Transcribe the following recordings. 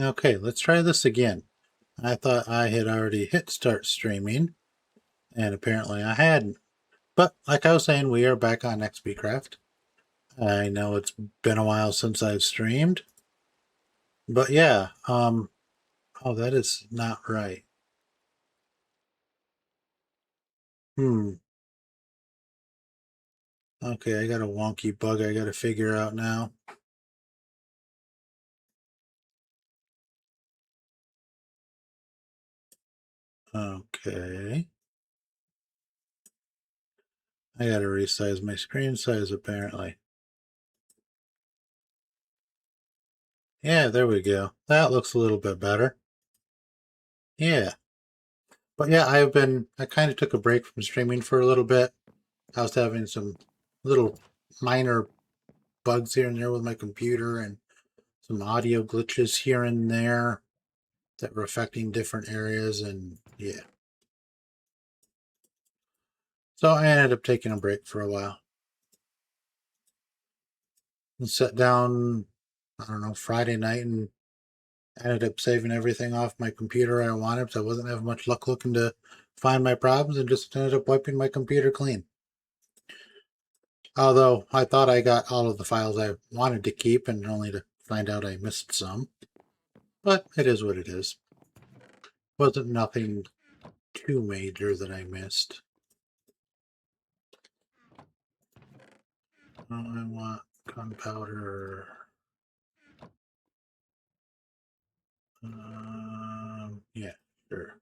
Okay, let's try this again. I thought I had already hit start streaming, and apparently I hadn't. But like I was saying, we are back on xbcraft. I know it's been a while since I've streamed, but yeah, oh, that is not right. Hmm. Okay, I got a wonky bug I gotta figure out now. Okay. I gotta resize my screen size apparently. Yeah, there we go. That looks a little bit better. Yeah. But yeah, I kind of took a break from streaming for a little bit. I was having some little minor bugs here and there with my computer and some audio glitches here and there that were affecting different areas, and yeah. So I ended up taking a break for a while. And sat down, I don't know, Friday night and ended up saving everything off my computer I wanted, so I wasn't having much luck looking to find my problems and just ended up wiping my computer clean. Although I thought I got all of the files I wanted to keep and only to find out I missed some. But it is what it is. Wasn't nothing too major that I missed. Oh, I want gunpowder. Yeah, sure.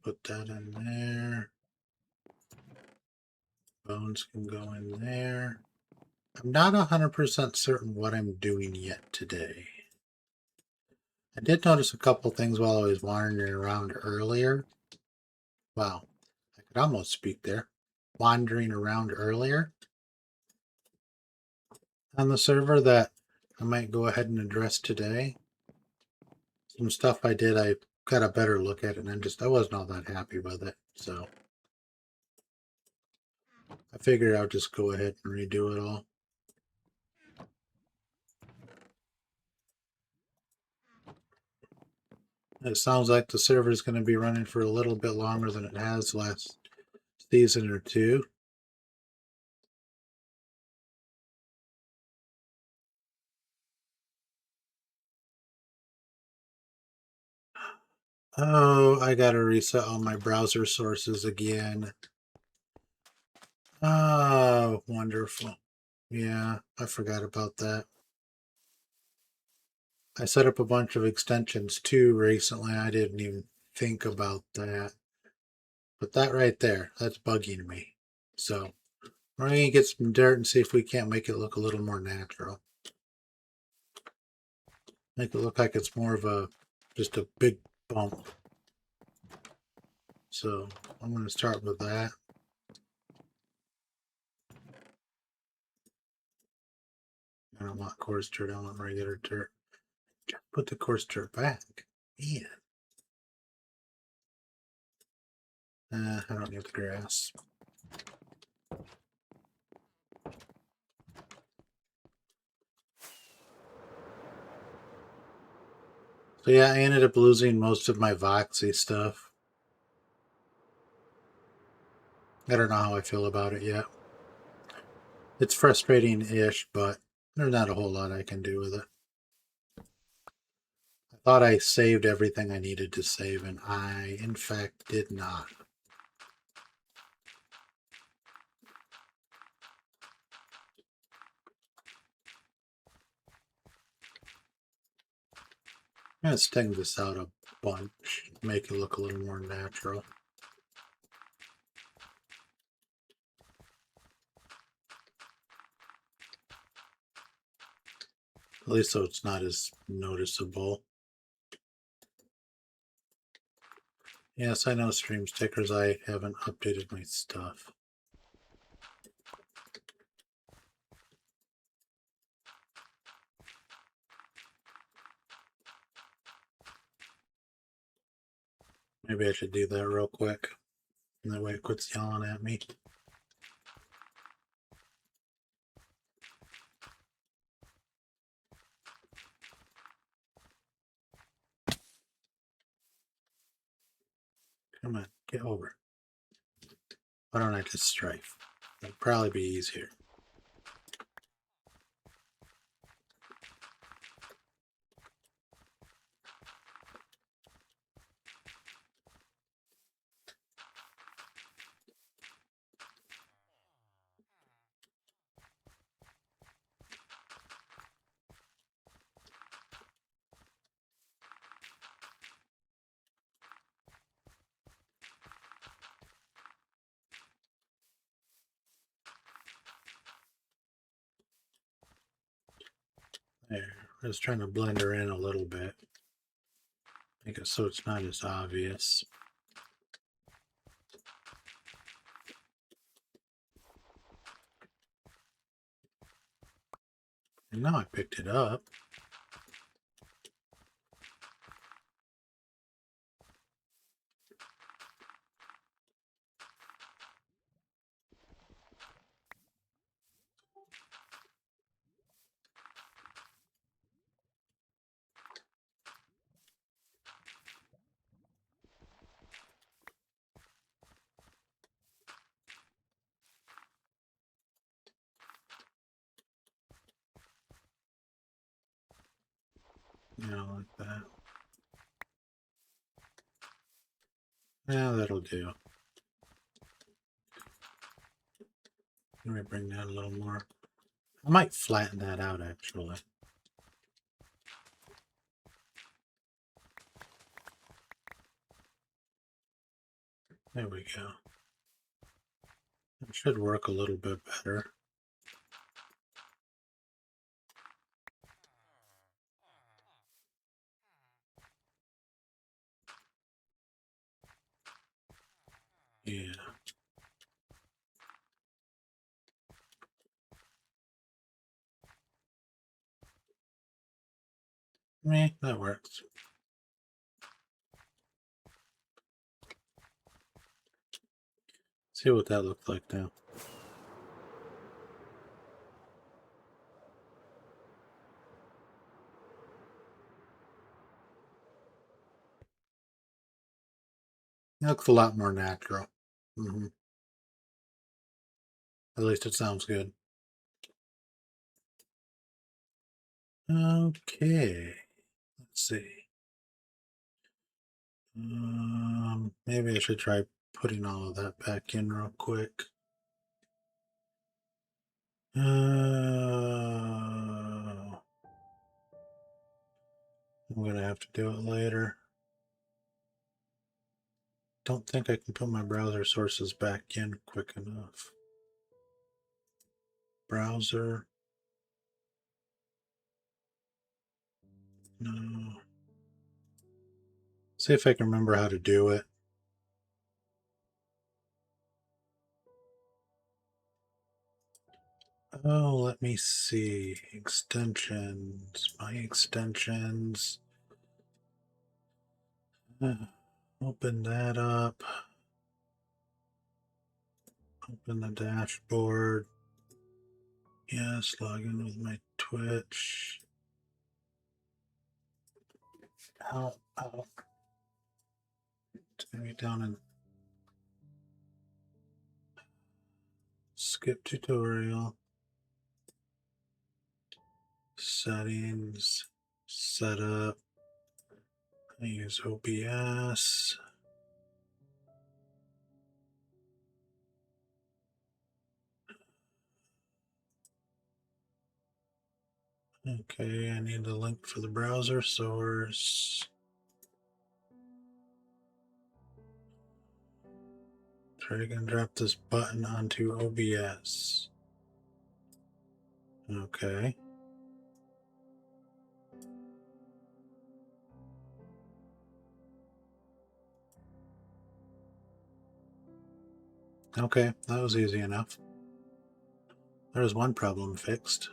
Put that in there. Bones can go in there. I'm not 100% certain what I'm doing yet today. I did notice a couple things while I was wandering around earlier. Wow, I could almost speak there. Wandering around earlier on the server that I might go ahead and address today. Some stuff I did, I got a better look at it, and I wasn't all that happy with it. So I figured I'll just go ahead and redo it all. It sounds like the server is going to be running for a little bit longer than it has last season or two. Oh, I gotta reset all my browser sources again. Oh, wonderful. Yeah, I forgot about that. I set up a bunch of extensions too recently. I didn't even think about that. But that right there, that's bugging me. So we're gonna get some dirt and see if we can't make it look a little more natural. Make it look like it's more of just a big bump. So I'm gonna start with that. I don't want coarse dirt, I want regular dirt. Just put the coarse dirt back. Man. I don't need the grass. So yeah, I ended up losing most of my Voxy stuff. I don't know how I feel about it yet. It's frustrating-ish, but there's not a whole lot I can do with it. I thought I saved everything I needed to save, and I, in fact, did not. I'm gonna sting this out a bunch, make it look a little more natural. At least so it's not as noticeable. Yes, I know stream stickers. I haven't updated my stuff. Maybe I should do that real quick. And that way it quits yelling at me. Come on, get over. Why don't I just strafe? That'd probably be easier. There. Just trying to blend her in a little bit. Make it so it's not as obvious. And now I picked it up. Like that. Yeah, that'll do. Let me bring that a little more. I might flatten that out, actually. There we go. It should work a little bit better. Yeah. That works. See what that looks like now. It looks a lot more natural. At least it sounds good. Okay. Let's see. Maybe I should try putting all of that back in real quick. I'm gonna have to do it later. Don't think I can put my browser sources back in quick enough. Browser. No. See if I can remember how to do it. Oh, let me see. Extensions. My extensions. Open that up. Open the dashboard. Yes, log in with my Twitch. Ow. Maybe down in skip tutorial. Settings. Setup. I use OBS. Okay, I need the link for the browser source. Drag and drop this button onto OBS. Okay. Okay, that was easy enough. There's one problem fixed.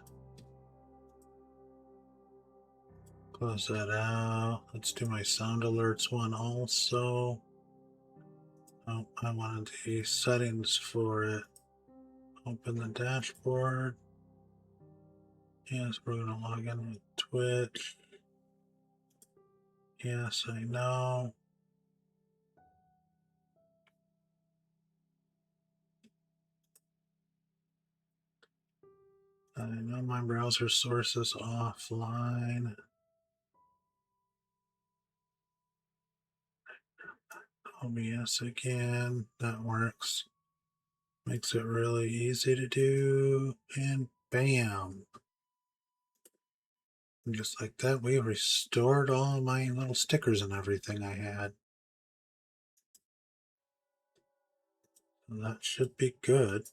Close that out. Let's do my sound alerts one also. Oh, I wanted the settings for it. Open the dashboard. Yes, we're going to log in with Twitch. Yes, I know. I know my browser source is offline. OBS again. That works. Makes it really easy to do. And bam. And just like that, we restored all my little stickers and everything I had. So that should be good.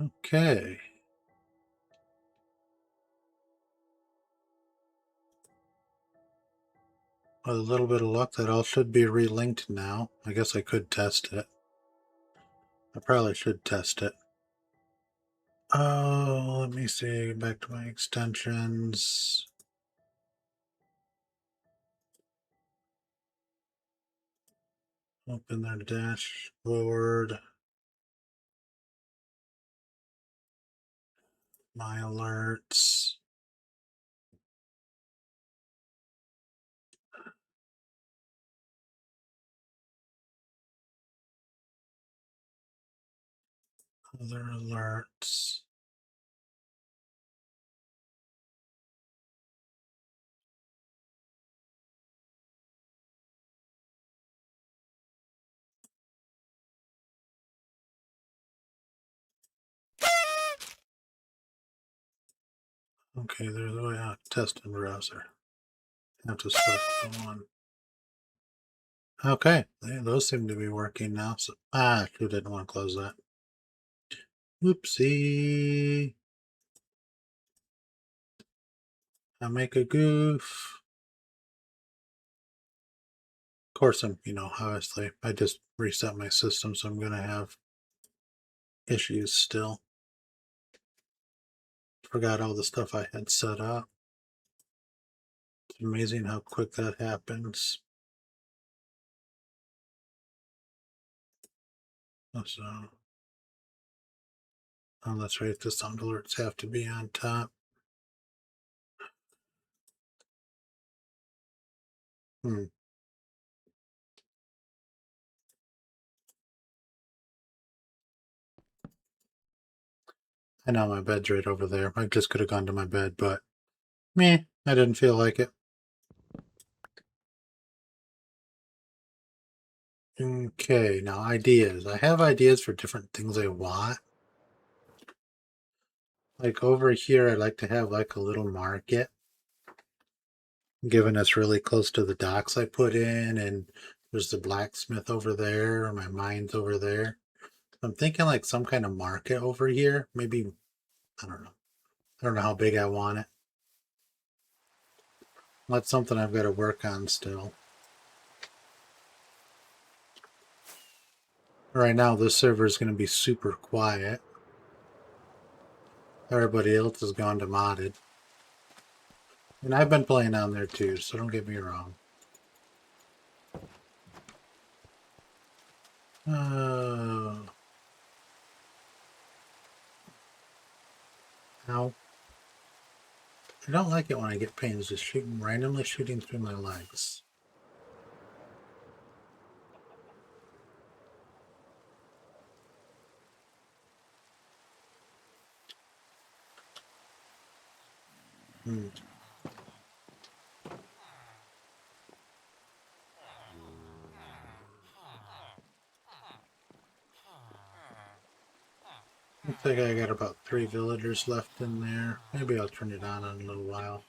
Okay. With a little bit of luck, that all should be relinked now. I guess I could test it. I probably should test it. Oh, let me see. Get back to my extensions. Open their dashboard. My alerts. Other alerts. Okay, there's a way out. Test in browser. Have to select the one. Okay, those seem to be working now. So, who didn't want to close that? Oopsie. I make a goof. Of course, obviously, I just reset my system, so I'm going to have issues still. Forgot all the stuff I had set up. It's amazing how quick that happens. So, oh, that's right, the sound alerts have to be on top. I know my bed's right over there. I just could have gone to my bed, but meh, I didn't feel like it. Okay, now ideas. I have ideas for different things I want. Like over here, I'd like to have like a little market. Given it's really close to the docks I put in, and there's the blacksmith over there, and my mine's over there. I'm thinking like some kind of market over here. Maybe, I don't know. I don't know how big I want it. That's something I've got to work on still. Right now, this server is going to be super quiet. Everybody else has gone to modded. And I've been playing on there too, so don't get me wrong. Ow. I don't like it when I get pains just randomly shooting through my legs. Looks like I got about 3 villagers left in there. Maybe I'll turn it on in a little while.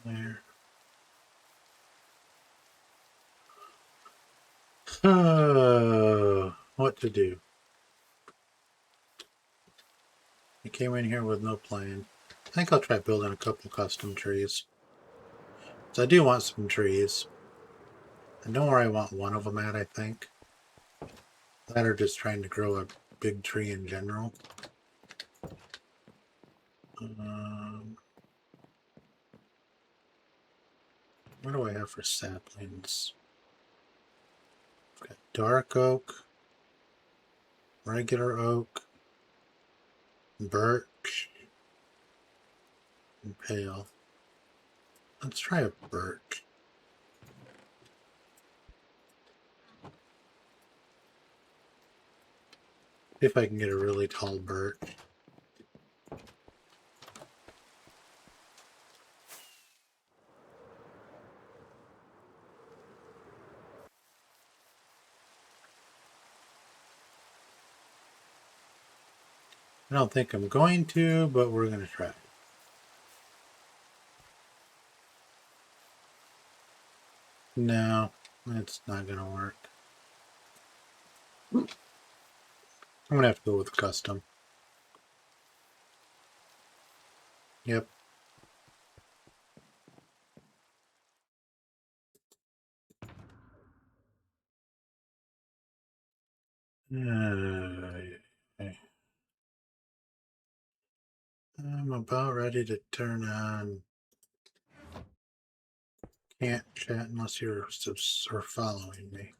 There. What to do? I came in here with no plan. I think I'll try building a couple custom trees. So I do want some trees. I know where I want one of them at, I think. That or just trying to grow a big tree in general. What do I have for saplings? I've got dark oak, regular oak, birch, and pale. Let's try a birch. See if I can get a really tall birch. I don't think I'm going to, but we're going to try. No, it's not going to work. I'm going to have to go with custom. Yep. I'm about ready to turn on can't chat unless you're following me.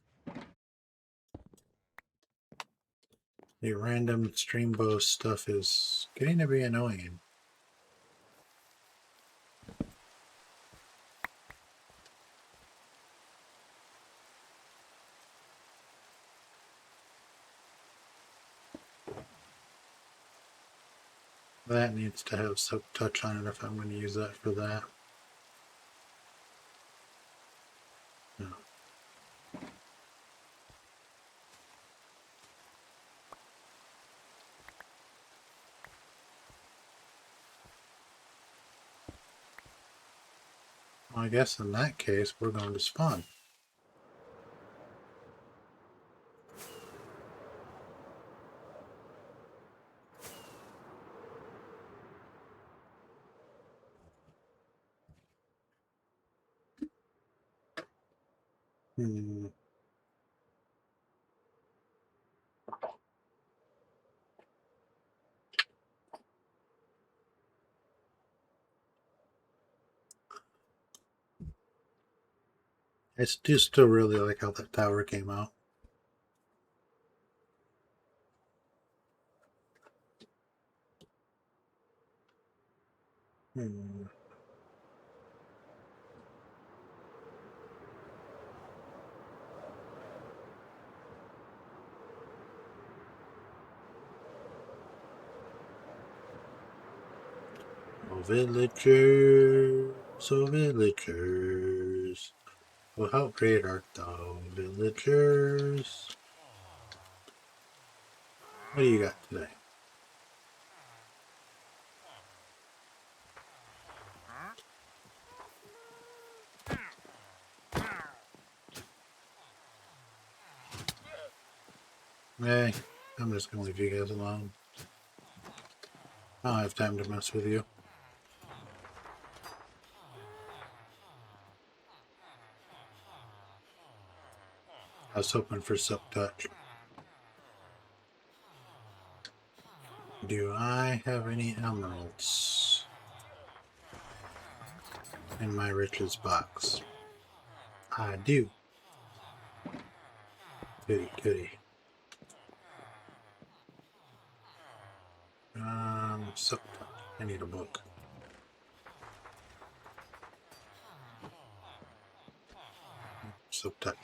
The random streambo stuff is getting to be annoying. That needs to have some touch on it if I'm going to use that for that. No. Well, I guess in that case, we're going to spawn. I do still really like how that tower came out. Oh, villagers, oh, villagers. Oh, how great art thou, villagers? What do you got today? Hey, I'm just gonna leave you guys alone. I don't have time to mess with you. I was hoping for some touch. Do I have any emeralds in my riches box? I do. Goody, goody. So I need a book. So touch.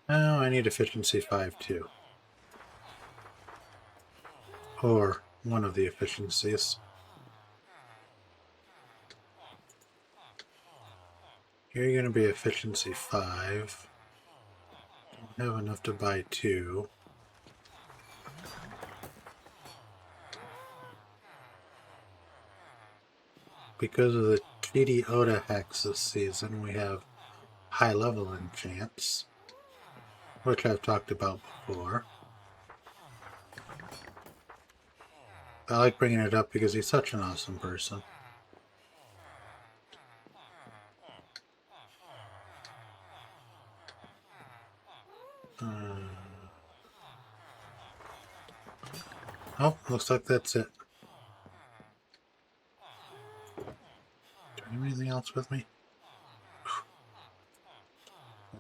Oh, I need efficiency 5 too. Or one of the efficiencies. Here you're going to be efficiency 5. Don't have enough to buy 2. Because of the TD Oda hacks this season, we have high level enchants, which I've talked about before. I like bringing it up because he's such an awesome person. Oh, looks like that's it. Do I have anything else with me?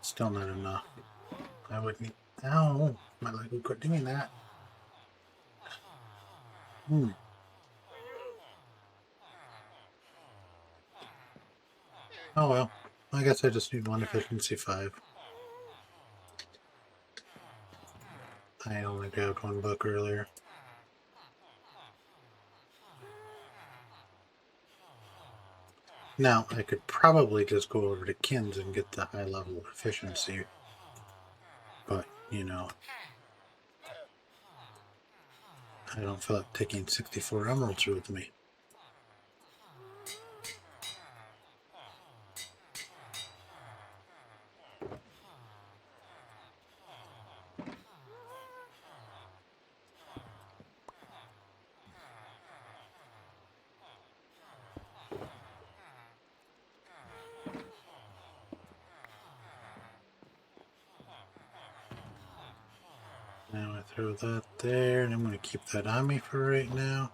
It's still not enough. I would need... Ow! My leg would quit doing that. Oh well. I guess I just need one efficiency 5. I only grabbed one book earlier. Now, I could probably just go over to Kin's and get the high level of efficiency. But, you know, I don't feel like taking 64 emeralds with me. Now I throw that there, and I'm going to keep that on me for right now.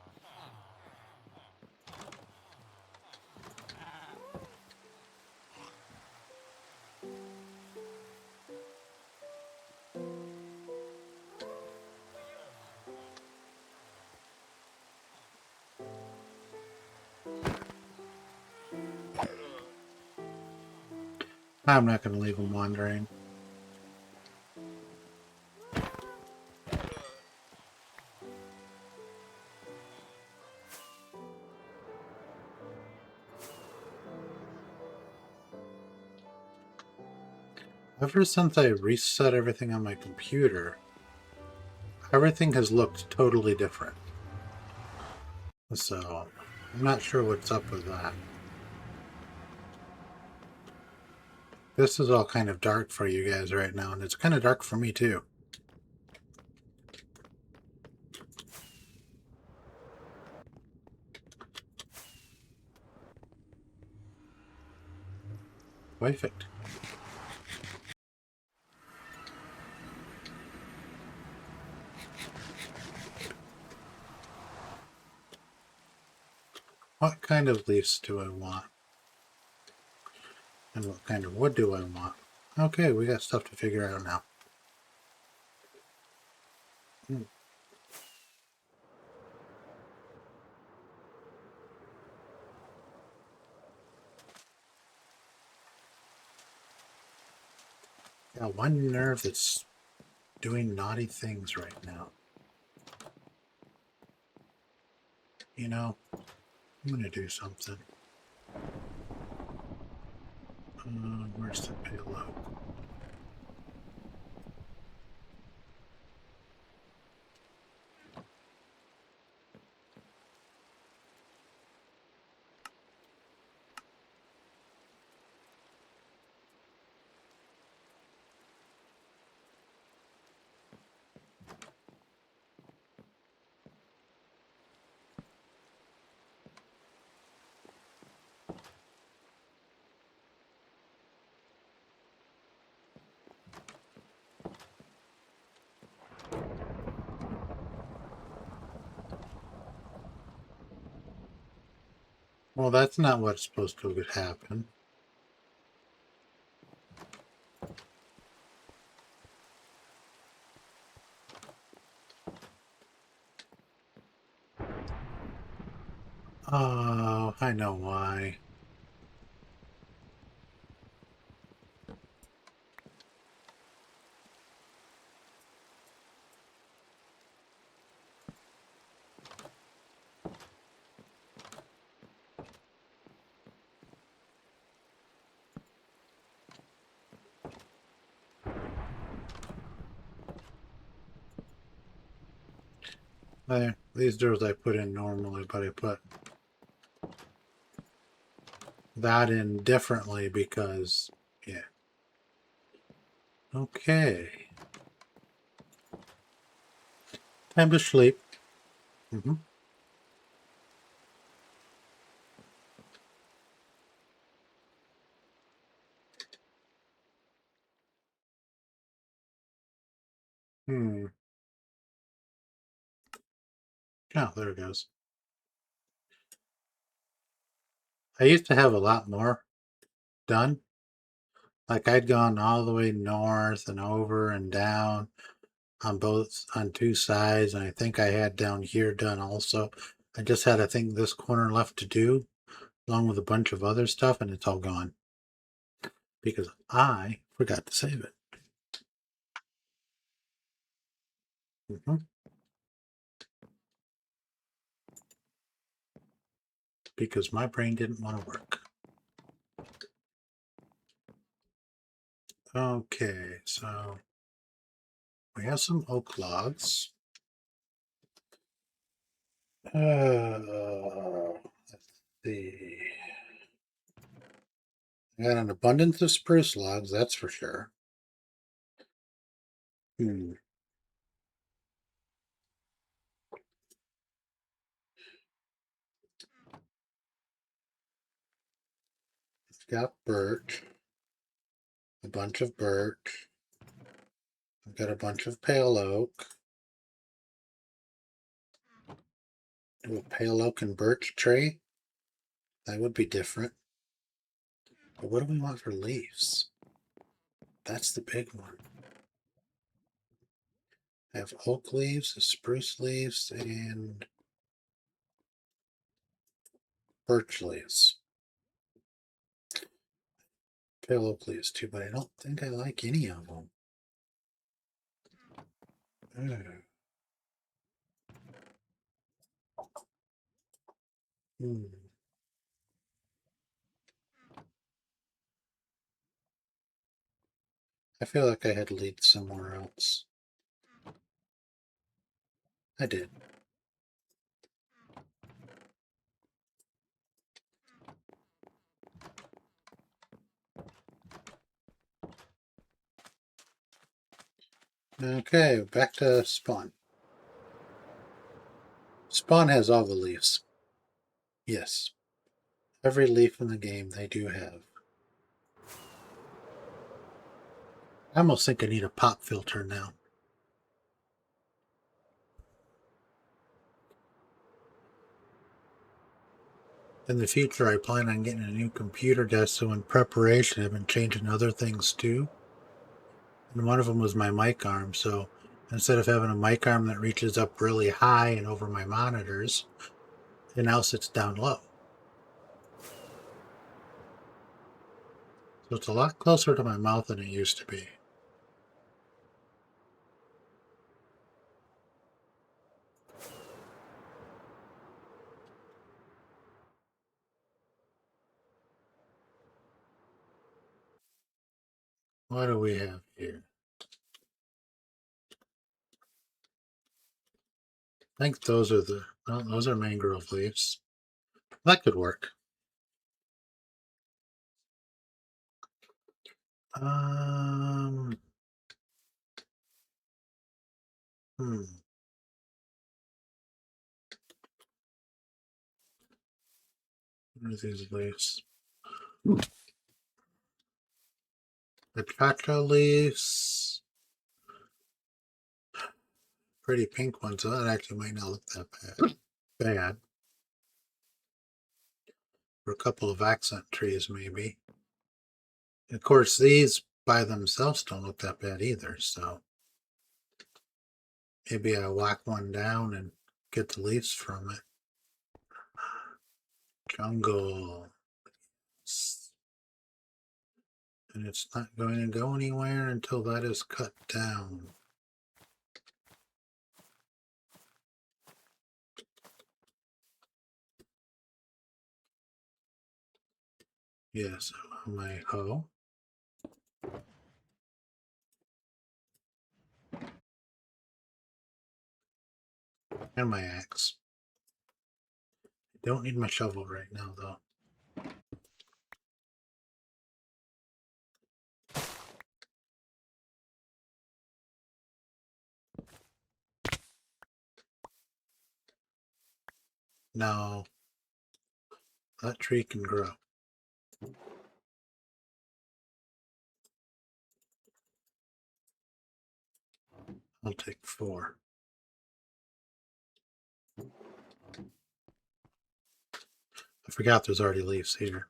I'm not going to leave them wandering. Ever since I reset everything on my computer, everything has looked totally different. So, I'm not sure what's up with that. This is all kind of dark for you guys right now, and it's kind of dark for me too. Perfect. What kind of leaves do I want? And what kind of wood do I want? Okay, we got stuff to figure out now. Got one nerve that's doing naughty things right now. You know, I'm gonna do something. Where's the payload? Well, that's not what's supposed to happen. Oh, I know why. There, these doors I put in normally, but I put that in differently because, yeah. Okay. Time to sleep. Oh, there it goes. I used to have a lot more done. Like I'd gone all the way north and over and down on two sides, and I think I had down here done also. I just had, I think, this corner left to do, along with a bunch of other stuff, and it's all gone because I forgot to save it. Because my brain didn't want to work. Okay, so we have some oak logs. Let's see. I got an abundance of spruce logs, that's for sure. Hmm. It's got birch, a bunch of birch. I've got a bunch of pale oak. Do a pale oak and birch tree? That would be different. But what do we want for leaves? That's the big one. I have oak leaves, spruce leaves, and birch leaves. Pale oak leaves too, but I don't think I like any of them. Hmm. I feel like I had lead somewhere else. I did. Okay, back to Spawn. Spawn has all the leaves. Yes. Every leaf in the game they do have. I almost think I need a pop filter now. In the future, I plan on getting a new computer desk, so in preparation, I've been changing other things too. And one of them was my mic arm, so instead of having a mic arm that reaches up really high and over my monitors, it now sits down low. So it's a lot closer to my mouth than it used to be. What do we have here? I think those are those are mangrove leaves. That could work. Um, hmm. What are these leaves? The chacha leaves. Pretty pink one, so that actually might not look that bad. For a couple of accent trees, maybe. Of course, these by themselves don't look that bad either, so maybe I whack one down and get the leaves from it. Jungle. And it's not going to go anywhere until that is cut down. Yes, my hoe. And my axe. I don't need my shovel right now, though. No, that tree can grow. I'll take 4. I forgot there's already leaves here.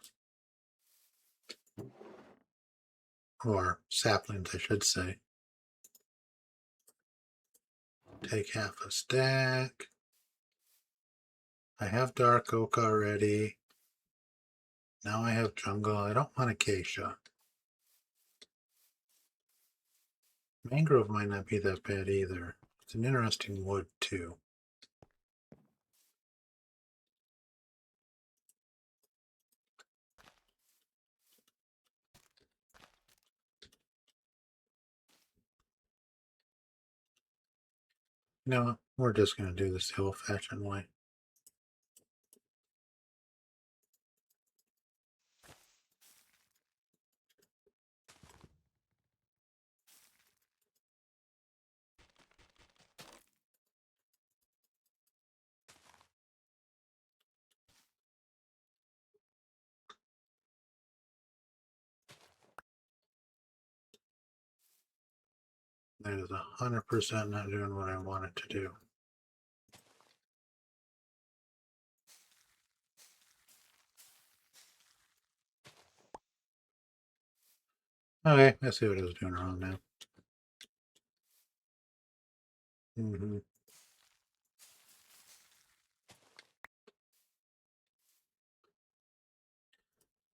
Or saplings, I should say. Take half a stack. I have dark oak already. Now I have jungle. I don't want acacia. Mangrove might not be that bad either. It's an interesting wood too. No, we're just going to do this the old-fashioned way. That is 100% not doing what I wanted to do. Okay, I see what I was doing wrong now. As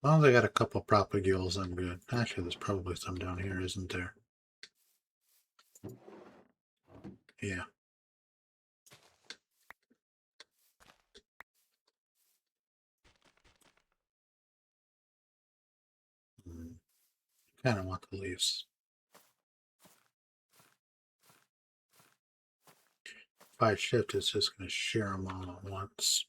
long as I got a couple propagules, I'm good. Actually, there's probably some down here, isn't there? Yeah. Kind of want the leaves. If I shift, it's just going to share them all at once.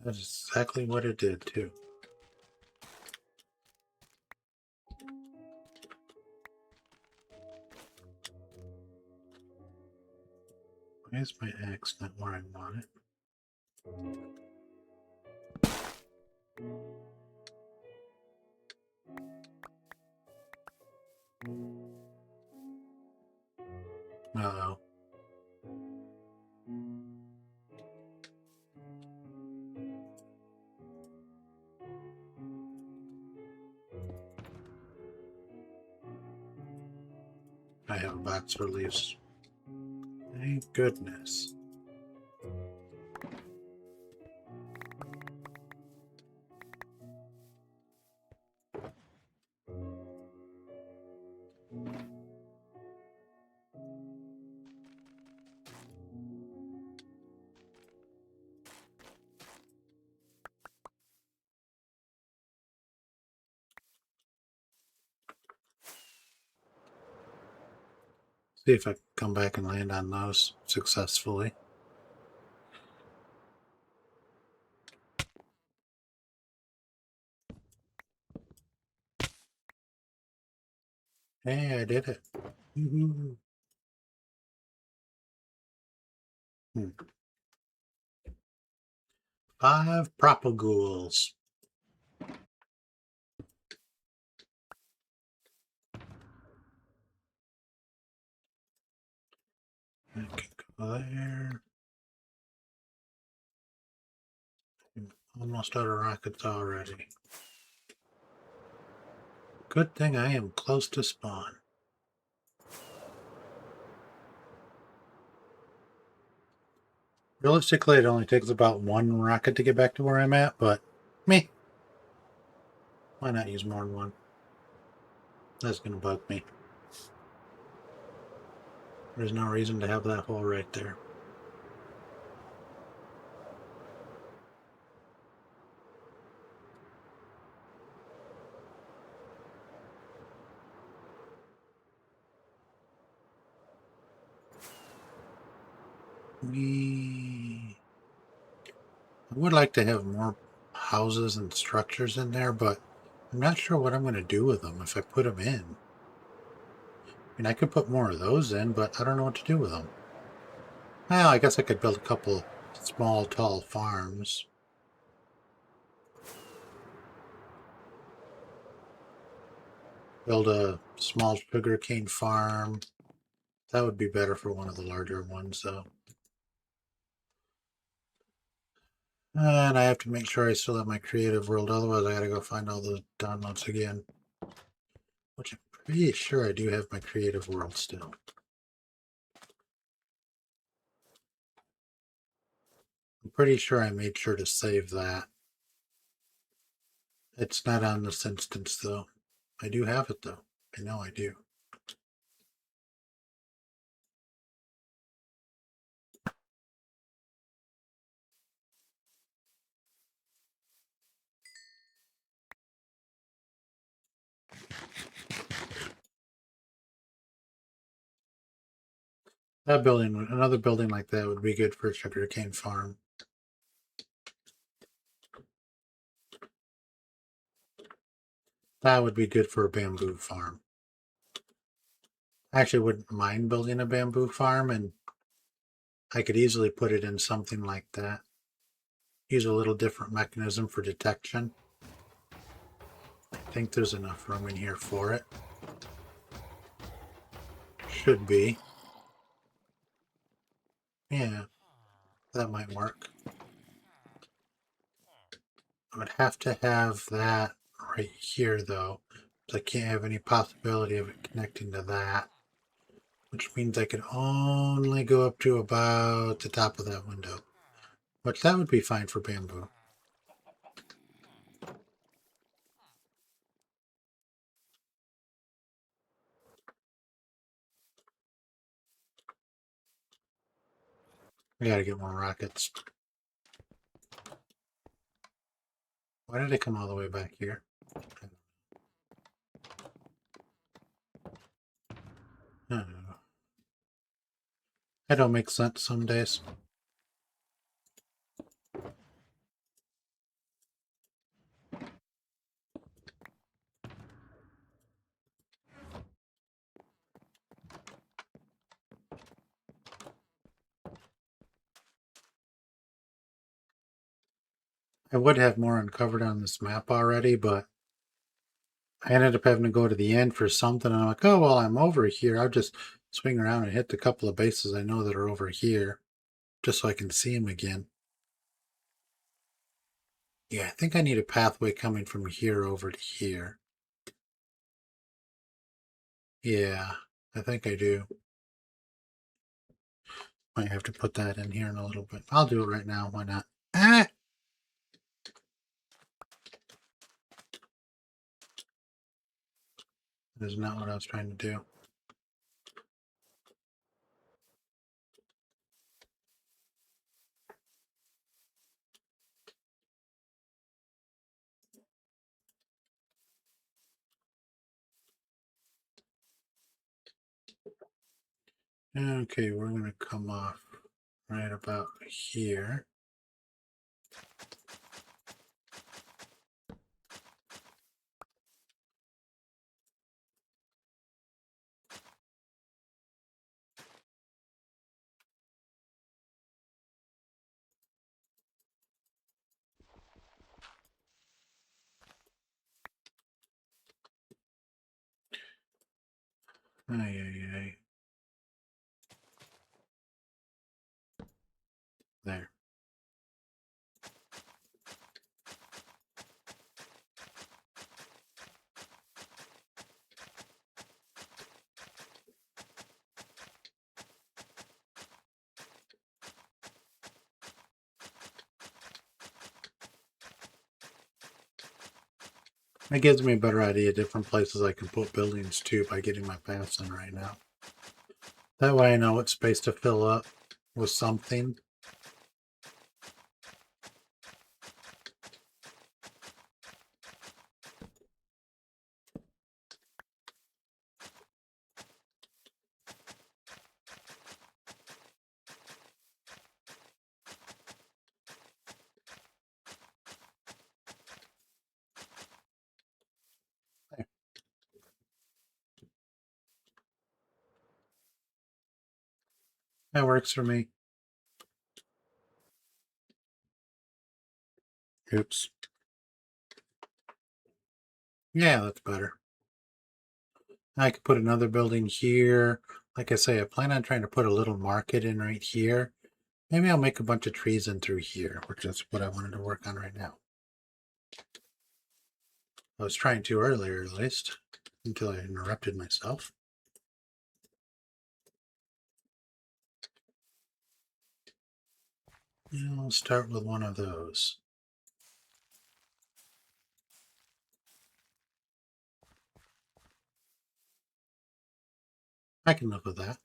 That's exactly what it did, too. Why is my axe not where I want it? Uh-oh. I have a box for leaves. Thank goodness. See if I can come back and land on those successfully. Hey, I did it. Hmm. 5 propagules. I can go there. Almost out of rockets already. Good thing I am close to spawn. Realistically, it only takes about 1 rocket to get back to where I'm at, but me. Why not use more than 1? That's going to bug me. There's no reason to have that hole right there. I would like to have more houses and structures in there, but I'm not sure what I'm going to do with them if I put them in. I mean, I could put more of those in, but I don't know what to do with them. Well, I guess I could build a couple small, tall farms. build a small sugarcane farm. That would be better for one of the larger ones, though. And I have to make sure I still have my creative world, otherwise I gotta go find all the downloads again. Which I'm pretty sure I do have my creative world still. I'm pretty sure I made sure to save that. It's not on this instance, though. I do have it, though. I know I do. That building, another building like that would be good for a sugarcane farm. That would be good for a bamboo farm. I actually wouldn't mind building a bamboo farm, and I could easily put it in something like that. Use a little different mechanism for detection. I think there's enough room in here for it. Should be. Yeah, that might work. I would have to have that right here, though. So I can't have any possibility of it connecting to that. Which means I could only go up to about the top of that window. Which that would be fine for bamboo. I gotta get more rockets. Why did I come all the way back here? I don't know. That don't make sense some days. I would have more uncovered on this map already, but I ended up having to go to the end for something. And I'm like, oh, well, I'm over here. I'll just swing around and hit the couple of bases I know that are over here just so I can see them again. Yeah, I think I need a pathway coming from here over to here. Yeah, I think I do. Might have to put that in here in a little bit. I'll do it right now. Why not? Ah! That is not what I was trying to do. Okay, we're going to come off right about here. Ay, ay, ay. There. That gives me a better idea of different places I can put buildings to by getting my paths in right now. That way I know what space to fill up with something. There. That works for me. Oops. Yeah, that's better. I could put another building here. Like I say, I plan on trying to put a little market in right here. Maybe I'll make a bunch of trees in through here, which is what I wanted to work on right now. I was trying to earlier, at least, until I interrupted myself. And I'll start with one of those. I can live with that.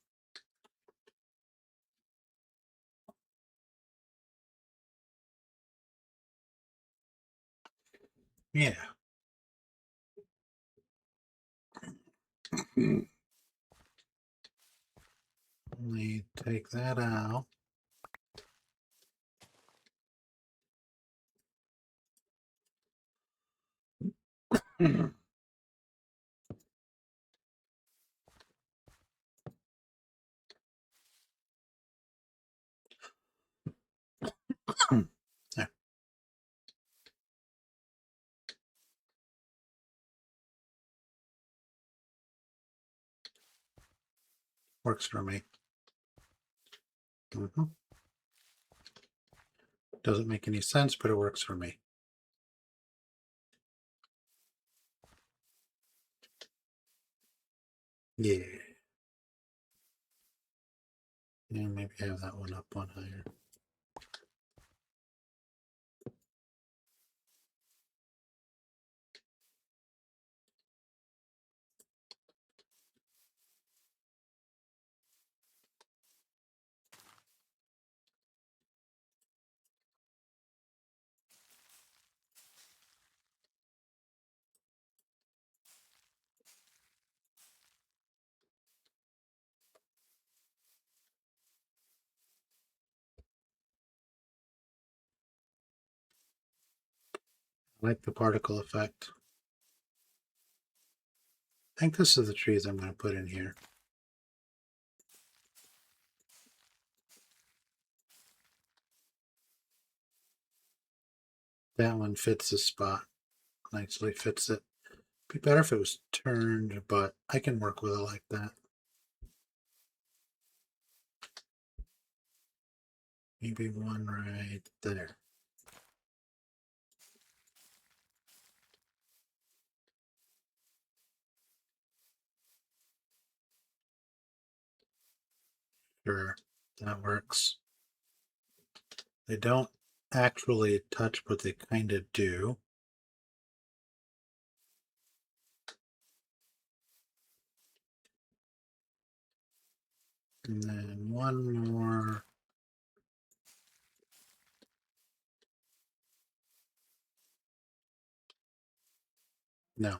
Yeah. Let me take that out. There. Works for me. Doesn't make any sense, but it works for me. Yeah. And maybe have that one up one higher. I like the particle effect. I think this is the trees I'm going to put in here. That one fits the spot. Nicely fits it. Be better if it was turned, but I can work with it like that. Maybe one right there. Sure, that works. They don't actually touch, but they kind of do. And then one more. No.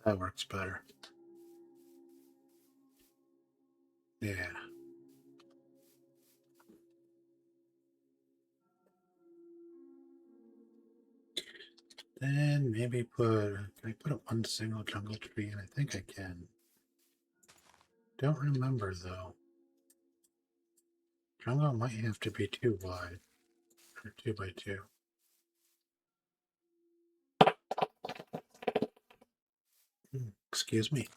That works better. Yeah. Then maybe can I put up one single jungle tree? And I think I can. Don't remember though. Jungle might have to be too wide. Or 2x2. Excuse me.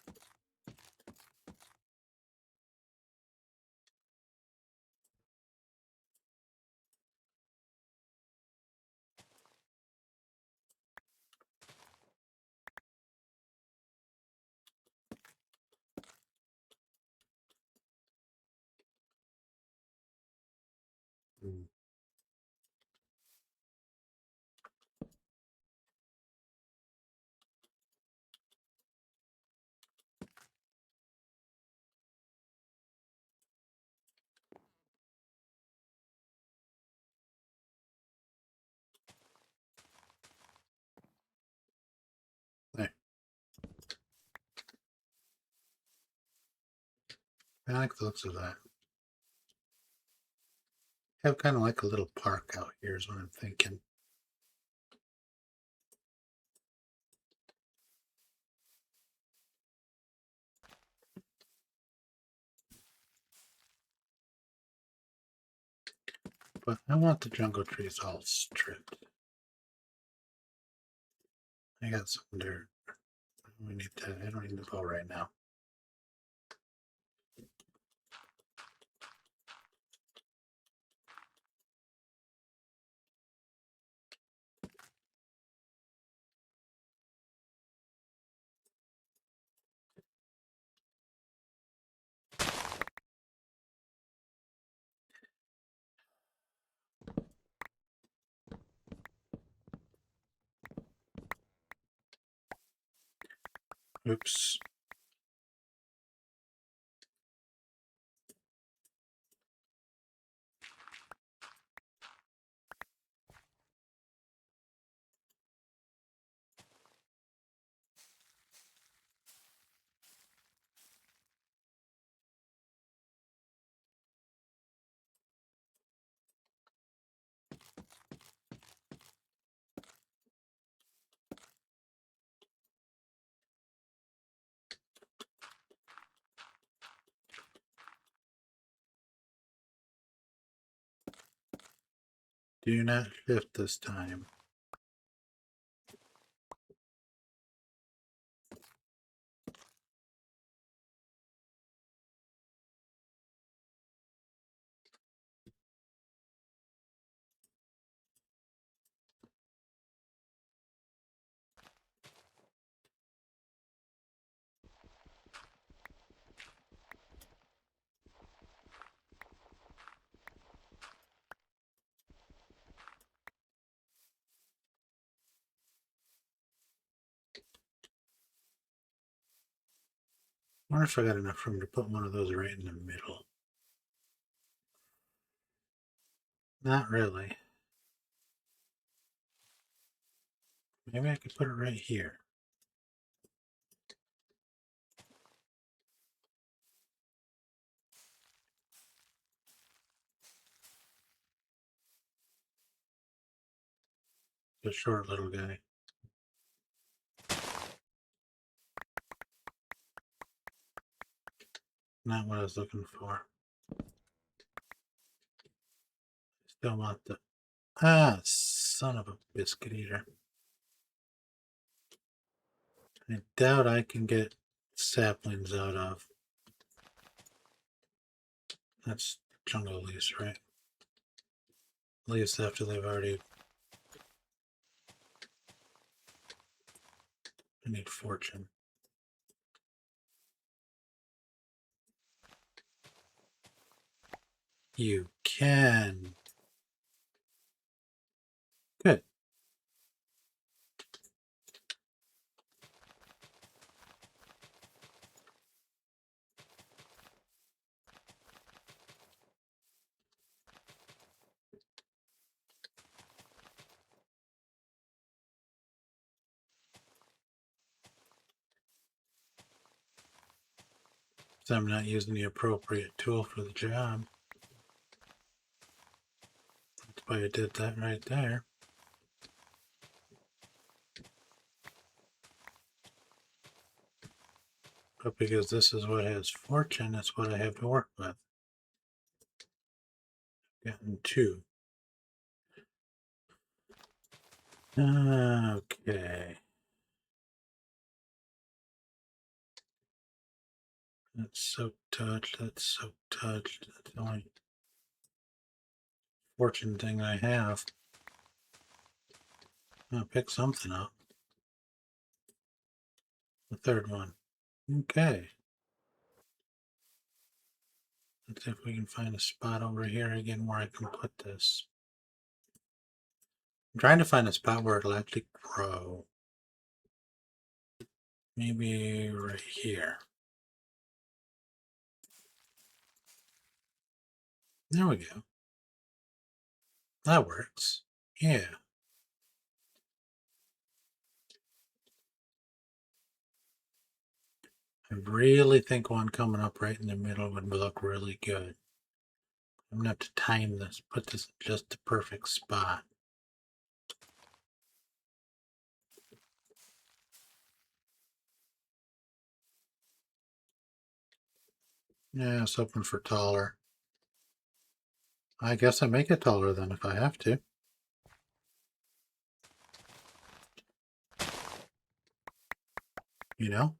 Mm. There. I like the looks of that. have kind of like a little park out here is what I'm thinking. But I want the jungle trees all stripped. I got some dirt. We need to. I don't need to go right now. Oops. Do not shift this time. I wonder if I got enough room to put one of those right in the middle. Not really. Maybe I could put it right here. The short little guy. Not what I was looking for. Still want the... Ah, son of a biscuit eater. I doubt I can get saplings out of. That's jungle leaves, right? Leaves after they've already... I need fortune. You can. Good. So I'm not using the appropriate tool for the job. That's why I did that right there. But because this is what has fortune, that's what I have to work with. Gotten 2. Okay. That's so touched. That's so touched. That's the only fortune thing I have. I'll pick something up. The third one. Okay. Let's see if we can find a spot over here again where I can put this. I'm trying to find a spot where it'll actually grow. Maybe right here. There we go. That works. Yeah. I really think one coming up right in the middle would look really good. I'm gonna have to time this, put this in just the perfect spot. Yeah, it's open for taller. I guess I make it taller then if I have to. You know?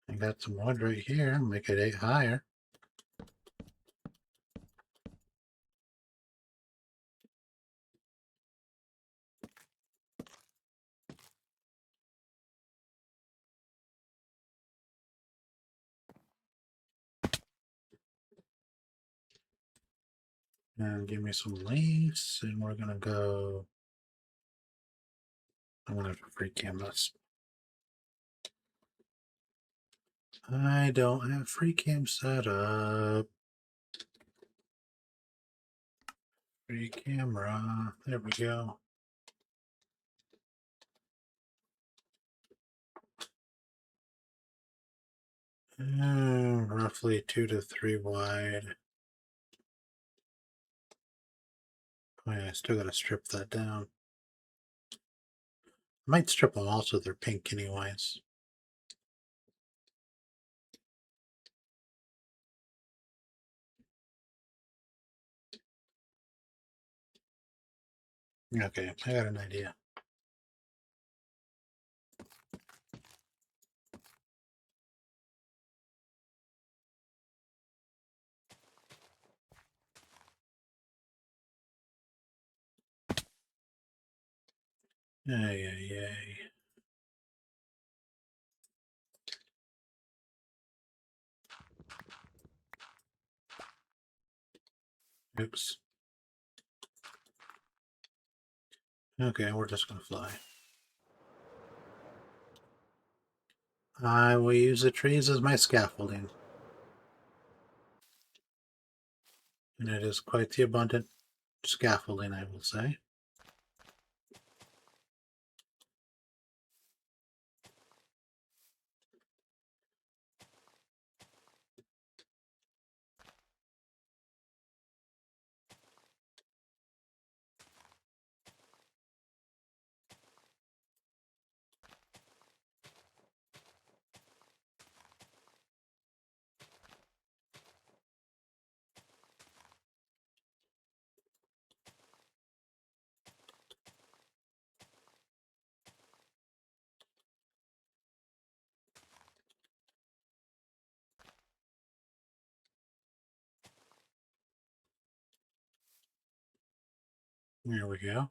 I got some wood right here. Make it 8 higher. And give me some leaves. And we're gonna go. I'm gonna have to free canvas. I don't have free cam set up. Free camera. There we go. Roughly 2 to 3 wide. Oh yeah, I still gotta strip that down. I might strip them all so they're pink anyways. Okay, I got an idea. Yay. Oops. Okay, we're just gonna fly. I will use the trees as my scaffolding. And it is quite the abundant scaffolding, I will say. There we go.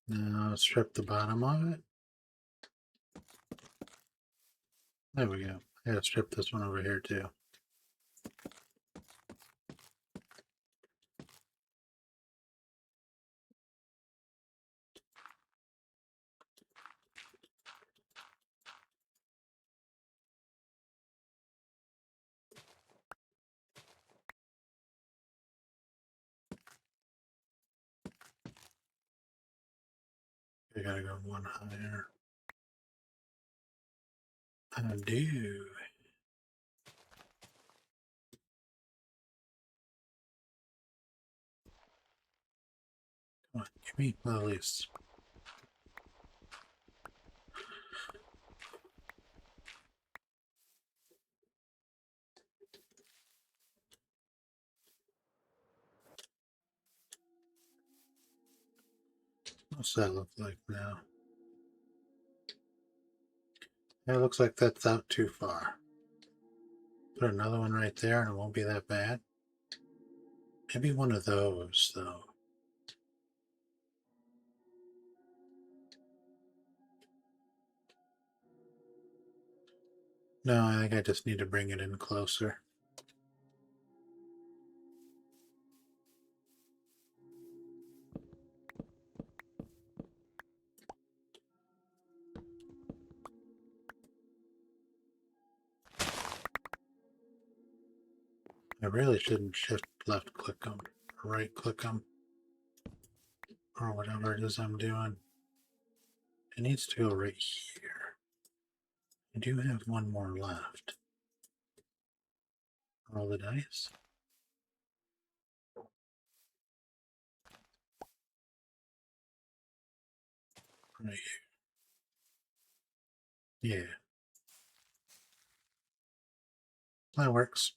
Now strip the bottom of it. There we go. I gotta strip this one over here too. I gotta go one higher. Undo. Come on, give me the leaves. What's that look like now? It looks like that's out too far. Put another one right there and it won't be that bad. Maybe one of those, though. No, I think I just need to bring it in closer. I really shouldn't shift left click them, right click them. or whatever it is I'm doing. It needs to go right here. I do have one more left. Roll the dice. Right here. Yeah. That works.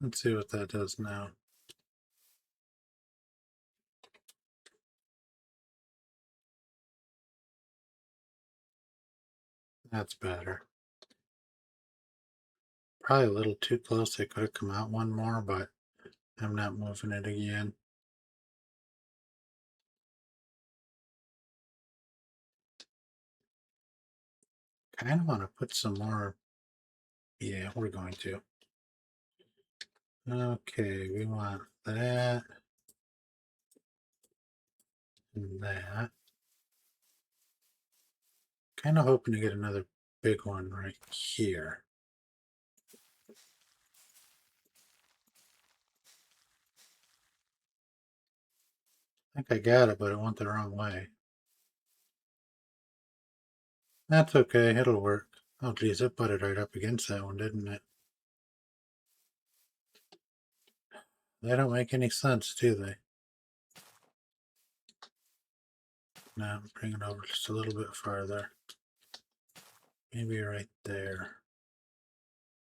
Let's see what that does now. That's better. Probably a little too close. They could have come out one more, but I'm not moving it again. Kind of want to put some more. Yeah, we're going to. Okay, we want that and that. Kind of hoping to get another big one right here. I think I got it, but it went the wrong way. That's okay, it'll work. Oh geez, it butted right up against that one, didn't it? They don't make any sense, do they? Now bring it over just a little bit farther. Maybe right there.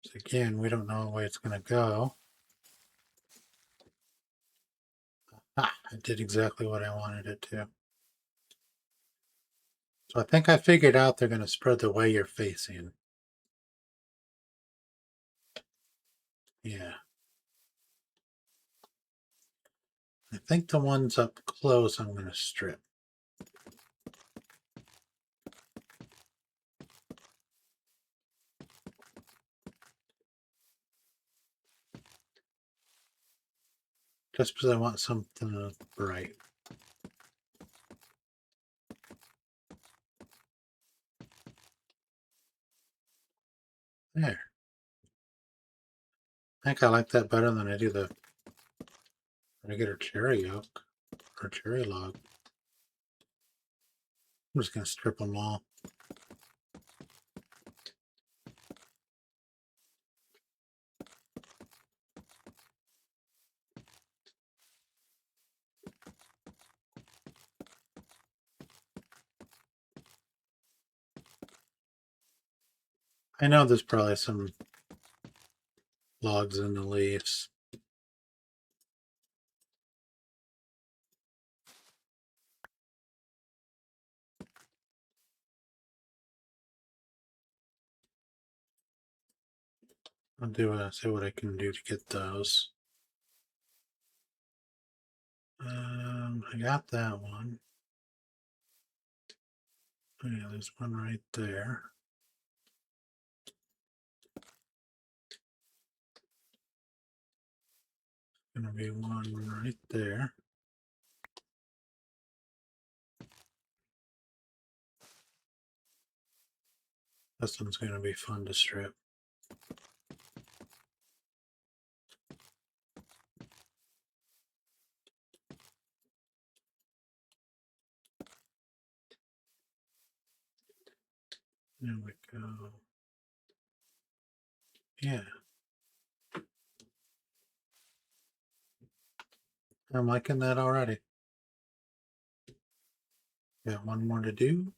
So again, we don't know where it's going to go. Ah, it did exactly what I wanted it to. So I think I figured out they're going to spread the way you're facing. Yeah. I think the ones up close I'm going to strip. Just because I want something bright. There. I think I like that better than I do the regular cherry oak or cherry log. I'm just going to strip them all. I know there's probably some logs in the leaves. I'll see what I can do to get those. I got that one. Oh, yeah, there's one right there. Gonna be one right there. This one's gonna be fun to strip. There we go. Yeah. I'm liking that already. Got one more to do.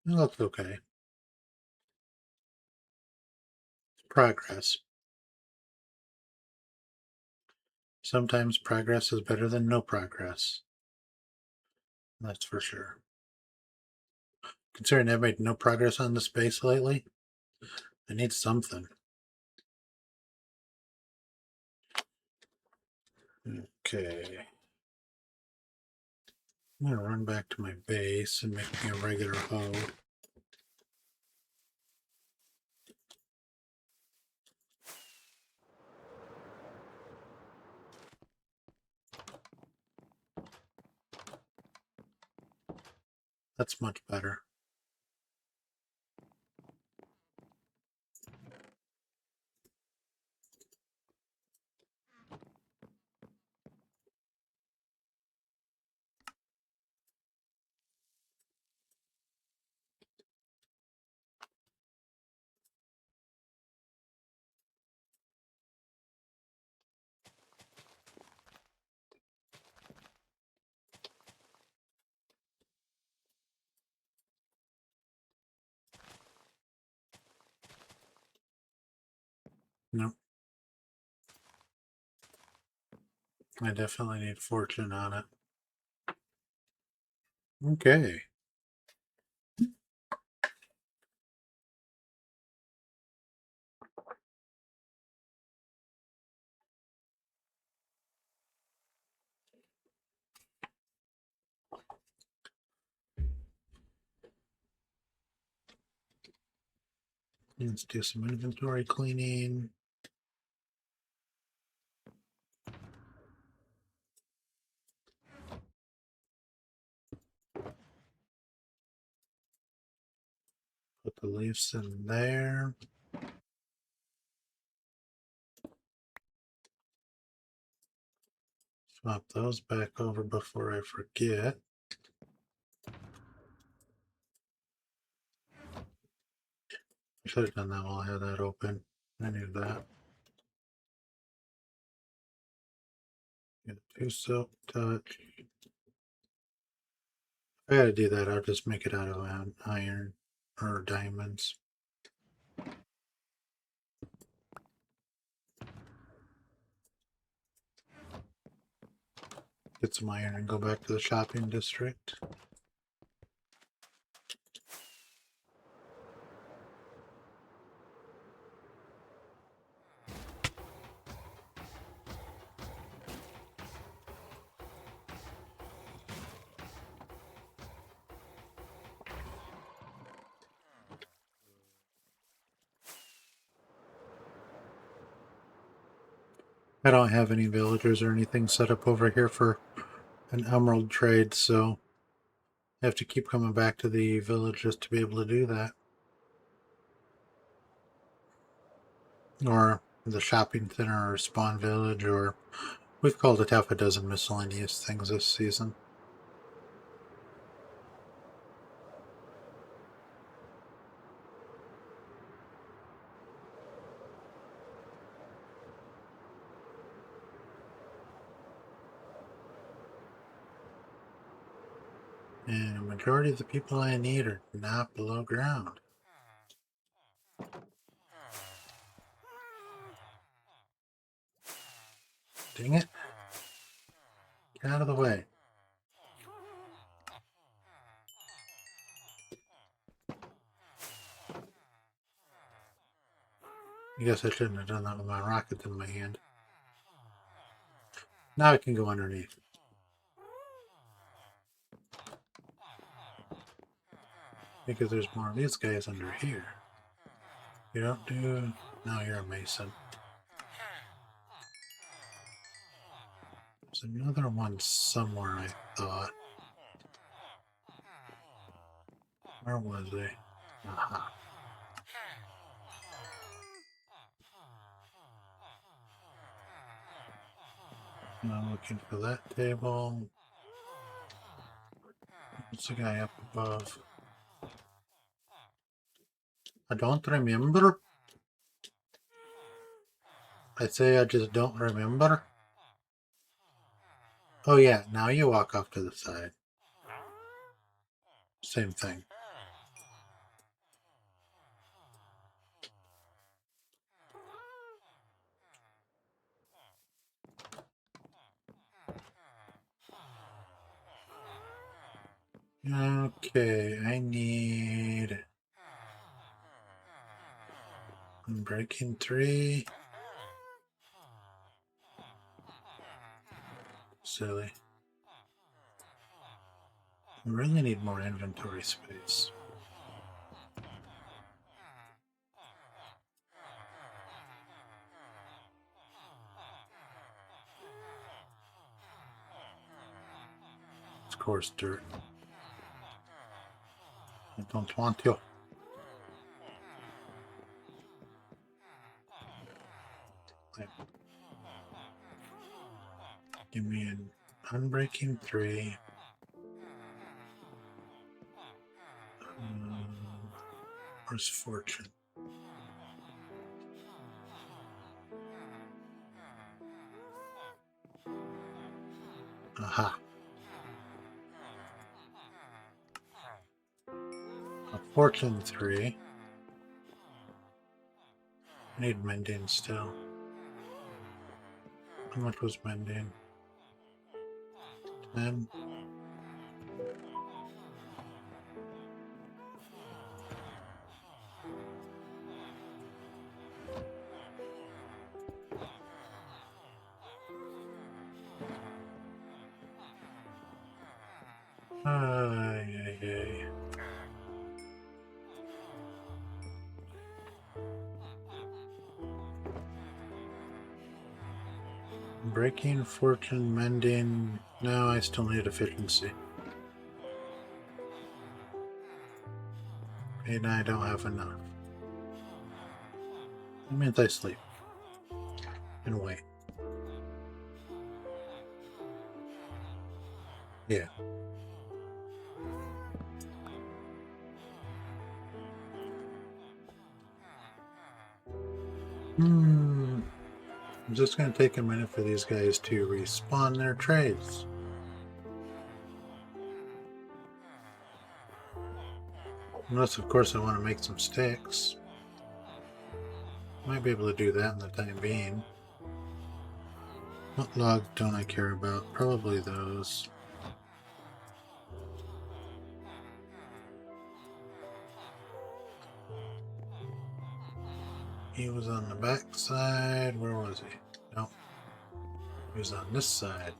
It looks okay. Progress. Sometimes progress is better than no progress. That's for sure. Considering I've made no progress on this base lately, I need something. Okay. I'm going to run back to my base and make me a regular hoe. That's much better. Nope. I definitely need fortune on it. Okay. Let's do some inventory cleaning. Put the leaves in there. Swap those back over before I forget. I should have done that while I had that open. I knew that. Get 2 silk touch. If I gotta do that, I'll just make it out of iron or diamonds. Get some iron and go back to the shopping district. I don't have any villagers or anything set up over here for an emerald trade, so I have to keep coming back to the village just to be able to do that. Or the shopping center or spawn village, or we've called it half a dozen miscellaneous things this season. And the majority of the people I need are not below ground. Dang it. Get out of the way. I guess I shouldn't have done that with my rockets in my hand. Now I can go underneath. Because there's more of these guys under here. You don't do... Now you're a mason. There's another one somewhere, I thought. Where was he? Aha. I'm looking for that table. What's the guy up above? I don't remember. I say I just don't remember. Oh yeah, now you walk off to the side. Same thing. Okay, I need breaking 3. Silly. I really need more inventory space. Of course, dirt. I don't want to. Give me an unbreaking 3. Where's fortune? Aha. A fortune 3. I need mending still. How much was mending? 10. Ay, ay, ay. Breaking, fortune, mending. No, I still need efficiency. And I don't have enough. That means I sleep. And wait. Yeah. I'm just going to take a minute for these guys to respawn their trades. Unless, of course, I want to make some sticks. Might be able to do that in the time being. What logs don't I care about? Probably those. He was on the back side. Where was he? No. He was on this side.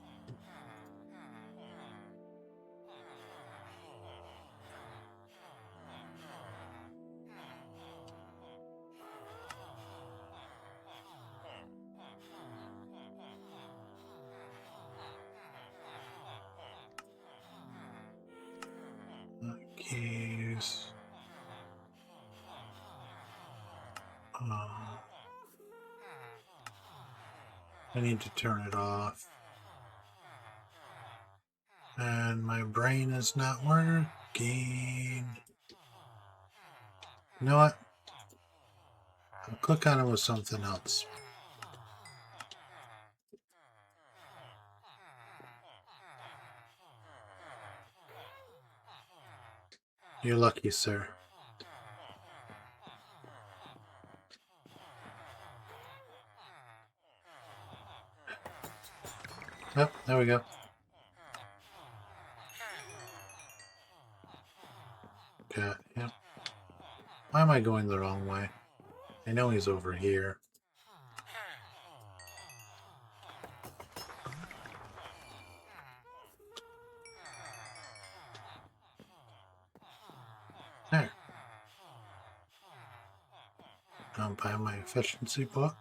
Keys. I need to turn it off. And my brain is not working. You know what? I'll click on it with something else. You're lucky, sir. Yep, there we go. Okay, yep. Why am I going the wrong way? I know he's over here. There. I'll buy my efficiency book.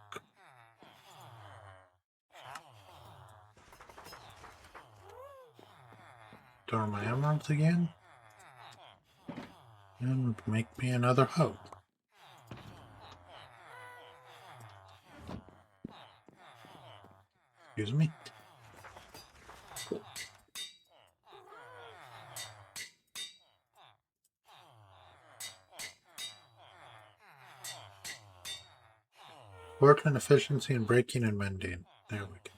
Store my emeralds again. And make me another hoe. Excuse me. Work on efficiency and breaking and mending. There we go.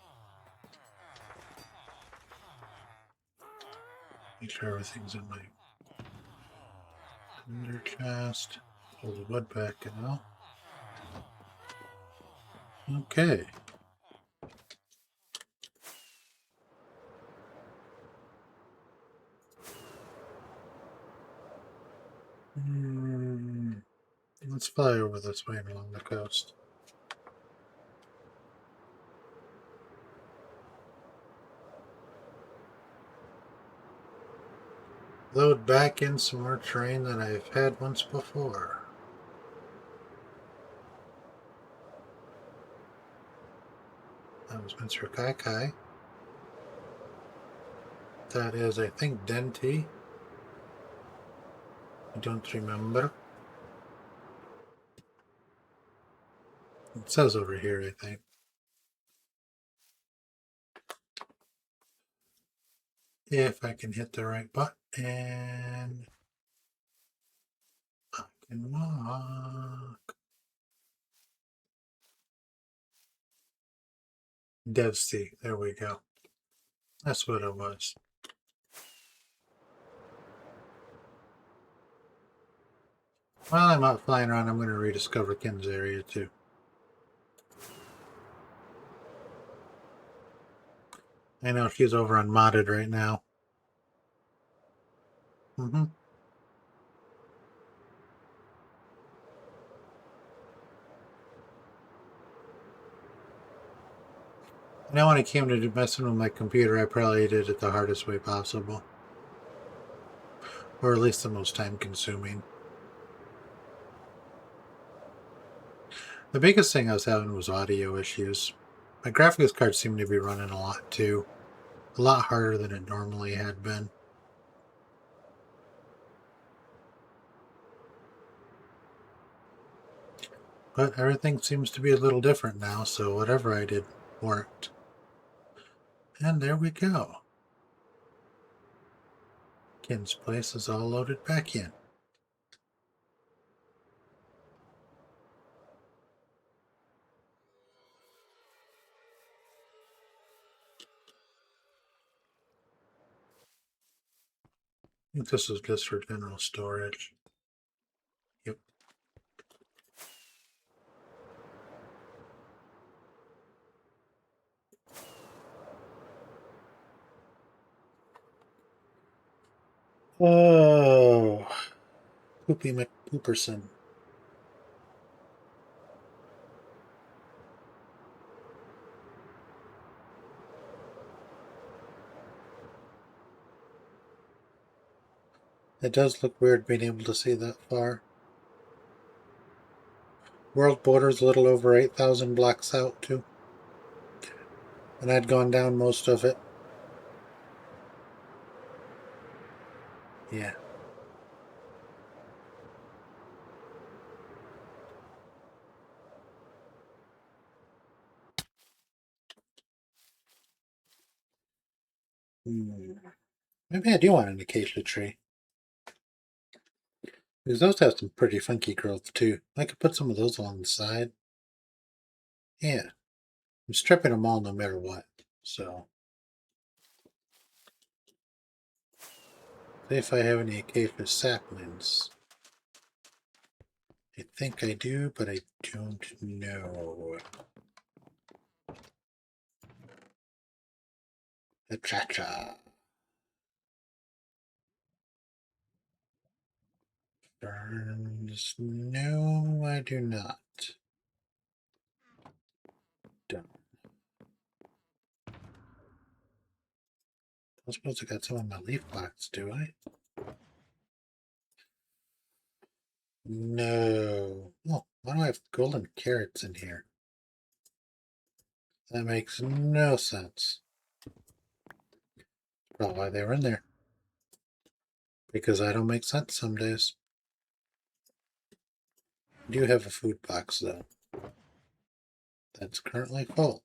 Make sure everything's in my under chest. Pull the wood back out. Okay. Let's fly over this way and along the coast. Load back in some more terrain that I've had once before. That was Mr. Kai Kai. That is, I think, Denti. I don't remember. It says over here, I think. If I can hit the right button, and I can walk. Dev C, there we go. That's what it was. While I'm out flying around, I'm going to rediscover Ken's area too. I know she's over on Modded right now. I know when it came to messing with my computer, I probably did it the hardest way possible. Or at least the most time consuming. The biggest thing I was having was audio issues. My graphics card seemed to be running a lot too. A lot harder than it normally had been. But everything seems to be a little different now, so whatever I did worked. And there we go. Ken's place is all loaded back in. I think this is just for general storage. Yep. Oh, Poopy McPooperson. It does look weird being able to see that far. World border's a little over 8,000 blocks out, too. And I'd gone down most of it. Yeah. Maybe I do want an acacia tree. Because those have some pretty funky growth, too. I could put some of those along the side. Yeah. I'm stripping them all no matter what. So. See if I have any acacia saplings. I think I do, but I don't know. Cha-cha. Ferns. No, I do not. Done. I suppose I got some of my leaf box, do I? No. Oh, why do I have golden carrots in here? That makes no sense. Well, why they were in there. Because I don't make sense some days. I do have a food box, though. That's currently full.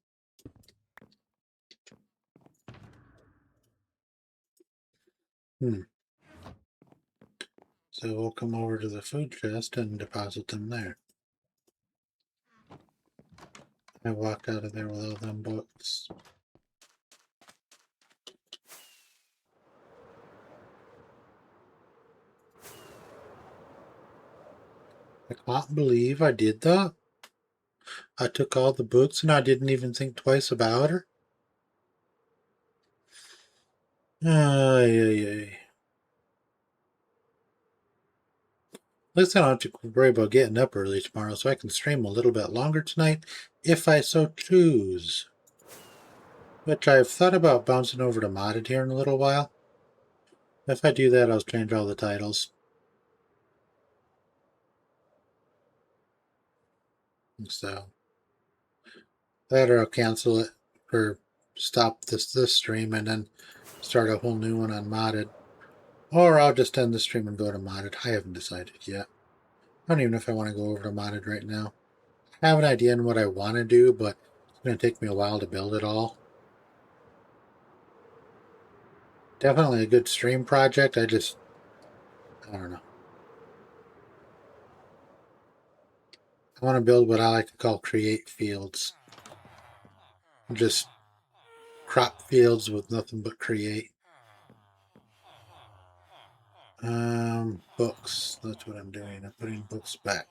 So we'll come over to the food chest and deposit them there. I walk out of there with all them books. I can't believe I did that. I took all the books and I didn't even think twice about her. Ay, ay, ay. least I don't have to worry about getting up early tomorrow, so I can stream a little bit longer tonight if I so choose. Which I've thought about bouncing over to modded here in a little while. If I do that, I'll change all the titles. So that, or I'll cancel it or stop this stream and then start a whole new one on modded. Or I'll just end the stream and go to modded. I haven't decided yet. I don't even know if I want to go over to modded right now. I have an idea on what I want to do, but it's going to take me a while to build it all. Definitely a good stream project. I don't know. I want to build what I like to call create fields. Just crop fields with nothing but create. Books. That's what I'm doing. I'm putting books back.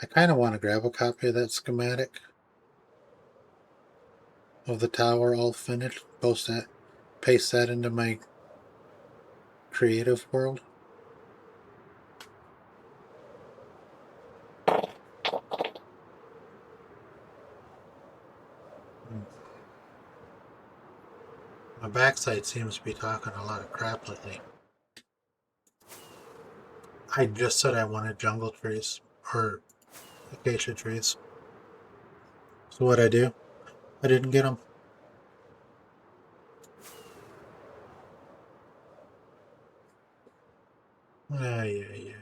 I kind of want to grab a copy of that schematic of the tower all finished, paste that into my creative world. My backside seems to be talking a lot of crap lately. I just said I wanted jungle trees, or acacia trees. So what'd I do? I didn't get them. Ay, ay, ay.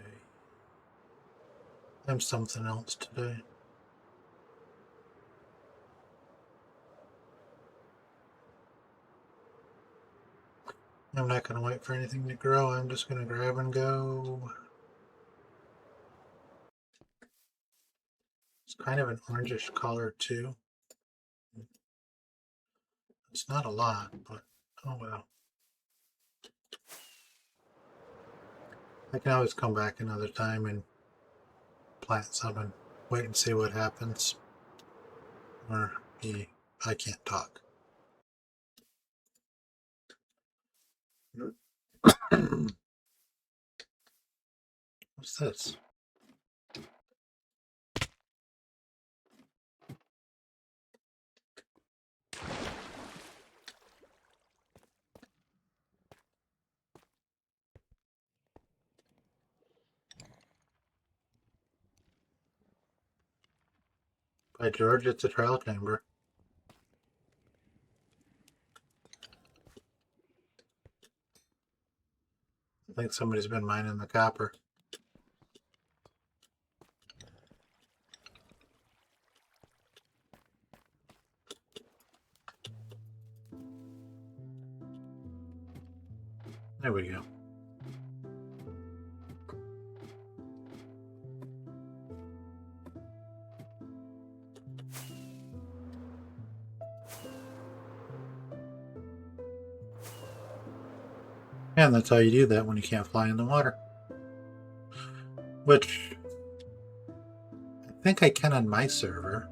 I'm something else today. I'm not going to wait for anything to grow. I'm just going to grab and go. It's kind of an orangish color too. It's not a lot, but oh well. I can always come back another time and plant some and wait and see what happens. Or I can't talk. What's this? By George, it's a trial chamber. I think somebody's been mining the copper. There we go. And that's how you do that when you can't fly in the water. Which I think I can on my server.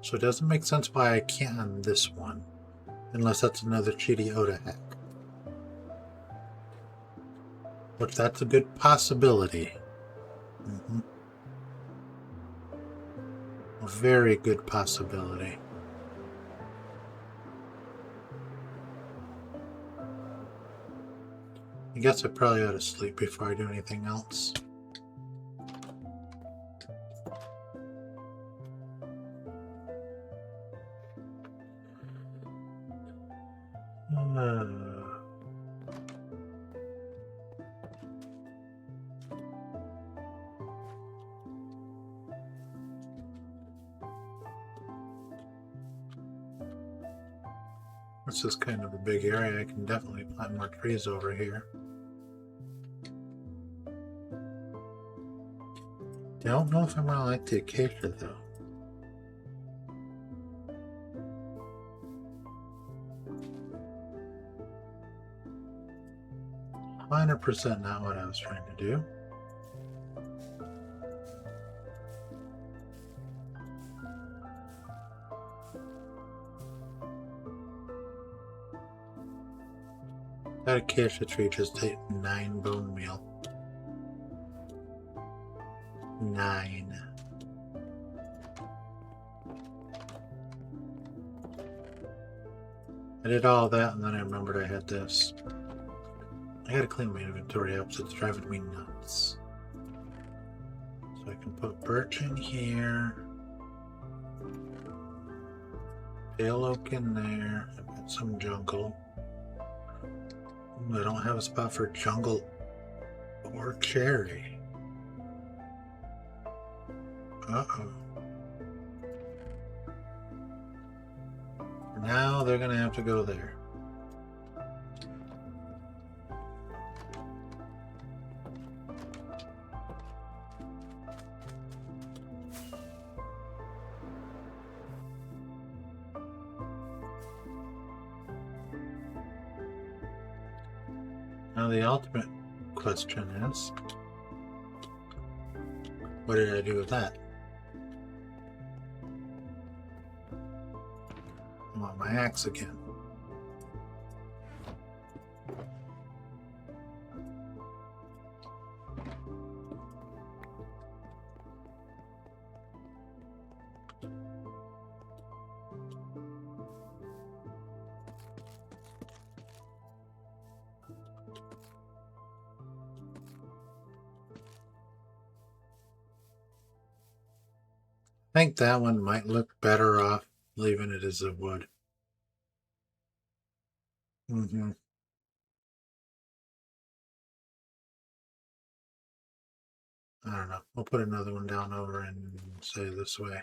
So it doesn't make sense why I can't on this one. Unless that's another cheaty Oda hack. Which that's a good possibility. A very good possibility. I guess I probably ought to sleep before I do anything else. This is kind of a big area. I can definitely plant more trees over here. Don't know if I'm gonna like the acacia though. 100% not what I was trying to do. Got a catch the tree, just take 9 bone meal. 9. I did all that and then I remembered I had this. I gotta clean my inventory up, so it's driving me nuts. So I can put birch in here. Pale oak in there. I've got some jungle. Ooh, I don't have a spot for jungle or cherry. Uh-oh. Now they're gonna have to go there. Now the ultimate question is, what did I do with that? I want my axe again. I think that one might look better off leaving it as a wood. Mm-hmm. I don't know. We'll put another one down over and say this way.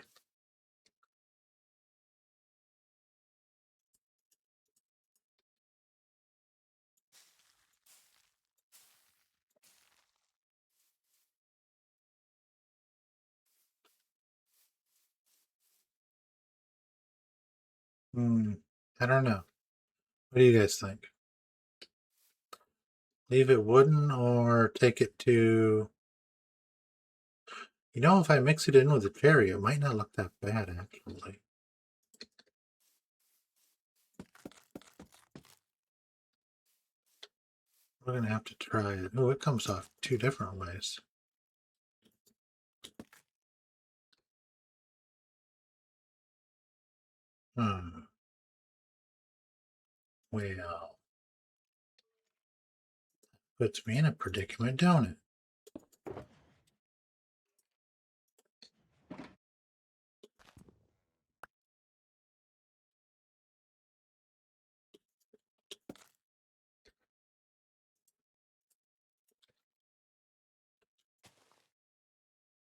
I don't know. What do you guys think? Leave it wooden or take it to... You know, if I mix it in with the cherry, it might not look that bad, actually. We're going to have to try it. Oh, it comes off 2 different ways. Well, puts me in a predicament, don't it?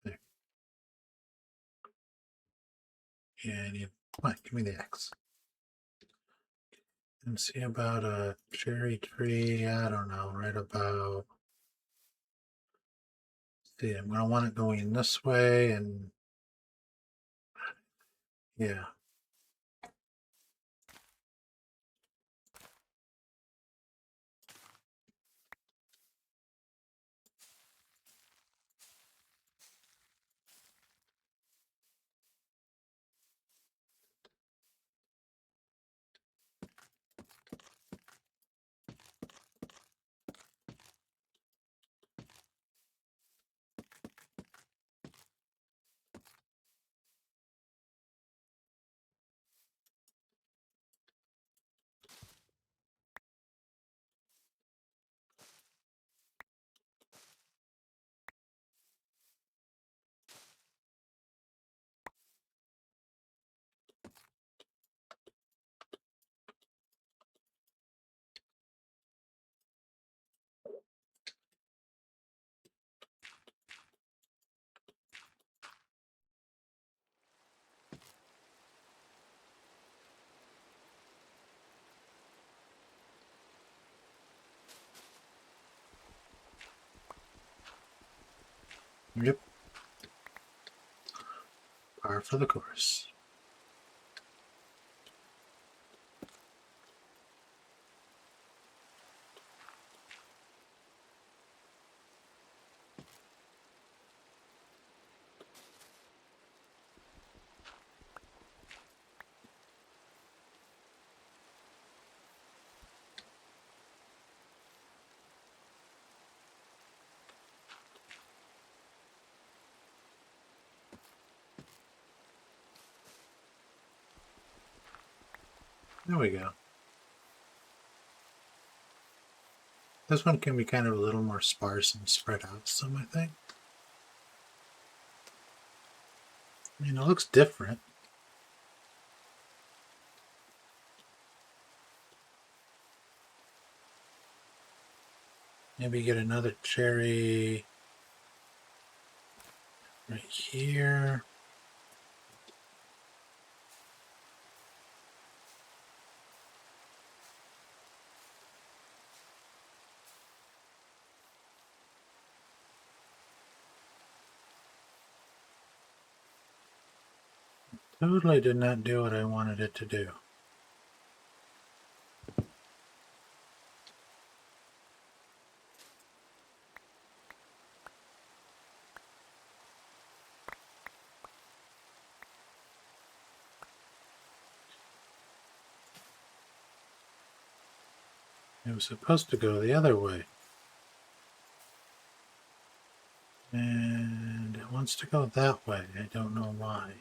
There. And you, come on, give me the axe. And see about a cherry tree, I don't know, right about... See, I'm going to want it going this way, and yeah. Yep. Par for the course. There we go. This one can be kind of a little more sparse and spread out some, I think. I mean, it looks different. Maybe get another cherry right here. Totally did not do what I wanted it to do. It was supposed to go the other way. And it wants to go that way. I don't know why.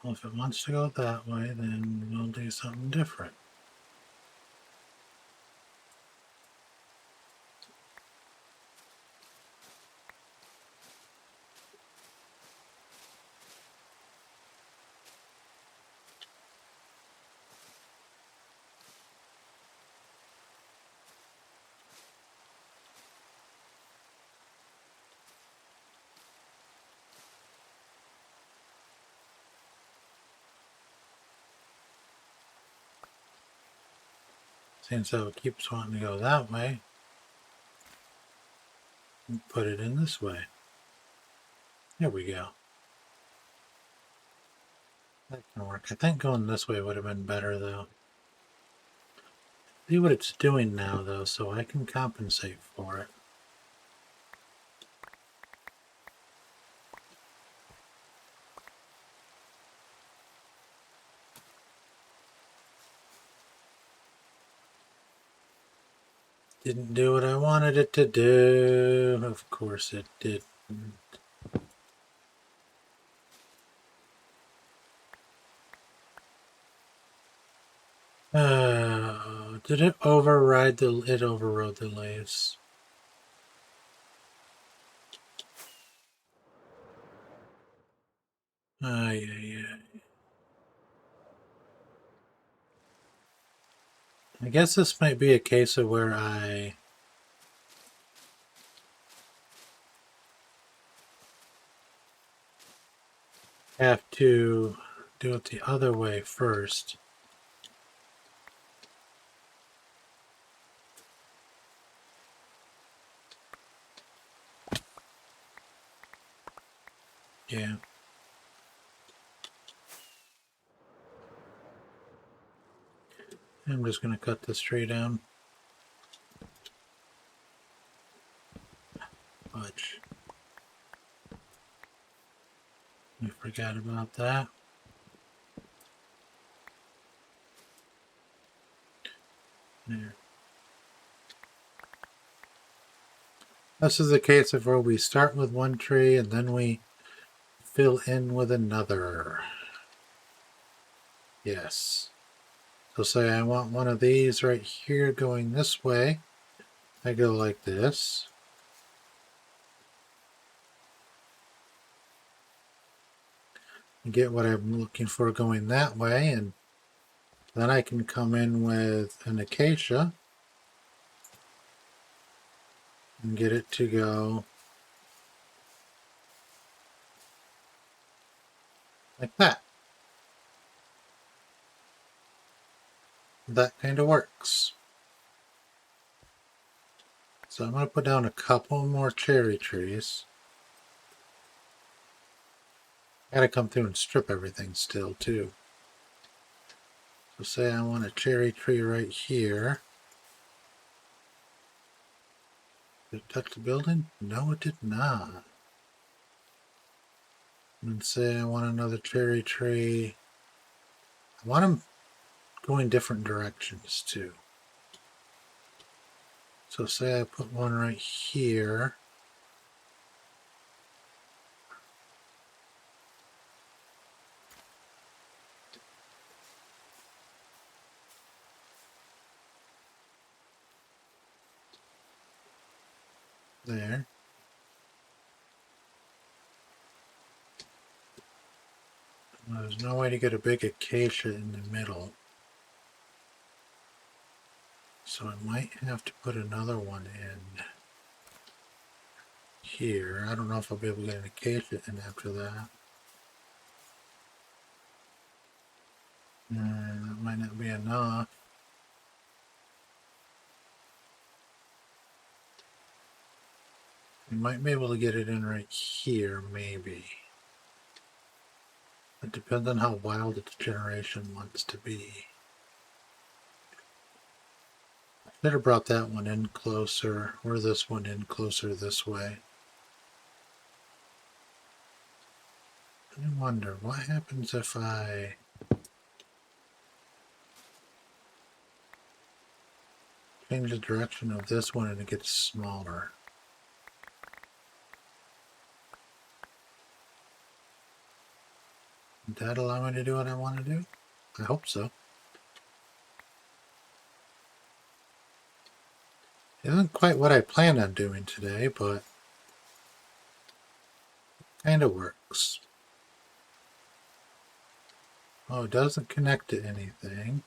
Well, if it wants to go that way, then we'll do something different. Since it keeps wanting to go that way, we'll put it in this way. There we go. That can work. I think going this way would have been better, though. See what it's doing now, though, so I can compensate for it. Didn't do what I wanted it to do. Of course it didn't. Did it override the... It overrode the lathes. Yeah. I guess this might be a case of where I have to do it the other way first. Yeah. I'm just going to cut this tree down. Fudge. We forgot about that. There. This is a case of where we start with one tree and then we fill in with another. Yes. So say I want one of these right here going this way. I go like this. And get what I'm looking for going that way, and then I can come in with an acacia and get it to go like that. That kind of works. So I'm going to put down a couple more cherry trees. I gotta come through and strip everything still too. So say I want a cherry tree right here. Did it touch the building? No, it did not. And say I want another cherry tree. I want them going different directions too. So say I put one right here. there. There's no way to get a big acacia in the middle. So I might have to put another one in here. I don't know if I'll be able to get an acacia in after that. That might not be enough. We might be able to get it in right here, maybe. It depends on how wild its generation wants to be. Should have brought that one in closer, or this one in closer this way. I wonder, what happens if I change the direction of this one and it gets smaller? Would that allow me to do what I want to do? I hope so. It isn't quite what I planned on doing today, but kind of works. Oh, it doesn't connect to anything.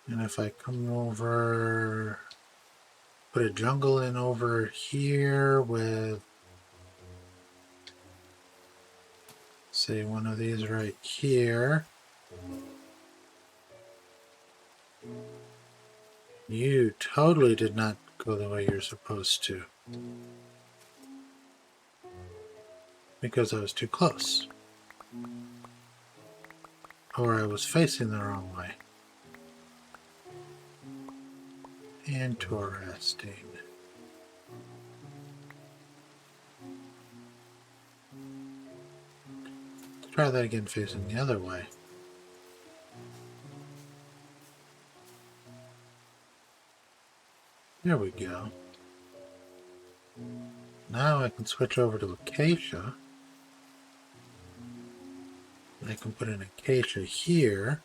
And if I come over, put a jungle in over here with, say, one of these right here. You totally did not go the way you're supposed to. Because I was too close. Or I was facing the wrong way. Interesting. Let's try that again facing the other way. There we go. Now I can switch over to acacia. I can put an acacia here.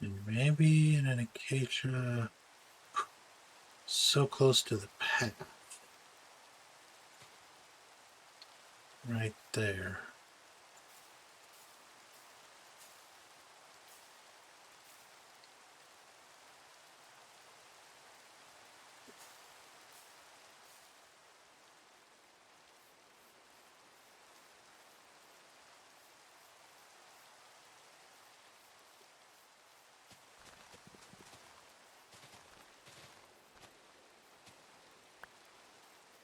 And maybe an acacia so close to the path. Right there.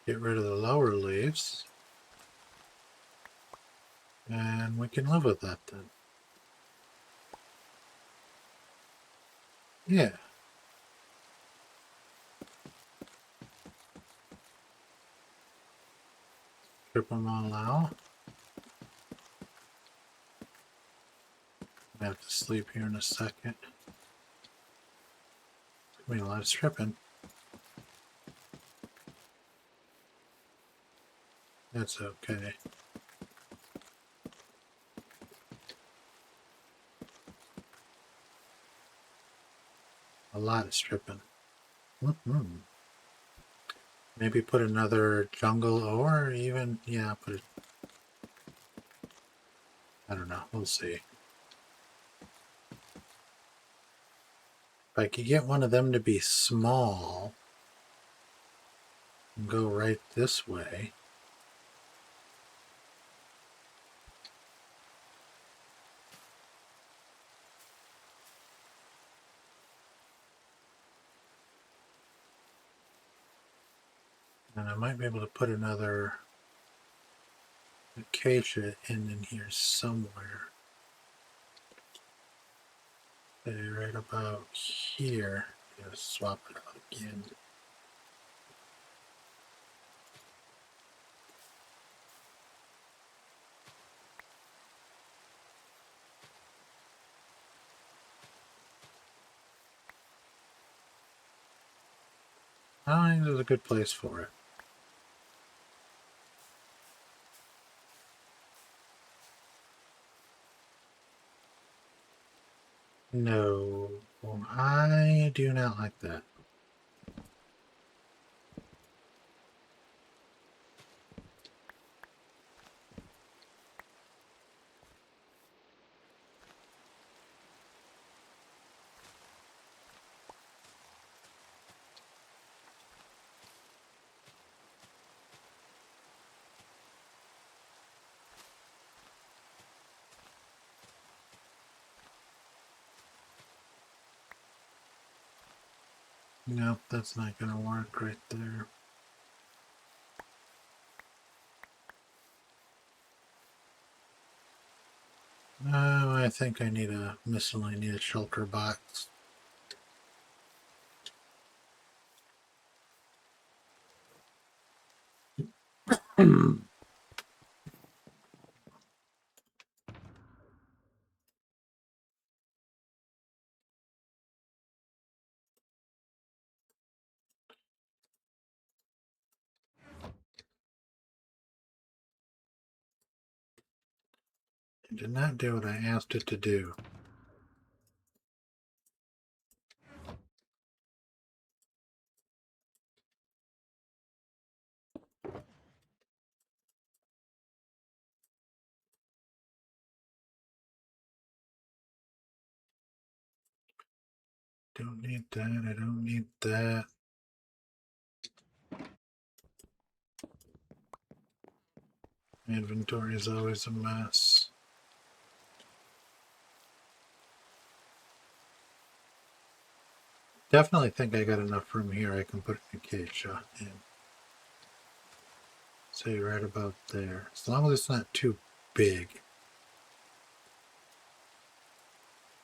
Get rid of the lower leaves. And we can live with that then. Yeah. Strip them all out. I have to sleep here in a second. I mean, a lot of stripping. That's okay. A lot of stripping. Maybe put another jungle or even, yeah, put it. I don't know. We'll see. If I could get one of them to be small and go right this way. And I might be able to put another acacia in here somewhere. Say right about here. I'm gonna swap it out again. I don't think there's a good place for it. No, I do not like that. Nope, that's not going to work right there. Oh, I think I need a miscellaneous shelter box. It did not do what I asked it to do. Don't need that, I don't need that. Inventory is always a mess. Definitely think I got enough room here I can put an acacia in. Say right about there. As long as it's not too big.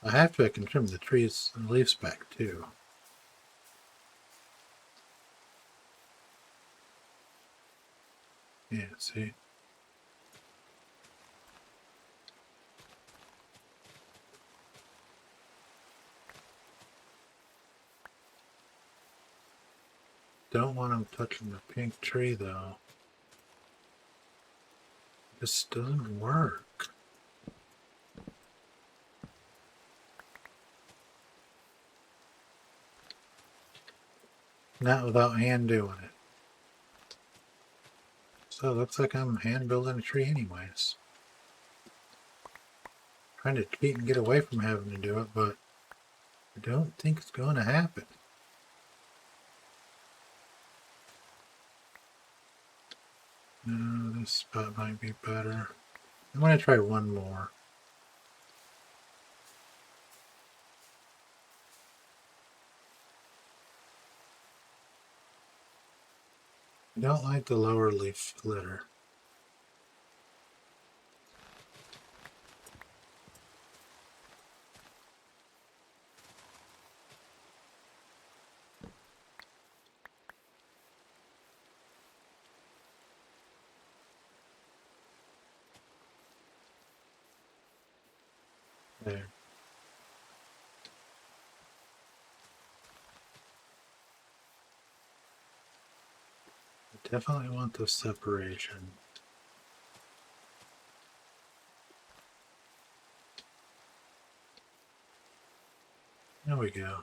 I can trim the trees and leaves back too. Yeah, see? Don't want them touching the pink tree though. This doesn't work. Not without hand doing it. So it looks like I'm hand building a tree anyways. Trying to cheat and get away from having to do it, but I don't think it's going to happen. No, this spot might be better. I'm going to try one more. I don't like the lower leaf litter. There. I definitely want the separation. There we go.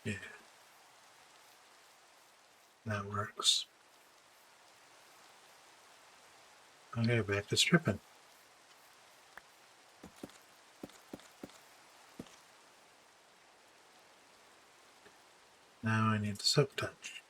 Yeah. That works. Okay, back to stripping. Now I need the silk touch.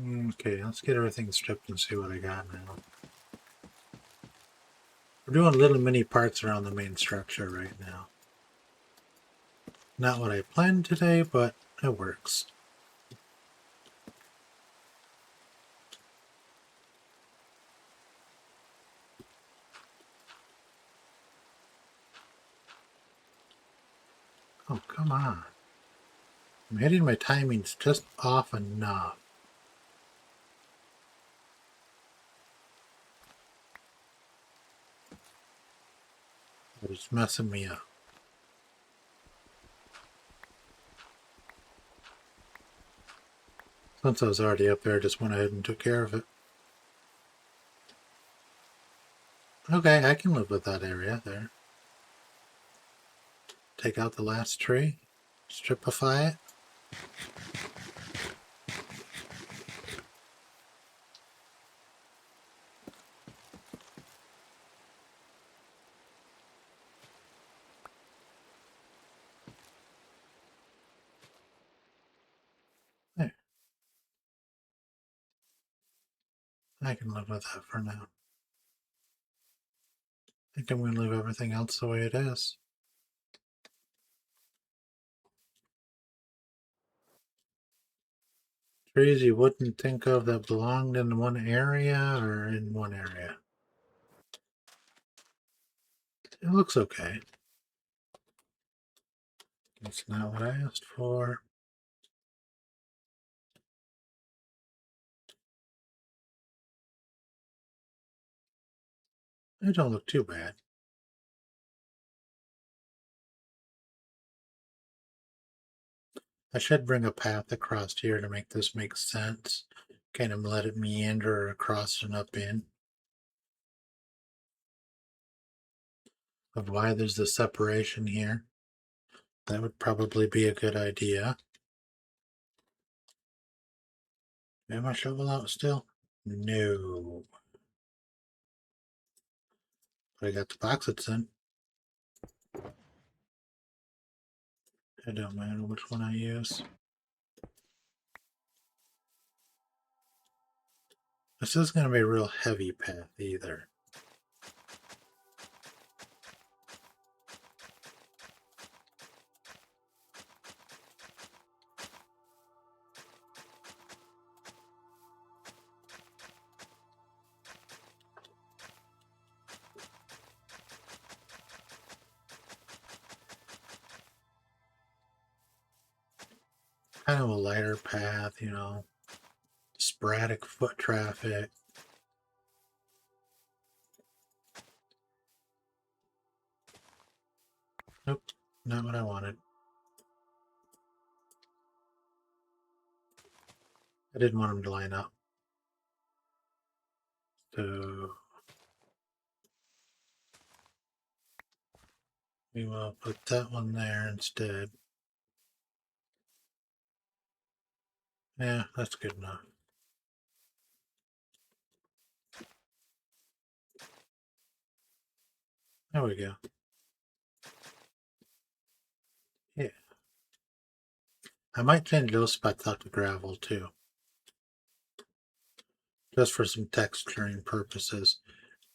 Okay, let's get everything stripped and see what I got now. We're doing little mini parts around the main structure right now. Not what I planned today, but it works. Oh, come on. I'm hitting my timings just off enough. It's messing me up. Since I was already up there, I just went ahead and took care of it. Okay, I can live with that area there. Take out the last tree. Stripify it. There. I can live with that for now. I think I'm going to leave everything else the way it is. Trees you wouldn't think of that belonged in one area or in one area. It looks okay. That's not what I asked for. It don't look too bad. I should bring a path across here to make this make sense. Kind of let it meander across and up in. Of why there's the separation here. That would probably be a good idea. Am I shovel out still? No. But I got the box it's in. It don't matter which one I use. This isn't going to be a real heavy path either. Kind of a lighter path, you know. Sporadic foot traffic. Nope, not what I wanted. I didn't want them to line up. So we will put that one there instead. Yeah, that's good enough. There we go. Yeah. I might change those spots out to gravel too. Just for some texturing purposes.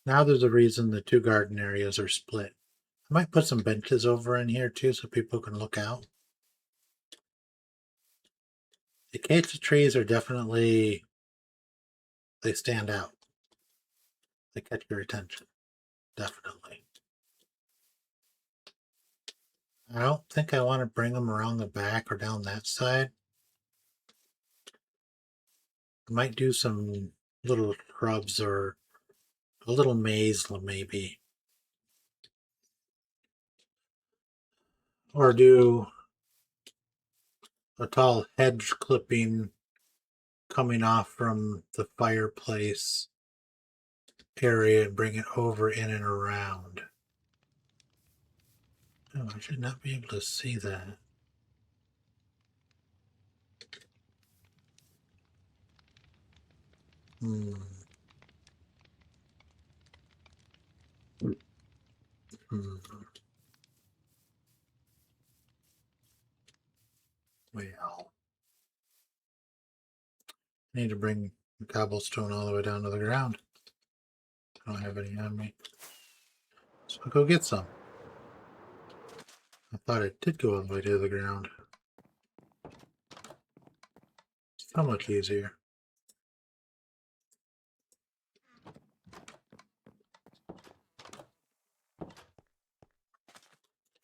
Now there's a reason the two garden areas are split. I might put some benches over in here too so people can look out. The acacia trees are definitely, they stand out. They catch your attention. Definitely. I don't think I want to bring them around the back or down that side. I might do some little shrubs or a little maze maybe. Or do a tall hedge clipping coming off from the fireplace area and bring it over in and around. Oh, I should not be able to see that. Hmm. Hmm. Well, I need to bring the cobblestone all the way down to the ground. I don't have any on me. So I'll go get some. I thought it did go all the way to the ground. So much easier.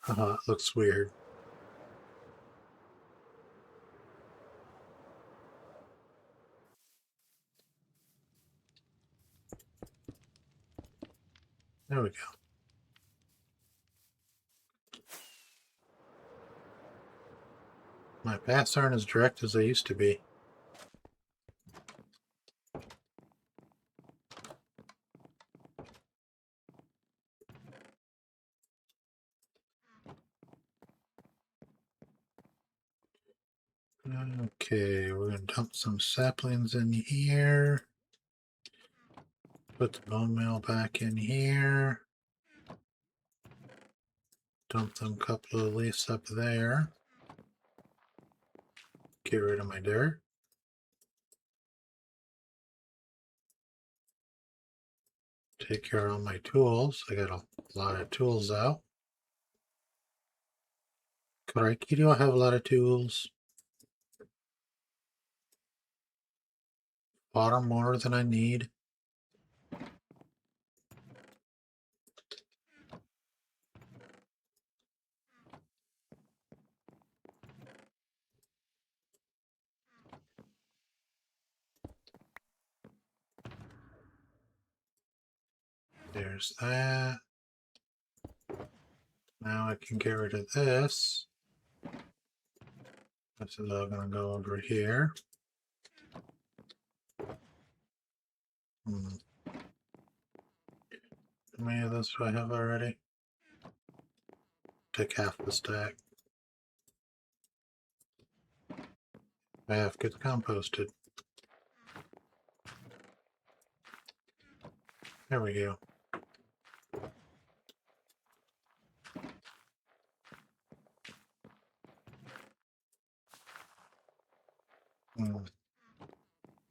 It looks weird. There we go. My paths aren't as direct as they used to be. Okay, we're going to dump some saplings in here. Put the bone meal back in here. Dump them a couple of leaves up there. Get rid of my dirt. Take care of all my tools. I got a lot of tools out. Crikey, do I have a lot of tools? Far more than I need. There's that. Now I can get rid of this. This is all going to go over here. How many of those do I have already? Take half the stack. Half gets composted. There we go.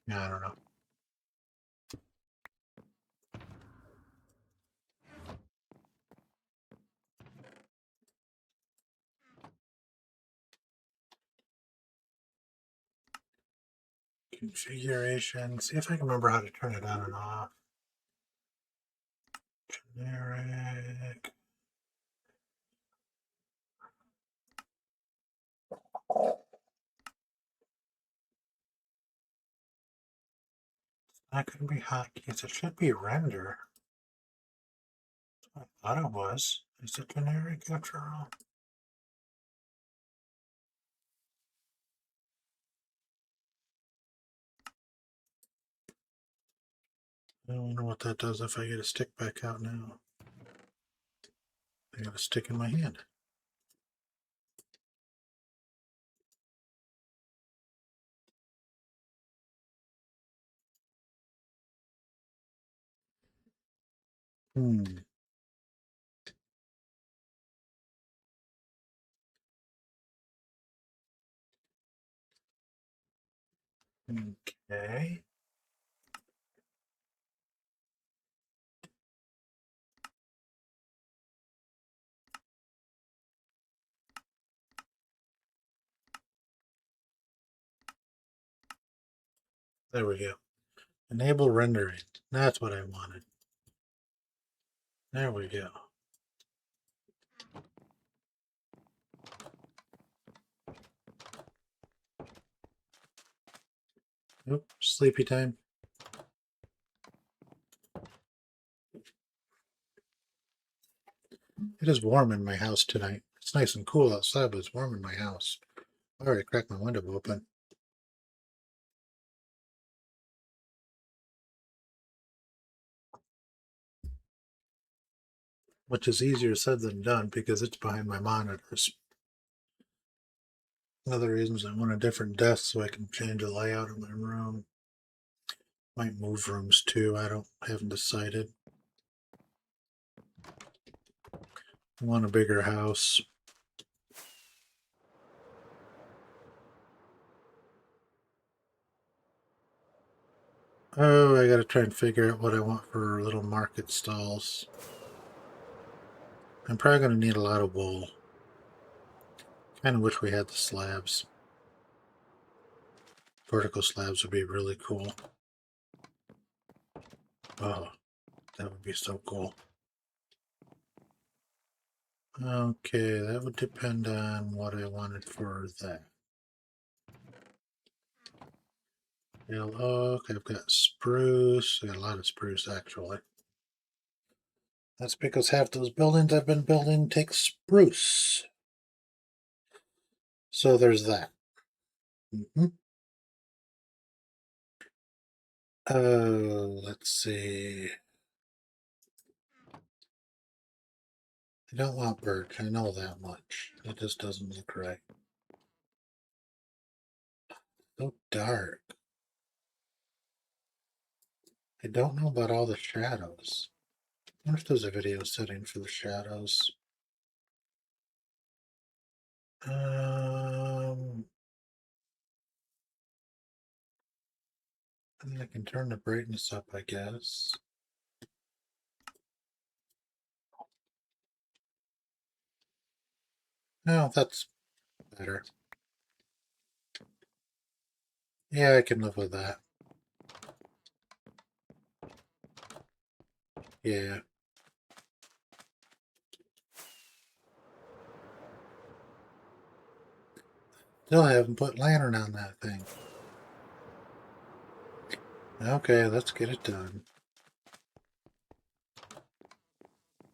Yeah, I don't know. Configuration. See if I can remember how to turn it on and off. Generic. That could be hotkeys. It should be render. I thought it was. Is it generic after all? I don't know what that does if I get a stick back out now. I got a stick in my hand. Okay. There we go. Enable rendering. That's what I wanted. There we go. Oop, sleepy time. It is warm in my house tonight. It's nice and cool outside, but it's warm in my house. I already cracked my window open. Which is easier said than done because it's behind my monitors. One of the reasons I want a different desk so I can change the layout of my room. Might move rooms too. I haven't decided. I want a bigger house. Oh, I gotta try and figure out what I want for little market stalls. I'm probably gonna need a lot of wool. Kinda wish we had the slabs. Vertical slabs would be really cool. Oh, that would be so cool. Okay, that would depend on what I wanted for that. Yellow, okay, I've got spruce. I got a lot of spruce actually. That's because half those buildings I've been building take spruce. So there's that. Let's see. I don't want birch, I know that much. It just doesn't look right. So dark. I don't know about all the shadows. I wonder if there's a video setting for the shadows. And then I can turn the brightness up, I guess. Oh, that's better. Yeah, I can live with that. Yeah. Still haven't put lantern on that thing. Okay, let's get it done.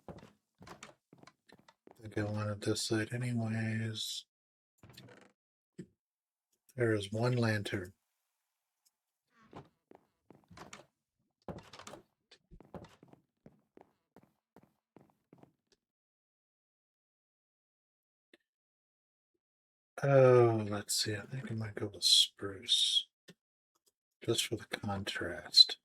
I think I wanted this side anyways. There is one lantern. Oh, let's see. I think I might go with spruce. Just for the contrast.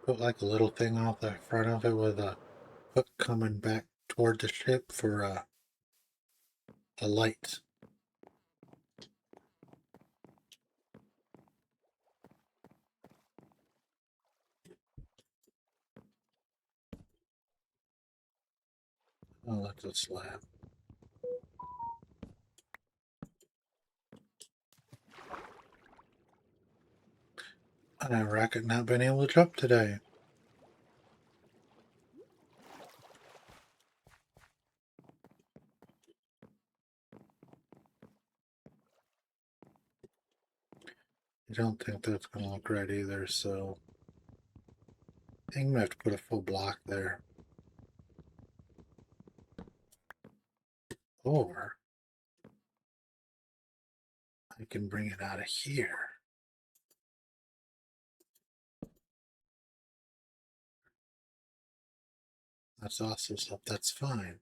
Put like a little thing off the front of it with a hook coming back toward the ship for a light. Oh, that's a slab. And a rocket not been able to jump today. I don't think that's going to look right either, so I think I'm going to have to put a full block there. Or I can bring it out of here. That's also stuff that's fine.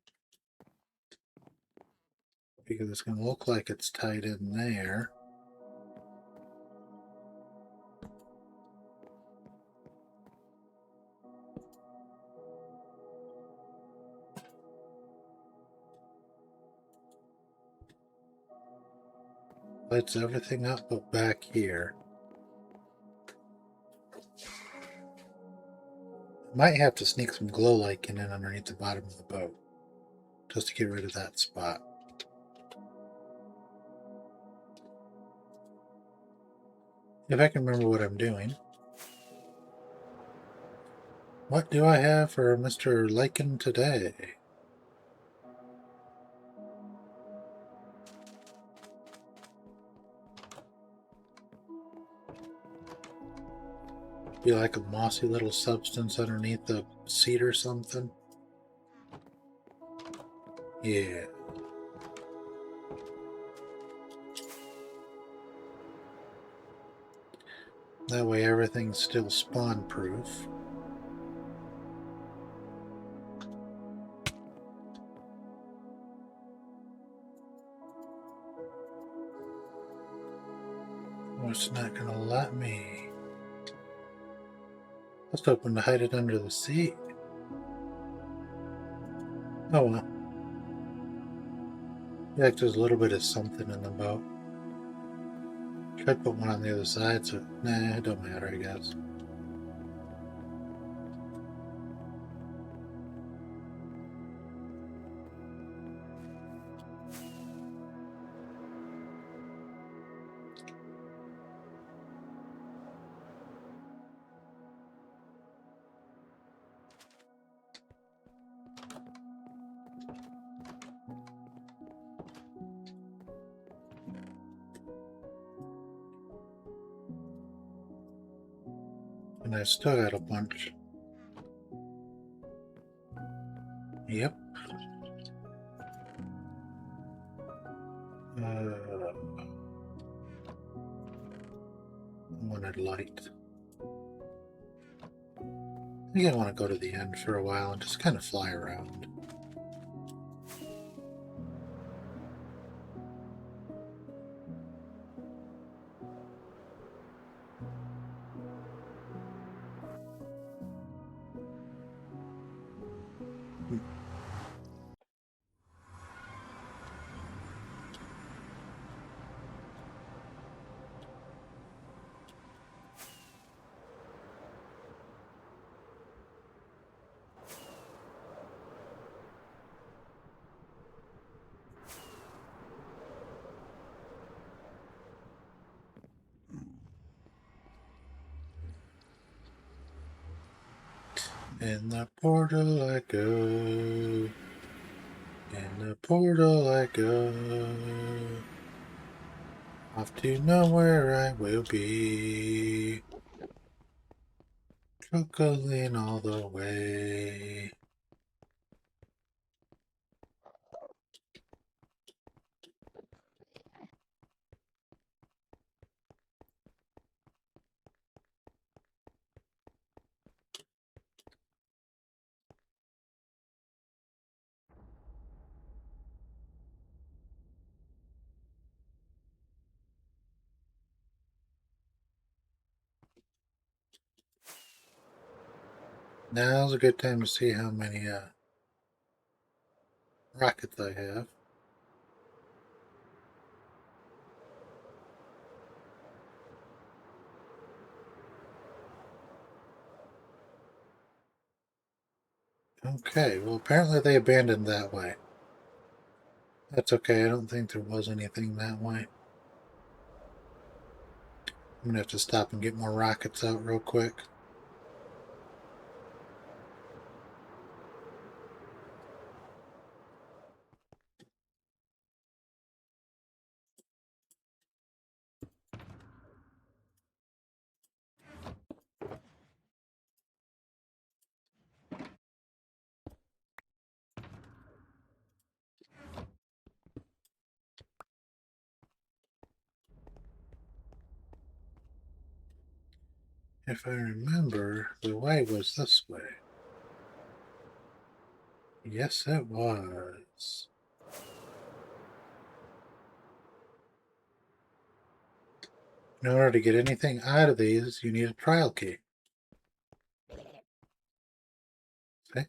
Because it's going to look like it's tied in there. Lights everything up but back here. Might have to sneak some glow light in underneath the bottom of the boat. Just to get rid of that spot. If I can remember what I'm doing. What do I have for Mr. Lichen today? Be like a mossy little substance underneath the seat or something? Yeah. That way everything's still spawn proof. Oh, it's not gonna let me. I was hoping to hide it under the seat. Oh well. Yeah, like there's a little bit of something in the boat. Tried to put one on the other side, so nah, it don't matter, I guess. And I still got a bunch. Yep. I wanted light. I think I want to go to the end for a while and just kind of fly around. In the portal I go. In the portal I go. Off to nowhere I will be. Struggling all the way. Now's a good time to see how many rockets I have. Okay, well apparently they abandoned that way. That's okay, I don't think there was anything that way. I'm gonna have to stop and get more rockets out real quick. If I remember, the way was this way. Yes, it was. In order to get anything out of these, you need a trial key. See?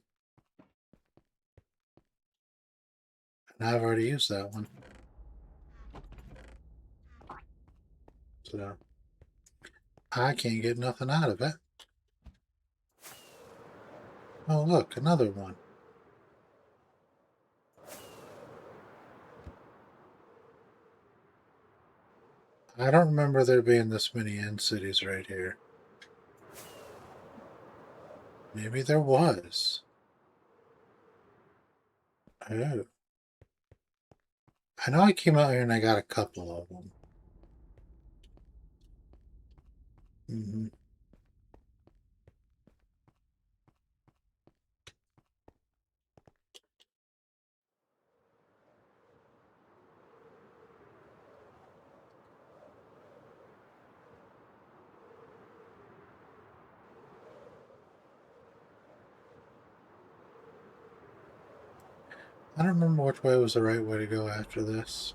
And I've already used that one. So, I can't get nothing out of it. Oh, look, another one. I don't remember there being this many end cities right here. Maybe there was. Oh. I know I came out here and I got a couple of them. Mm-hmm. I don't remember which way was the right way to go after this.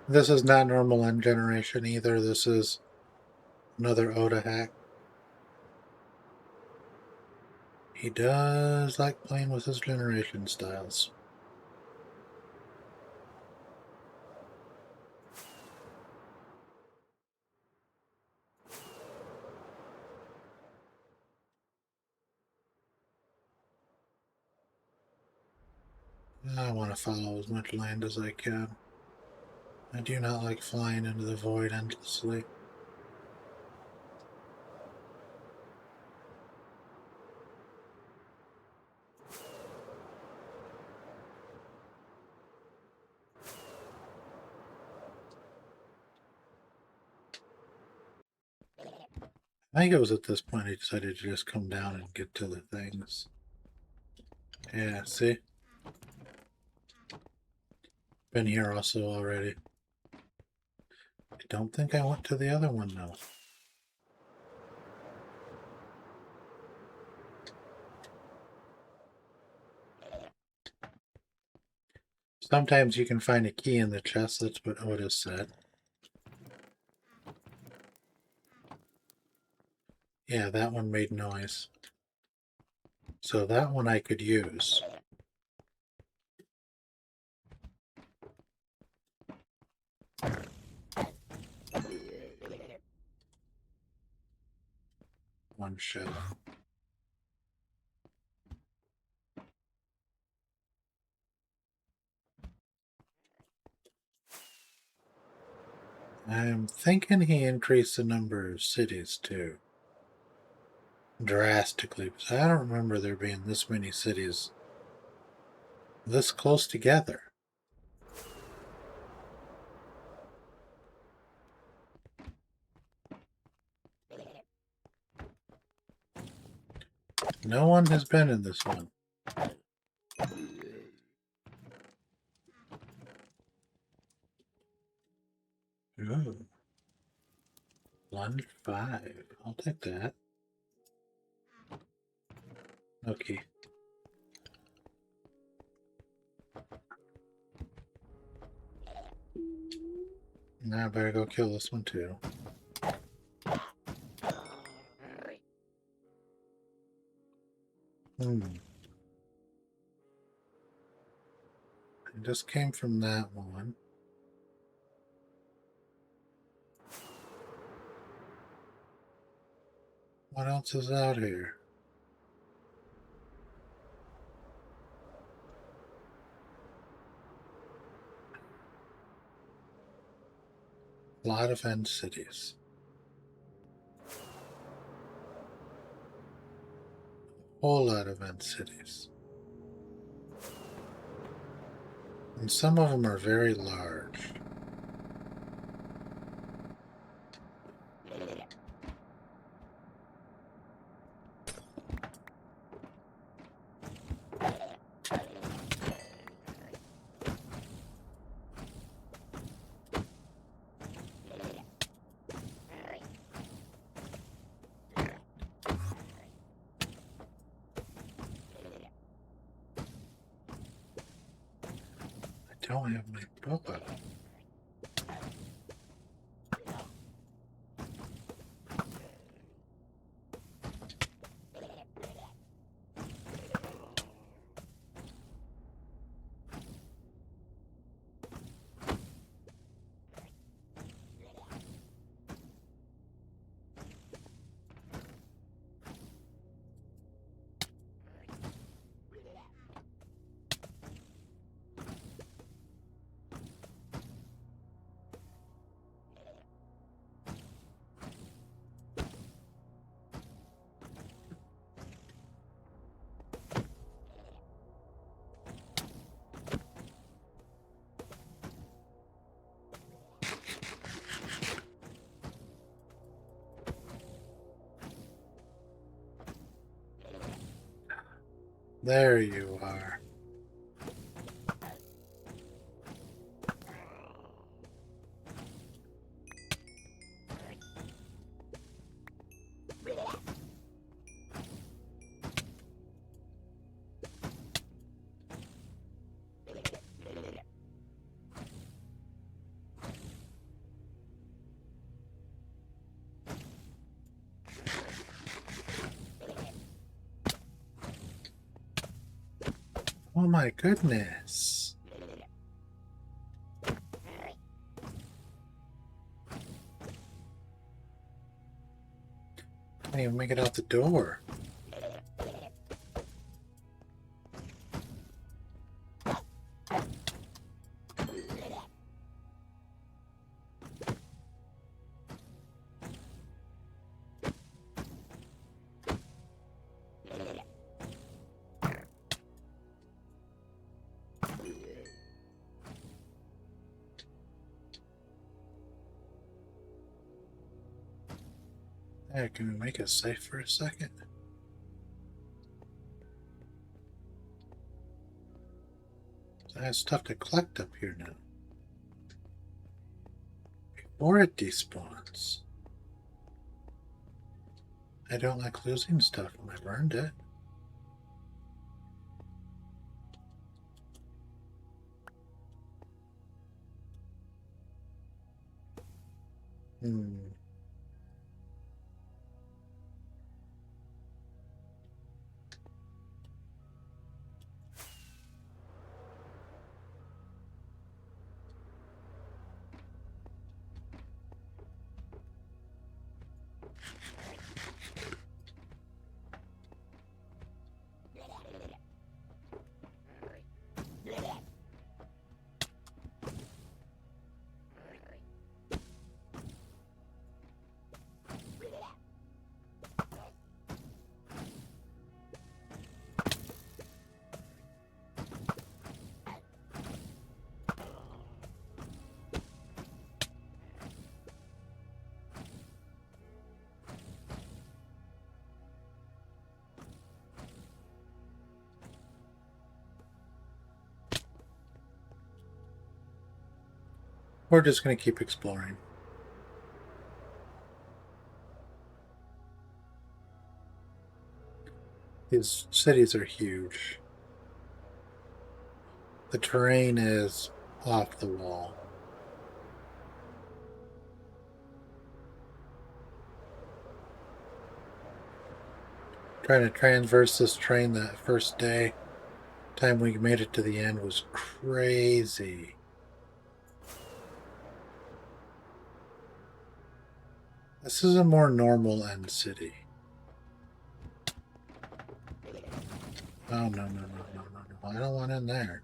This is not normal end generation either. This is another Oda hack. He does like playing with his generation styles. I want to follow as much land as I can. I do not like flying into the void endlessly. I think it was at this point I decided to just come down and get to the things. Yeah, see? Been here also already. I don't think I went to the other one though. Sometimes you can find a key in the chest, that's what Otis said. Yeah, that one made noise. So that one I could use. One shell. I'm thinking he increased the number of cities too. Drastically, because I don't remember there being this many cities this close together. No one has been in this one. Ooh. Lunge 5. I'll take that. Okay. Now I better go kill this one too. It just came from that one. What else is out here? A lot of end cities. Whole lot of end cities. And some of them are very large. I don't have my bow up. There you are. Oh my goodness. Can't even make it out the door. Yeah, can we make it safe for a second? I have stuff to collect up here now. Before it despawns. I don't like losing stuff when I've earned it. We're just going to keep exploring. These cities are huge. The terrain is off the wall. Trying to transverse this train that first day, time we made it to the end, was crazy. This is a more normal end city. Oh, no. I don't want in there.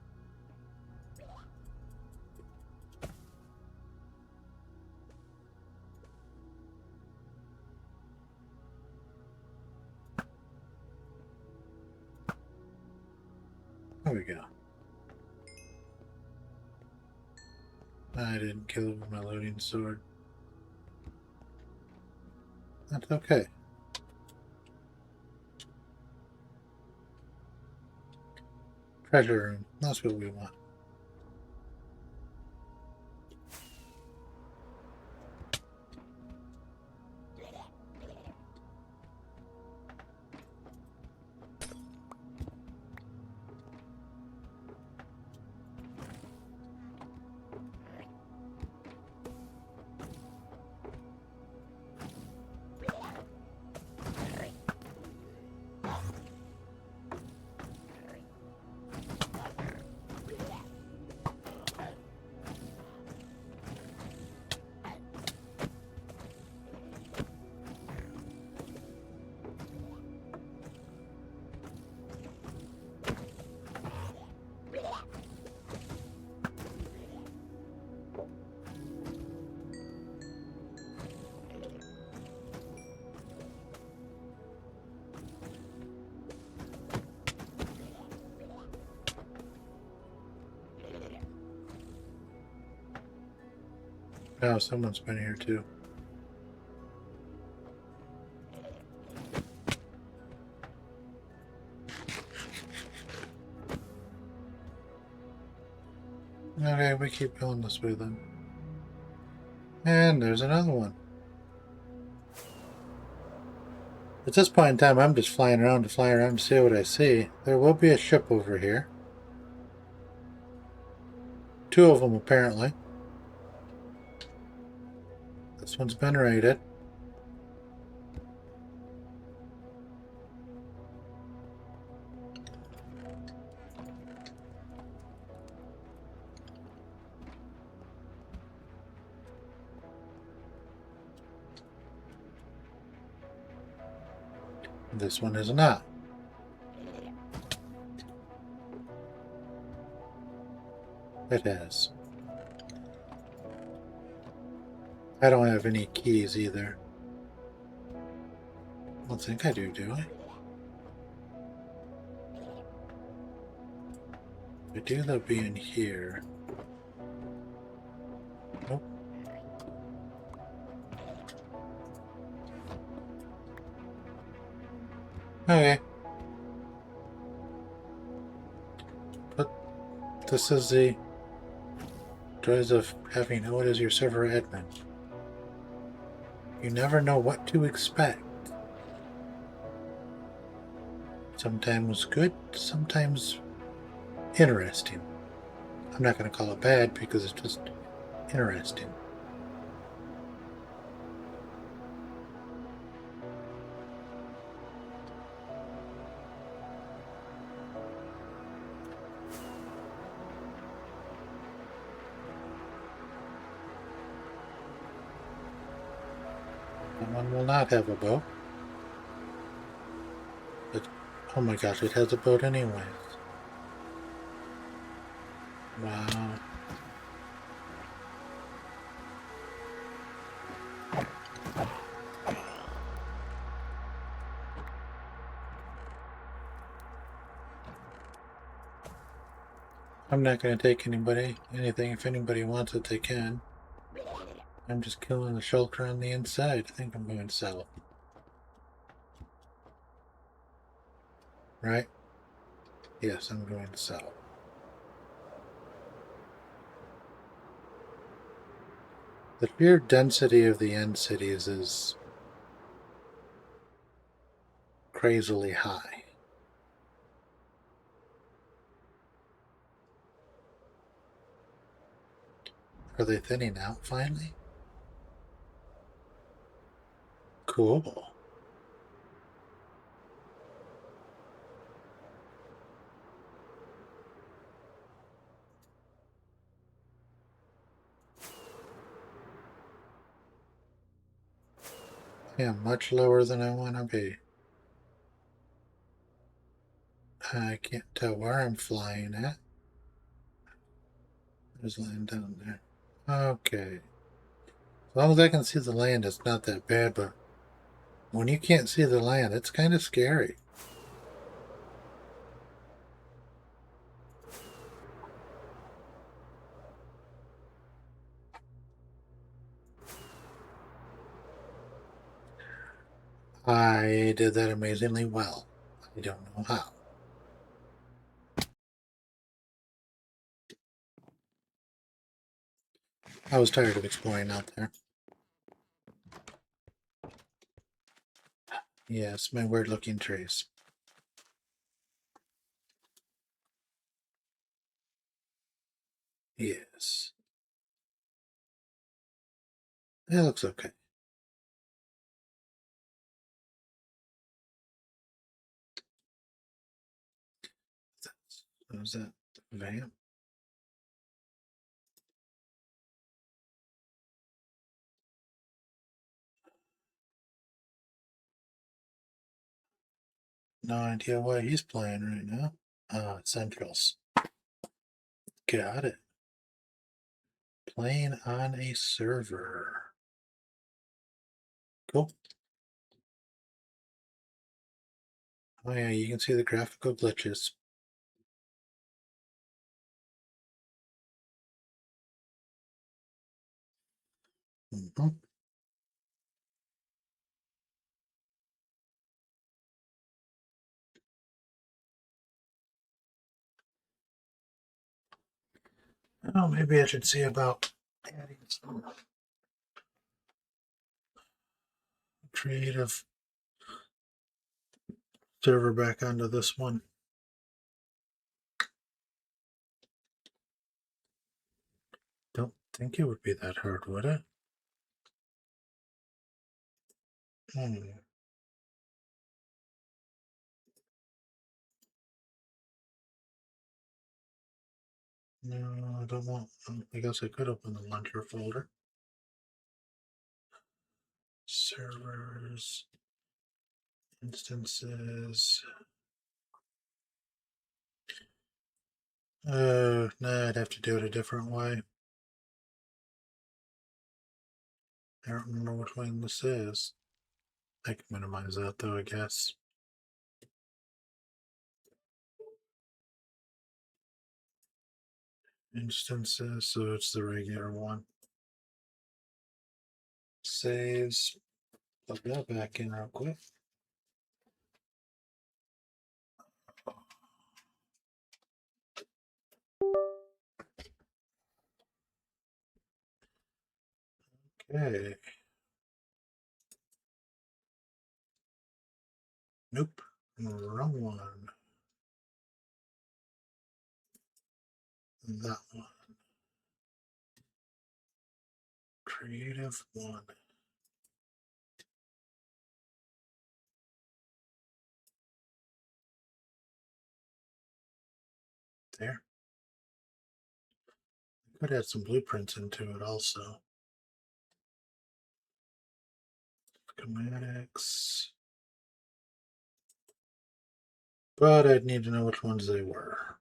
There we go. I didn't kill him with my loading sword. That's okay. Treasure room. That's what we want. Oh, someone's been here too. Okay, we keep going this way then. And there's another one. At this point in time, I'm just flying around to see what I see. There will be a ship over here. 2 of them, apparently. This one's been raided. This one is not. It has. I don't have any keys either. I don't think I do I? If I do, they'll be in here. Nope. Okay. But this is the joys of having who is your server admin. You never know what to expect. Sometimes good, sometimes interesting. I'm not going to call it bad because it's just interesting. Someone will not have a boat. But, oh my gosh, it has a boat anyways. Wow. I'm not going to take anything. If anybody wants it, they can. I'm just killing the shulker on the inside. I think I'm going to sell it. Right? Yes, I'm going to sell it. The sheer density of the end cities is crazily high. Are they thinning out finally? Cool. Yeah, much lower than I want to be. I can't tell where I'm flying at. There's land down there. Okay. As long as I can see the land, it's not that bad, but when you can't see the land, it's kind of scary. I did that amazingly well. I don't know how. I was tired of exploring out there. Yes, my weird-looking trees. Yes. It looks okay. What was that? Vamp? No idea what he's playing right now. Centrals. Got it. Playing on a server. Cool. Oh yeah, you can see the graphical glitches. Mm-hmm. Oh, maybe I should see about adding some creative server back onto this one. Don't think it would be that hard, would it? No, I don't want. I guess I could open the launcher folder. Servers. Instances. Nah, I'd have to do it a different way. I don't remember which one this is. I can minimize that though, I guess. Instances, so it's the regular one. Saves. Plug that back in real quick. Okay. Nope. Wrong one. That one. Creative one. There. Could add some blueprints into it also. Schematics. But I'd need to know which ones they were.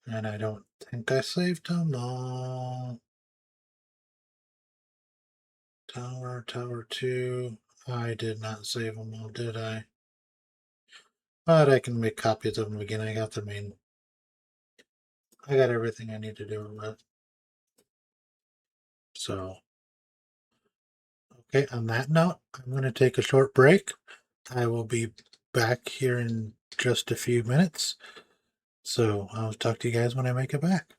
And I don't think I saved them all. Tower 2. I did not save them all, did I? But I can make copies of them again. I got everything I need to do it with. So, okay, on that note, I'm going to take a short break. I will be back here in just a few minutes. So I'll talk to you guys when I make it back.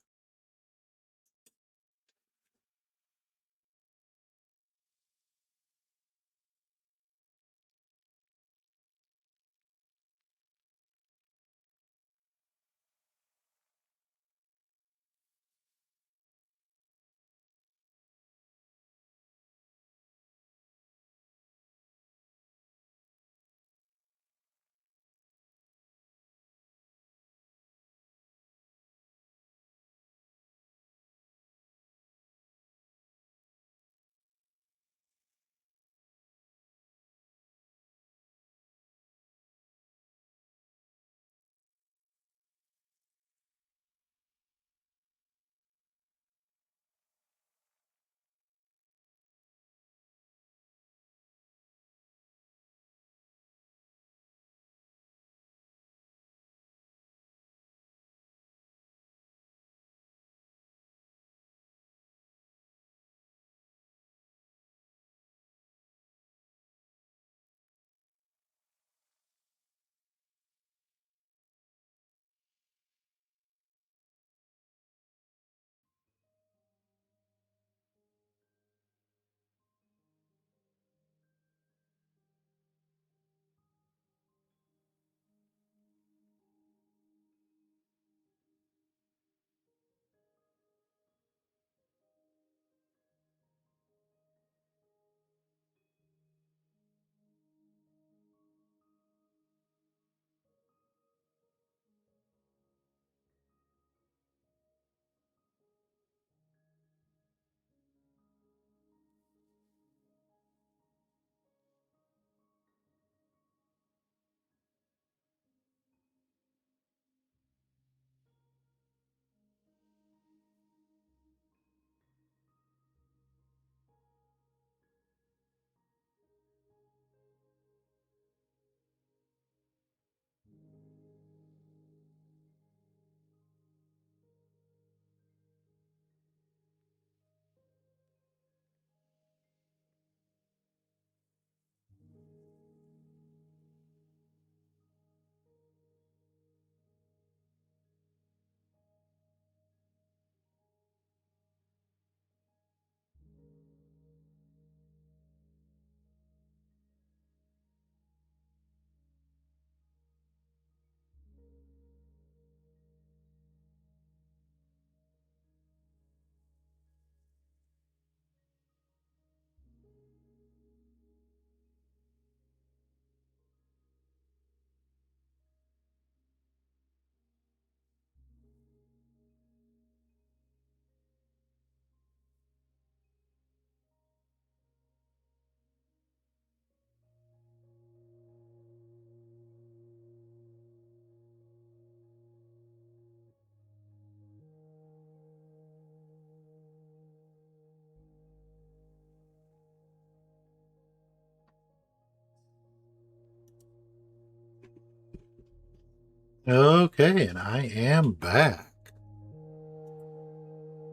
Okay, and I am back.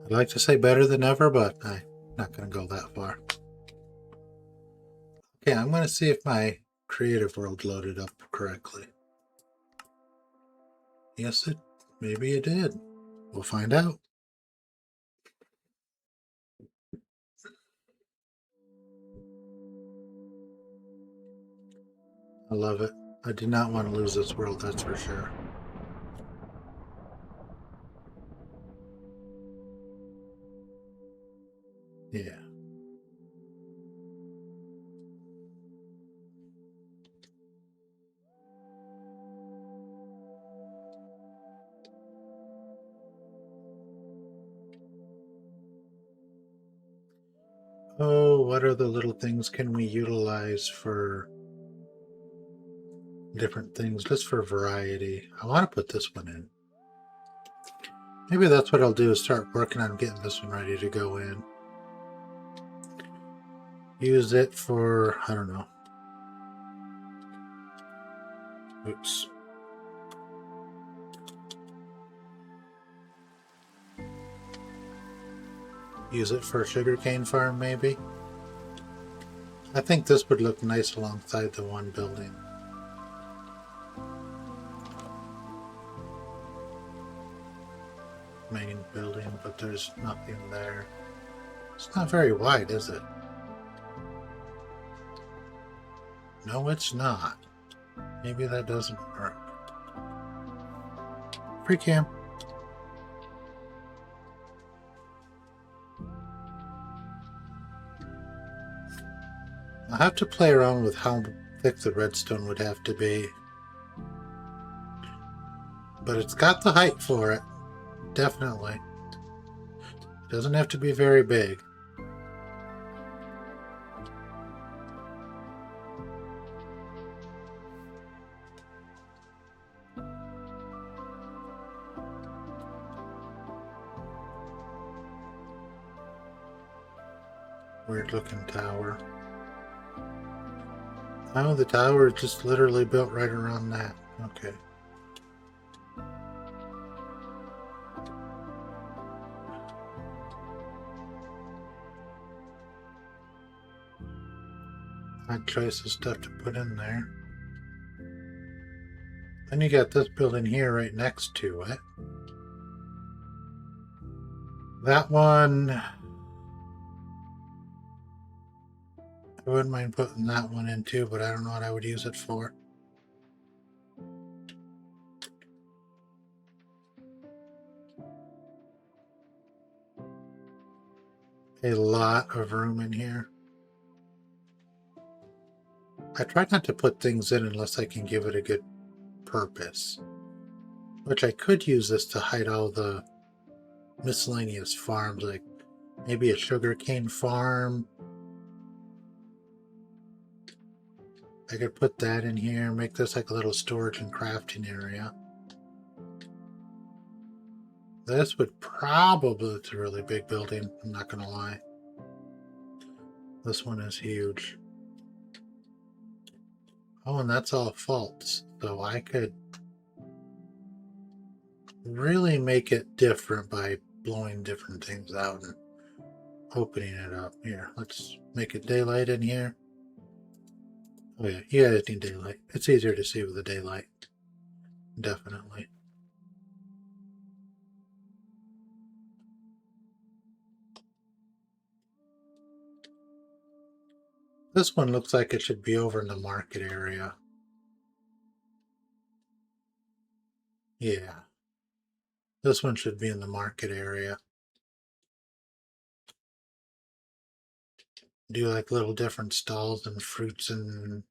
I'd like to say better than ever, but I'm not going to go that far. Okay, I'm going to see if my creative world loaded up correctly. Yes, maybe it did. We'll find out. I love it. I did not want to lose this world, that's for sure. Yeah. Oh, what other little things can we utilize for different things? Just for variety. I want to put this one in. Maybe that's what I'll do, is start working on getting this one ready to go in. Use it for, I don't know. Oops. Use it for a sugarcane farm, maybe? I think this would look nice alongside the one building. Main building, but there's nothing there. It's not very wide, is it? No, it's not. Maybe that doesn't work. Free cam. I'll have to play around with how thick the redstone would have to be. But it's got the height for it. Definitely. Doesn't have to be very big. Weird looking tower. Oh, the tower is just literally built right around that. Okay. Odd choice of stuff to put in there. Then you got this building here right next to it. That one, I wouldn't mind putting that one in too, but I don't know what I would use it for. A lot of room in here. I try not to put things in unless I can give it a good purpose. Which I could use this to hide all the miscellaneous farms, like maybe a sugarcane farm. I could put that in here, make this like a little storage and crafting area. This would probably, it's a really big building, I'm not gonna lie. This one is huge. Oh, and that's all faults, so I could really make it different by blowing different things out and opening it up. Here, let's make it daylight in here. Oh yeah, you guys need daylight. It's easier to see with the daylight. Definitely. This one looks like it should be over in the market area. Yeah. This one should be in the market area. Do like little different stalls and fruits and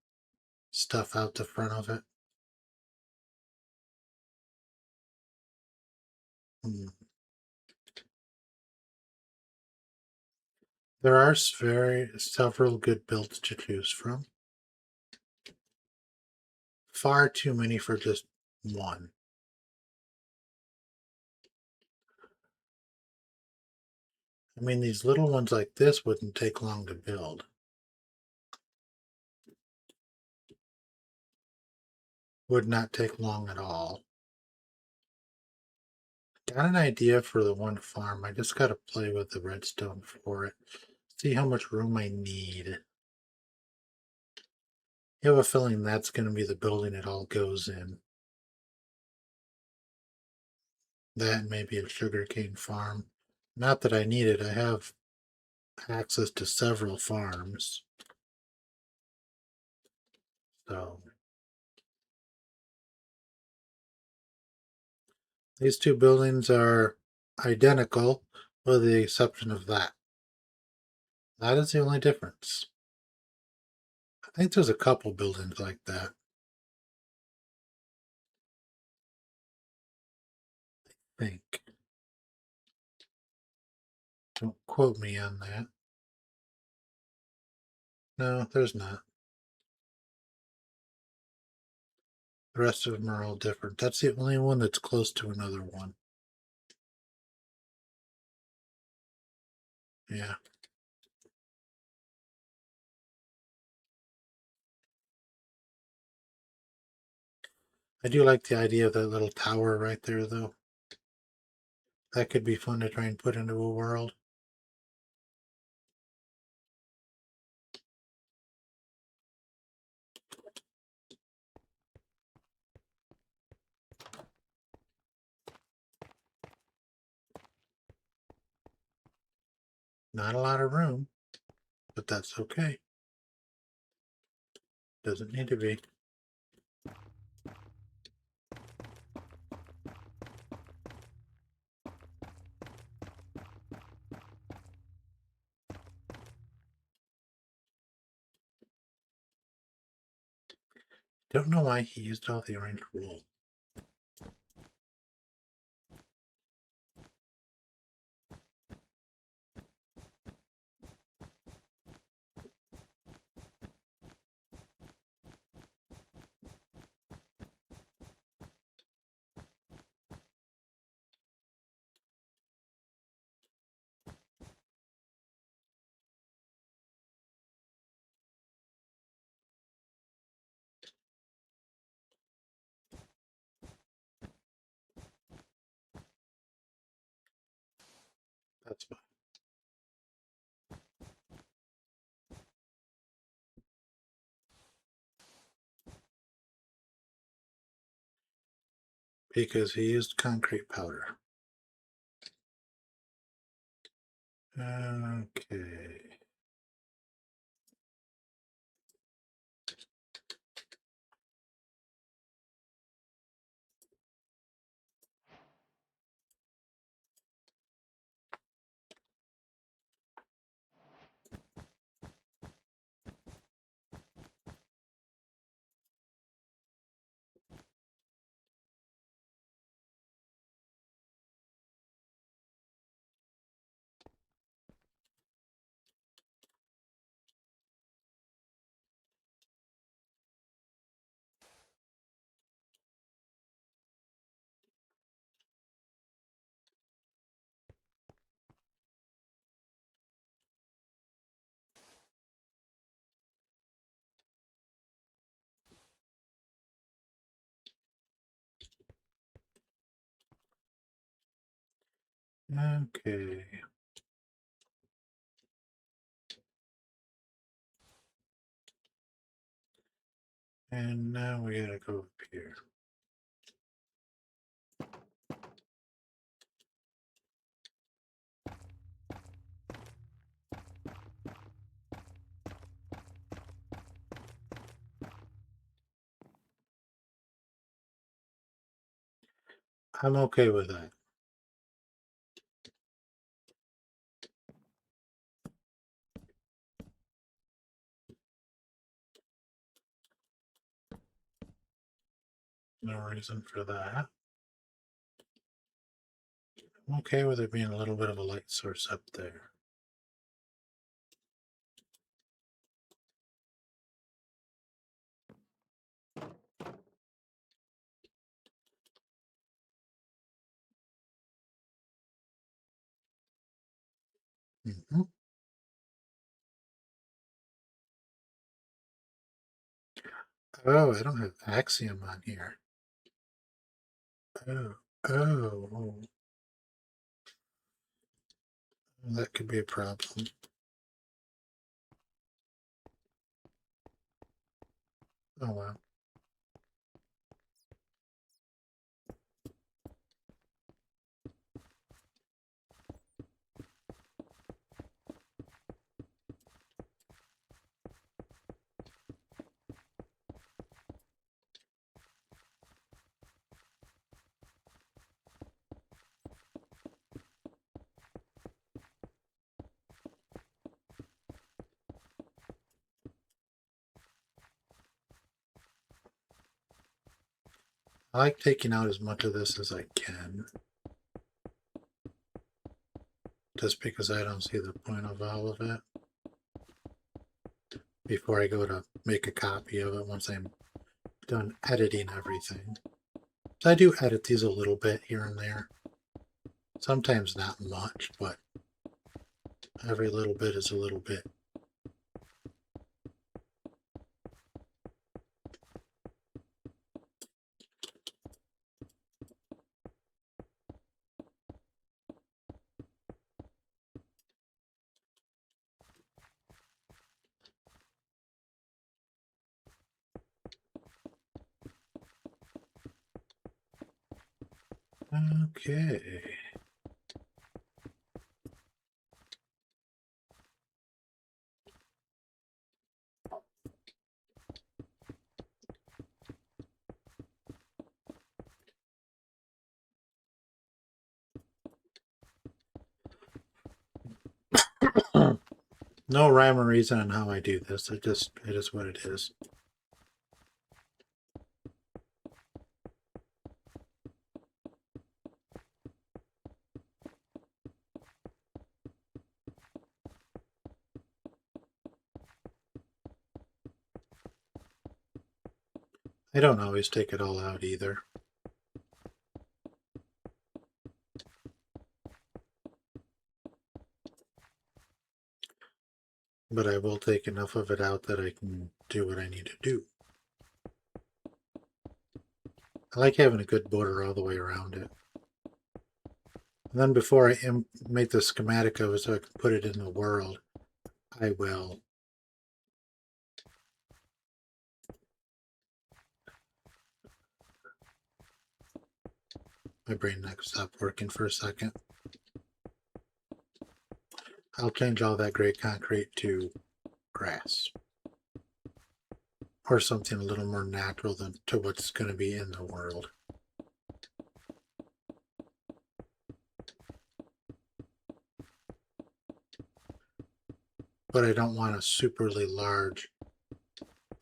stuff out the front of it. Hmm. There are several good builds to choose from. Far too many for just one. I mean, these little ones like this wouldn't take long to build. Would not take long at all. Got an idea for the one farm. I just gotta play with the redstone for it. See how much room I need. I have a feeling that's gonna be the building it all goes in. That may be a sugarcane farm. Not that I need it. I have access to several farms. So these two buildings are identical with the exception of that. That is the only difference. I think there's a couple buildings like that. I think. Don't quote me on that. No, there's not. The rest of them are all different. That's the only one that's close to another one. Yeah. I do like the idea of that little tower right there, though. That could be fun to try and put into a world. Not a lot of room, but that's okay. Doesn't need to be. Don't know why he used all the orange wool. That's fine. Because he used concrete powder. Okay. Okay. And now we gotta go up here. I'm okay with that. No reason for that. I'm okay with there being a little bit of a light source up there. Mm-hmm. Oh, I don't have Axiom on here. Oh, oh. That could be a problem. Oh well. I like taking out as much of this as I can, just because I don't see the point of all of it before I go to make a copy of it once I'm done editing everything. So I do edit these a little bit here and there. Sometimes not much, but every little bit is a little bit. Okay. No rhyme or reason on how I do this. It is what it is. I don't always take it all out either. But I will take enough of it out that I can do what I need to do. I like having a good border all the way around it. And then before I make the schematic of it so I can put it in the world, I will my brain stopped working for a second. I'll change all that gray concrete to grass. Or something a little more natural than to what's going to be in the world. But I don't want a superly large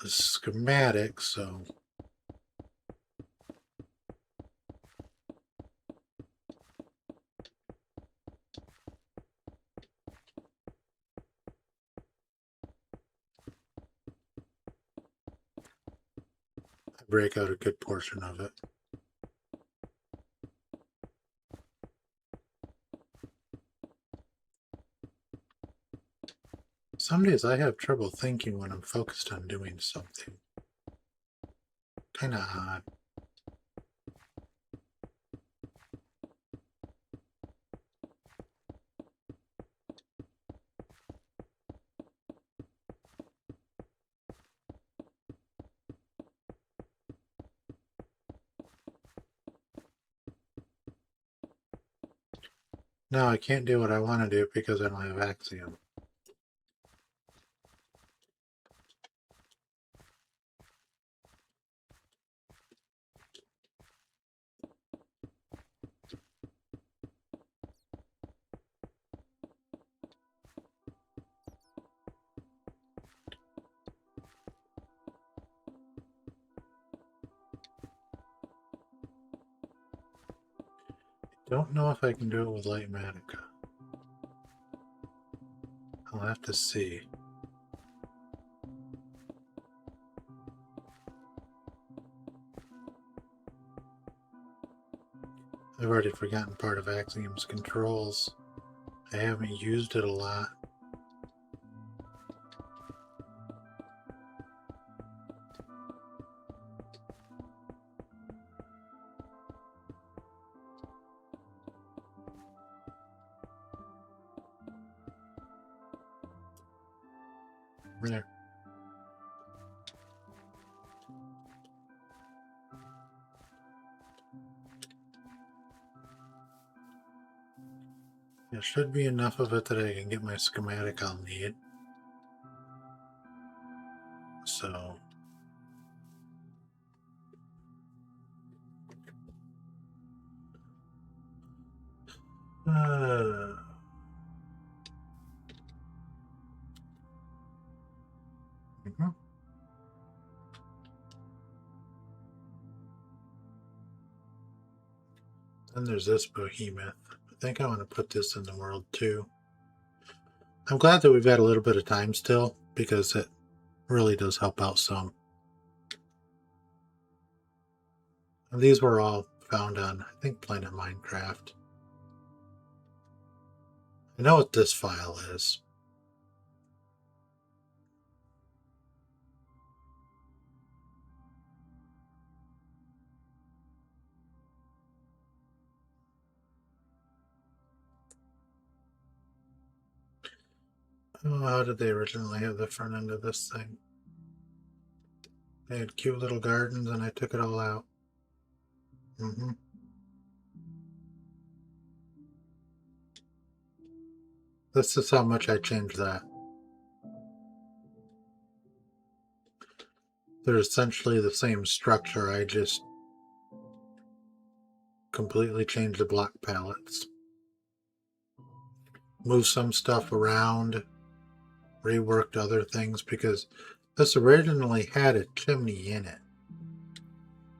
schematic, so I break out a good portion of it. Some days I have trouble thinking when I'm focused on doing something. Kind of odd. No, I can't do what I want to do because I don't have Axiom. Don't know if I can do it with Lightmatica. I'll have to see. I've already forgotten part of Axiom's controls. I haven't used it a lot. over there. There should be enough of it that I can get my schematic I'll need. So mhm. Then there's this behemoth. I think I want to put this in the world too. I'm glad that we've got a little bit of time still, because it really does help out some. And these were all found on, I think, Planet Minecraft. I know what this file is. Oh, how did they originally have the front end of this thing? They had cute little gardens and I took it all out. Mm-hmm. This is how much I changed that. They're essentially the same structure, I just completely changed the block palettes. Moved some stuff around, reworked other things, because this originally had a chimney in it.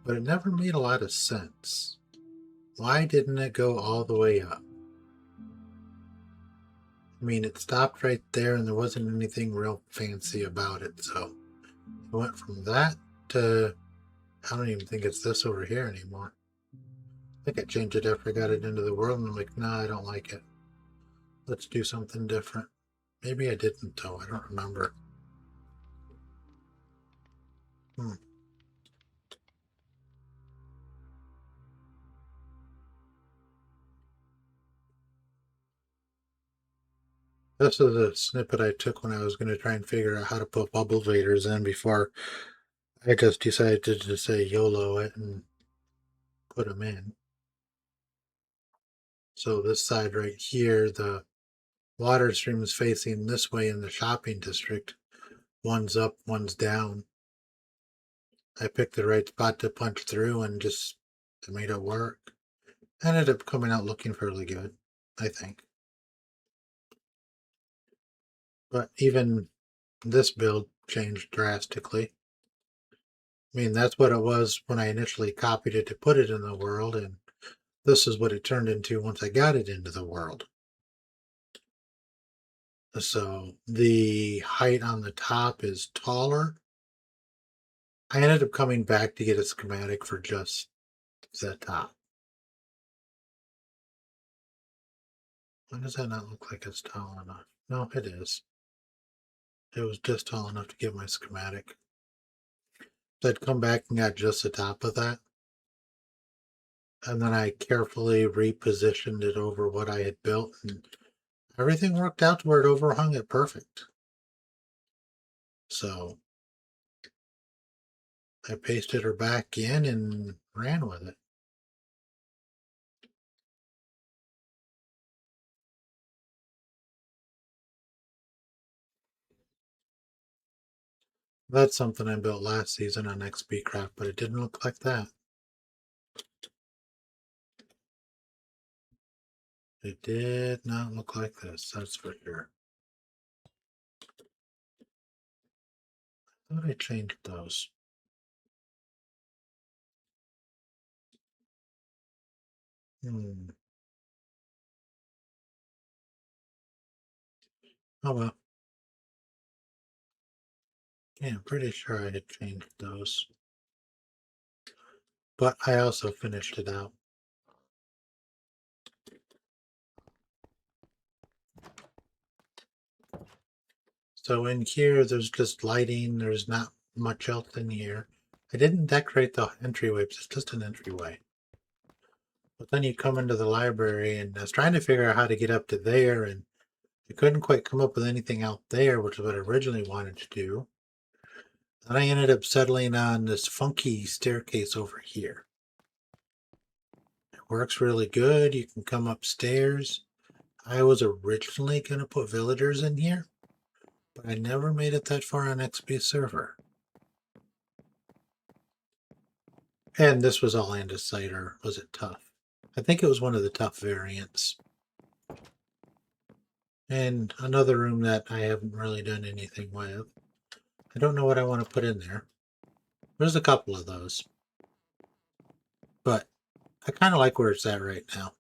But it never made a lot of sense. Why didn't it go all the way up? I mean, it stopped right there and there wasn't anything real fancy about it, so it went from that to, I don't even think it's this over here anymore. I think I changed it after I got it into the world and I'm like, nah, I don't like it. Let's do something different. Maybe I didn't though, I don't remember. This is a snippet I took when I was going to try and figure out how to put bubble vaders in before I just decided to just say YOLO it and put them in. So this side right here, the water stream is facing this way in the shopping district. One's up, one's down. I picked the right spot to punch through and just made it work. Ended up coming out looking fairly good, I think. But even this build changed drastically. I mean, that's what it was when I initially copied it to put it in the world, and this is what it turned into once I got it into the world. So the height on the top is taller. I ended up coming back to get a schematic for just the top. Why does that not look like it's tall enough? No, it is. It was just tall enough to get my schematic. So I'd come back and got just the top of that. And then I carefully repositioned it over what I had built, and everything worked out to where it overhung it perfect. So I pasted her back in and ran with it. That's something I built last season on xbcraft, but it didn't look like that. It did not look like this, that's for sure. I thought I changed those. Oh well. Yeah, I'm pretty sure I had changed those. But I also finished it out. So in here, there's just lighting. There's not much else in here. I didn't decorate the entryway. It's just an entryway. But then you come into the library, and I was trying to figure out how to get up to there, and I couldn't quite come up with anything out there, which is what I originally wanted to do. And I ended up settling on this funky staircase over here. It works really good. You can come upstairs. I was originally going to put villagers in here, but I never made it that far on XP server. And this was all andesite, or was it tough? I think it was one of the tough variants. And another room that I haven't really done anything with. I don't know what I want to put in there. There's a couple of those. But I kind of like where it's at right now.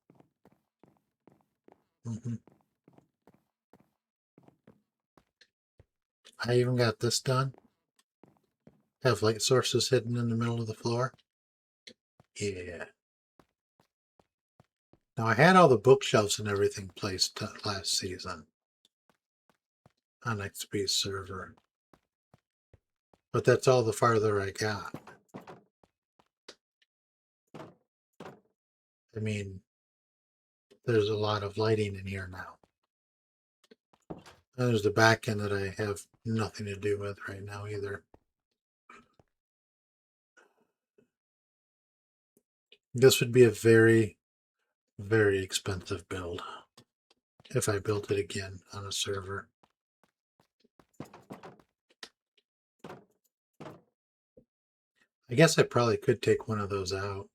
I even got this done. Have light sources hidden in the middle of the floor. Yeah. Now I had all the bookshelves and everything placed last season on XP server. But that's all the farther I got. I mean, there's a lot of lighting in here now. And there's the back end that I have nothing to do with right now either. This would be a very, very expensive build if I built it again on a server. I guess I probably could take one of those out.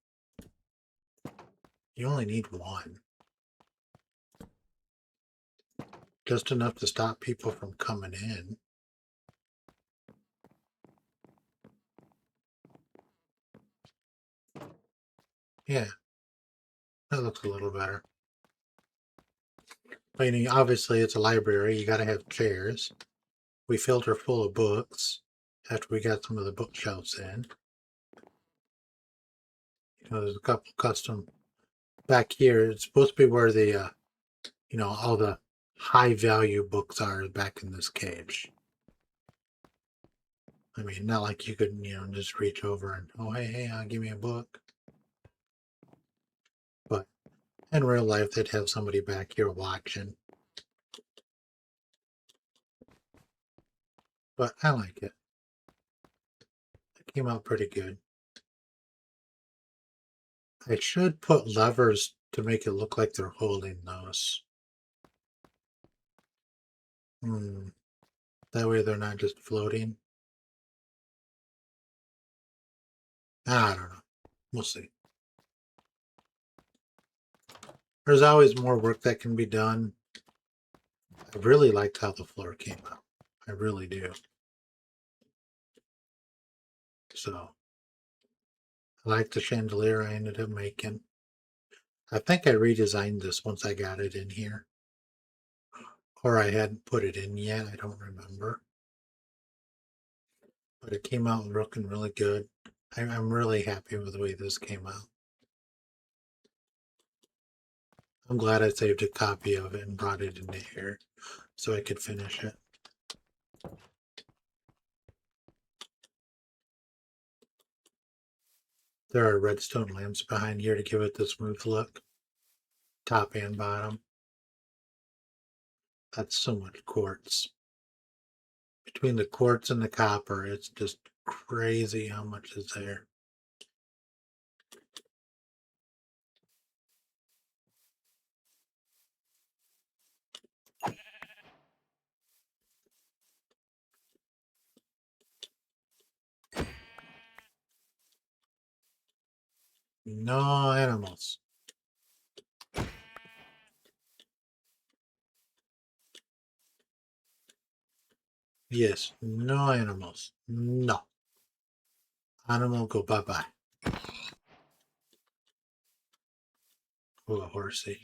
You only need one. Just enough to stop people from coming in. Yeah, that looks a little better. I mean, obviously it's a library. You got to have chairs. We filled her full of books after we got some of the bookshelves in. You know, there's a couple custom back here. It's supposed to be where the, you know, all the high value books are back in this cage. I mean, not like you could, you know, just reach over and, oh, hey, give me a book. But in real life, they'd have somebody back here watching. But I like it. It came out pretty good. I should put levers to make it look like they're holding those. That way they're not just floating. I don't know. We'll see. There's always more work that can be done. I really liked how the floor came out. I really do. So, I like the chandelier I ended up making. I think I redesigned this once I got it in here. Or I hadn't put it in yet. I don't remember. But it came out looking really good. I'm really happy with the way this came out. I'm glad I saved a copy of it and brought it into here so I could finish it. There are redstone lamps behind here to give it the smooth look. Top and bottom. That's so much quartz. Between the quartz and the copper, it's just crazy how much is there. No animals. Yes, no animals. No. Animal go bye-bye. Oh, a horsey.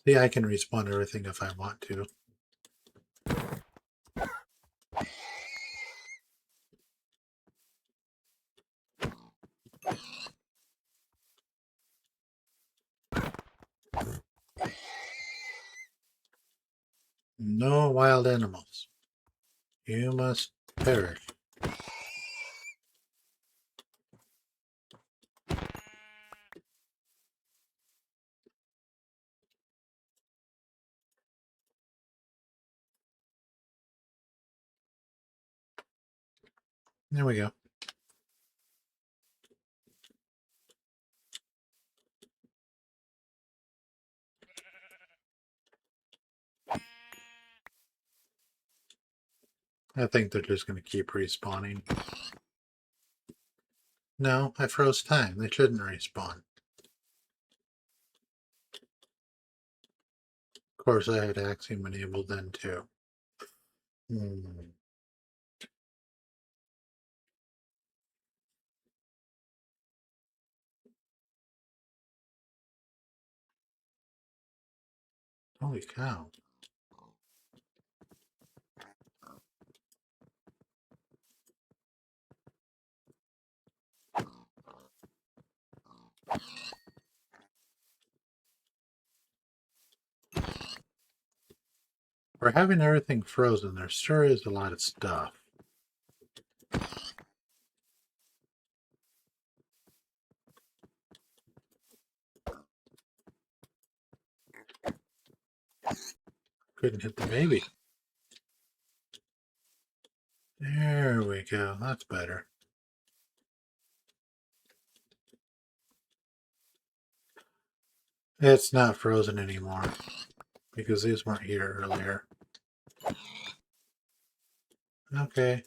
See, I can respawn everything if I want to. No wild animals. You must perish. There we go. I think they're just going to keep respawning. No, I froze time. They shouldn't respawn. Of course, I had Axiom enabled then too. Holy cow. For having everything frozen, there sure is a lot of stuff. Couldn't hit the baby. There we go. That's better. It's not frozen anymore because these weren't here earlier. Okay.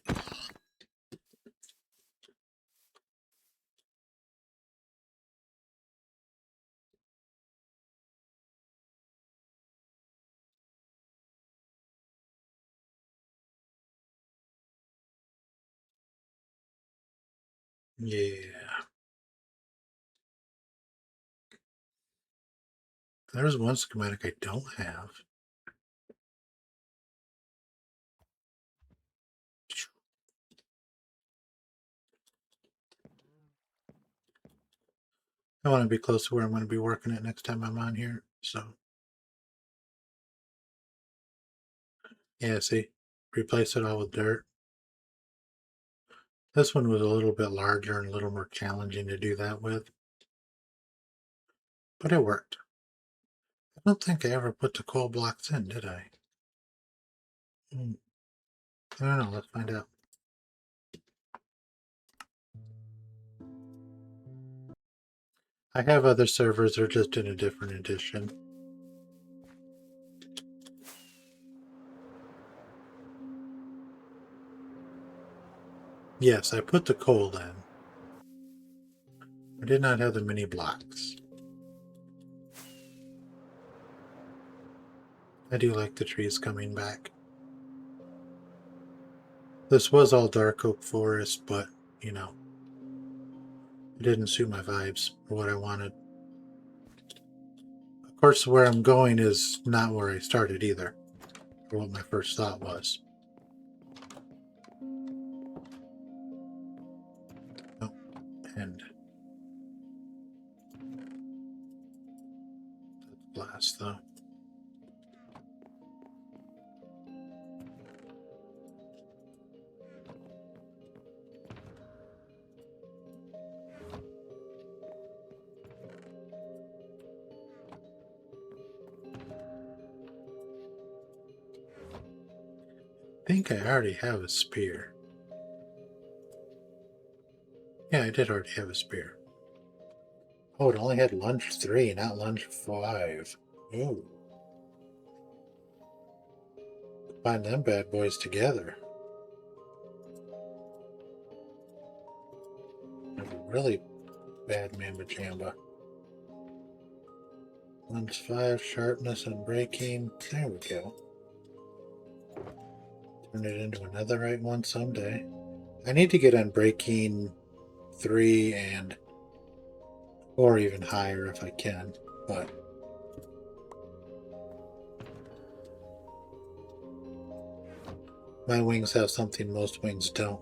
Yeah. There's one schematic I don't have. I want to be close to where I'm going to be working it next time I'm on here. So, yeah, see? Replace it all with dirt. This one was a little bit larger and a little more challenging to do that with. But it worked. I don't think I ever put the coal blocks in, did I? I don't know. Let's find out. I have other servers, they're just in a different edition. Yes, I put the coal in. I did not have the mini blocks. I do like the trees coming back. This was all dark oak forest, but, you know, it didn't suit my vibes or what I wanted. Of course, where I'm going is not where I started either, or what my first thought was. Oh, and that's glass, though. I think I already have a spear. Yeah, I did already have a spear. Oh, it only had lunge 3, not lunge 5. Ooh. Combine them bad boys together. Have a really bad Mamba Jamba. Lunge 5, sharpness and breaking. There we go. Turn it into another right one someday. I need to get on breaking 3 and or even higher if I can, but my wings have something most wings don't.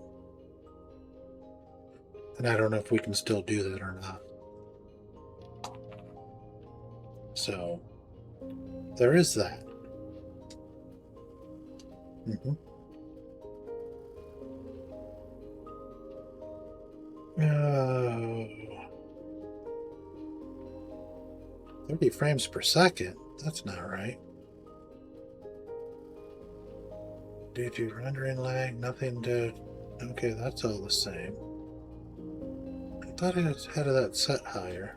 And I don't know if we can still do that or not. So there is that. Mm-hmm. 30 frames per second? That's not right. Did you rendering lag? Nothing to Okay, that's all the same. I thought it had that set higher.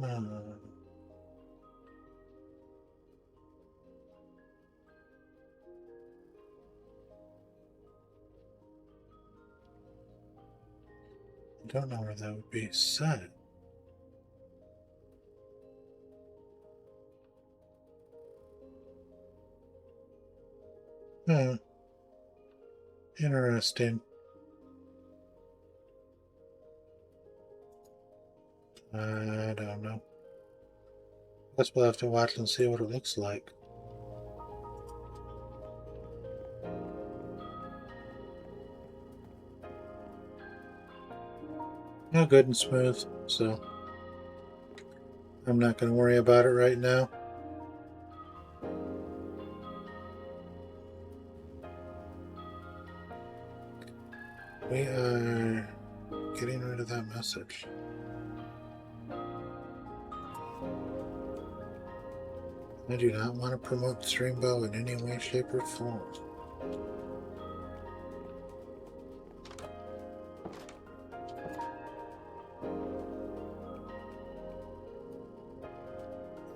Uh, I don't know where that would be set. Huh, interesting. I don't know. Guess we'll have to watch and see what it looks like. No, good and smooth, so I'm not going to worry about it right now. We are getting rid of that message. I do not want to promote Streambow in any way, shape, or form.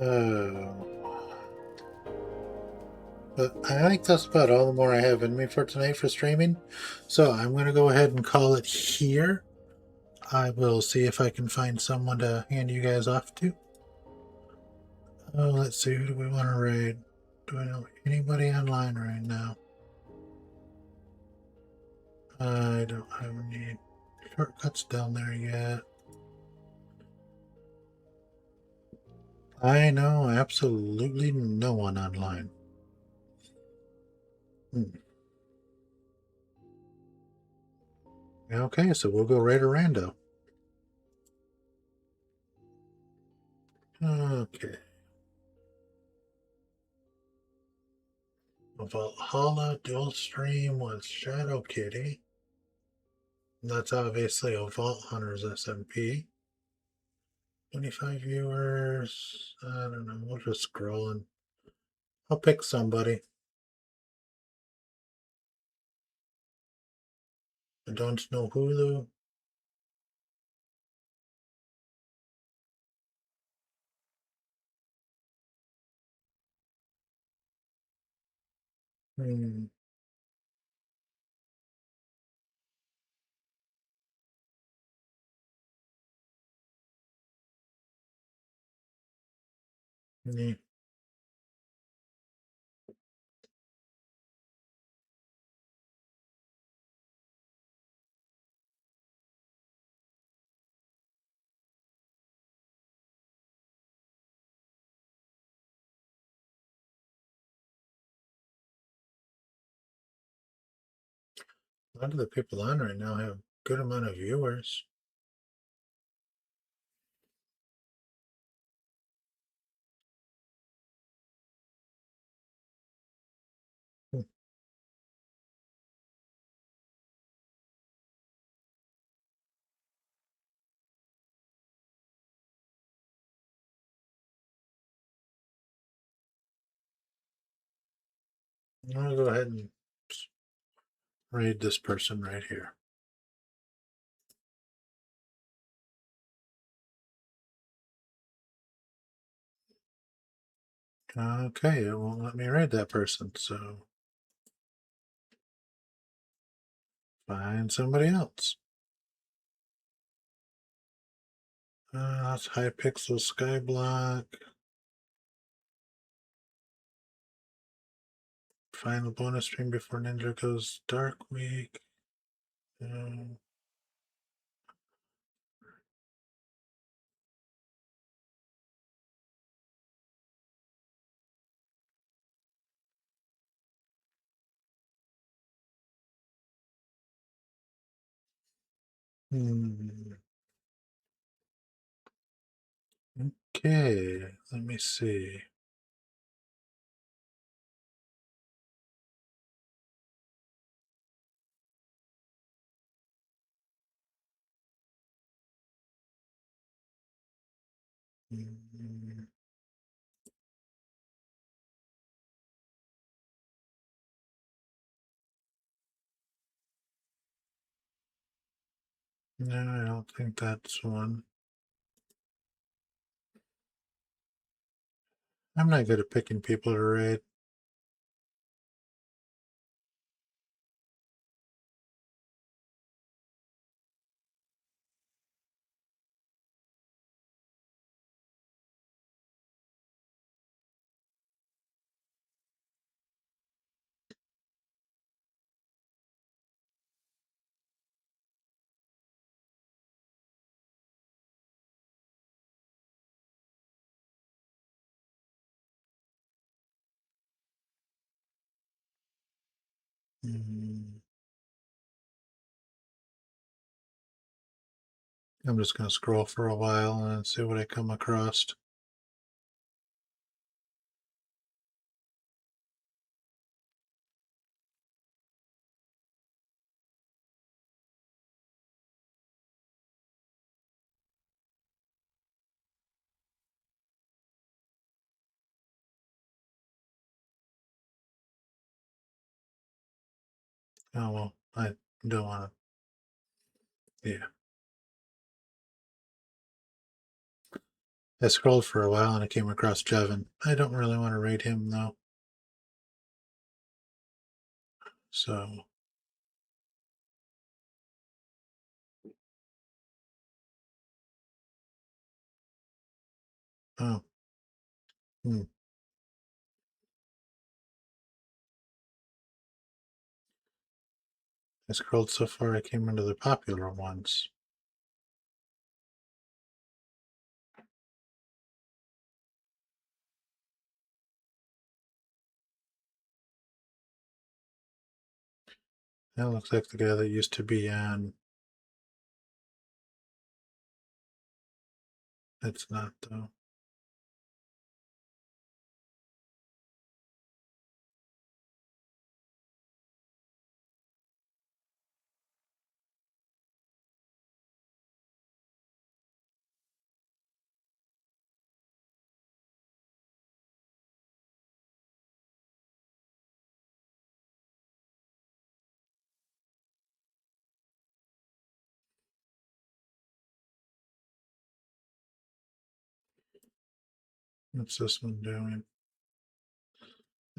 Oh. But I think that's about all the more I have in me for tonight for streaming. So I'm going to go ahead and call it here. I will see if I can find someone to hand you guys off to. Oh, let's see. Who do we want to raid? Do I know anybody online right now? I don't have any shortcuts down there yet. I know absolutely no one online. Okay, so we'll go raid a rando. Okay. Valhalla dual stream with Shadow Kitty. That's obviously a Vault Hunters SMP. 25 viewers. I don't know. We'll just scroll and I'll pick somebody. I don't know Hulu. Hmm. Yeah. A lot of the people on right now have a good amount of viewers. Hmm. I'm going to go ahead and raid this person right here. Okay, it won't let me raid that person, so find somebody else. That's Hypixel Skyblock. Final bonus stream before Ninja goes Dark Week. Um, hmm. Okay, let me see. Hmm. No, I don't think that's one. I'm not good at picking people to raid. Mm. I'm just going to scroll for a while and see what I come across. Oh, well, I don't want to. Yeah. I scrolled for a while and I came across Jevin. I don't really want to raid him, though. So. Oh. Hmm. I scrolled so far I came into the popular ones. That looks like the guy that used to be on. It's not, though. What's this one doing?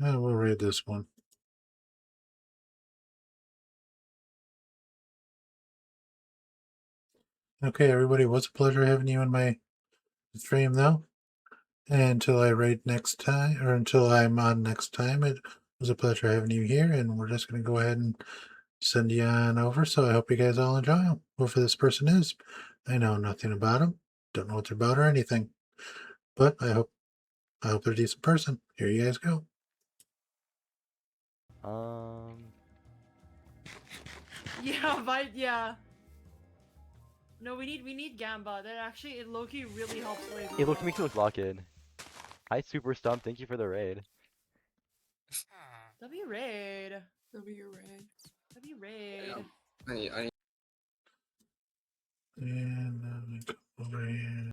Oh, we'll raid this one. Okay, everybody, it was a pleasure having you in my stream, though. And until I raid next time, or until I'm on next time, it was a pleasure having you here. And we're just going to go ahead and send you on over. So I hope you guys all enjoy them. Whoever this person is, I know nothing about them, don't know what they're about or anything, but I hope they're a decent person. Here you guys go. Yeah, but yeah. No, we need Gamba. That actually, it low-key really helps raid. It looks makes me look lock-in. Hi, Super Stump. Thank you for the raid. W raid. W raid. W raid. I And over here.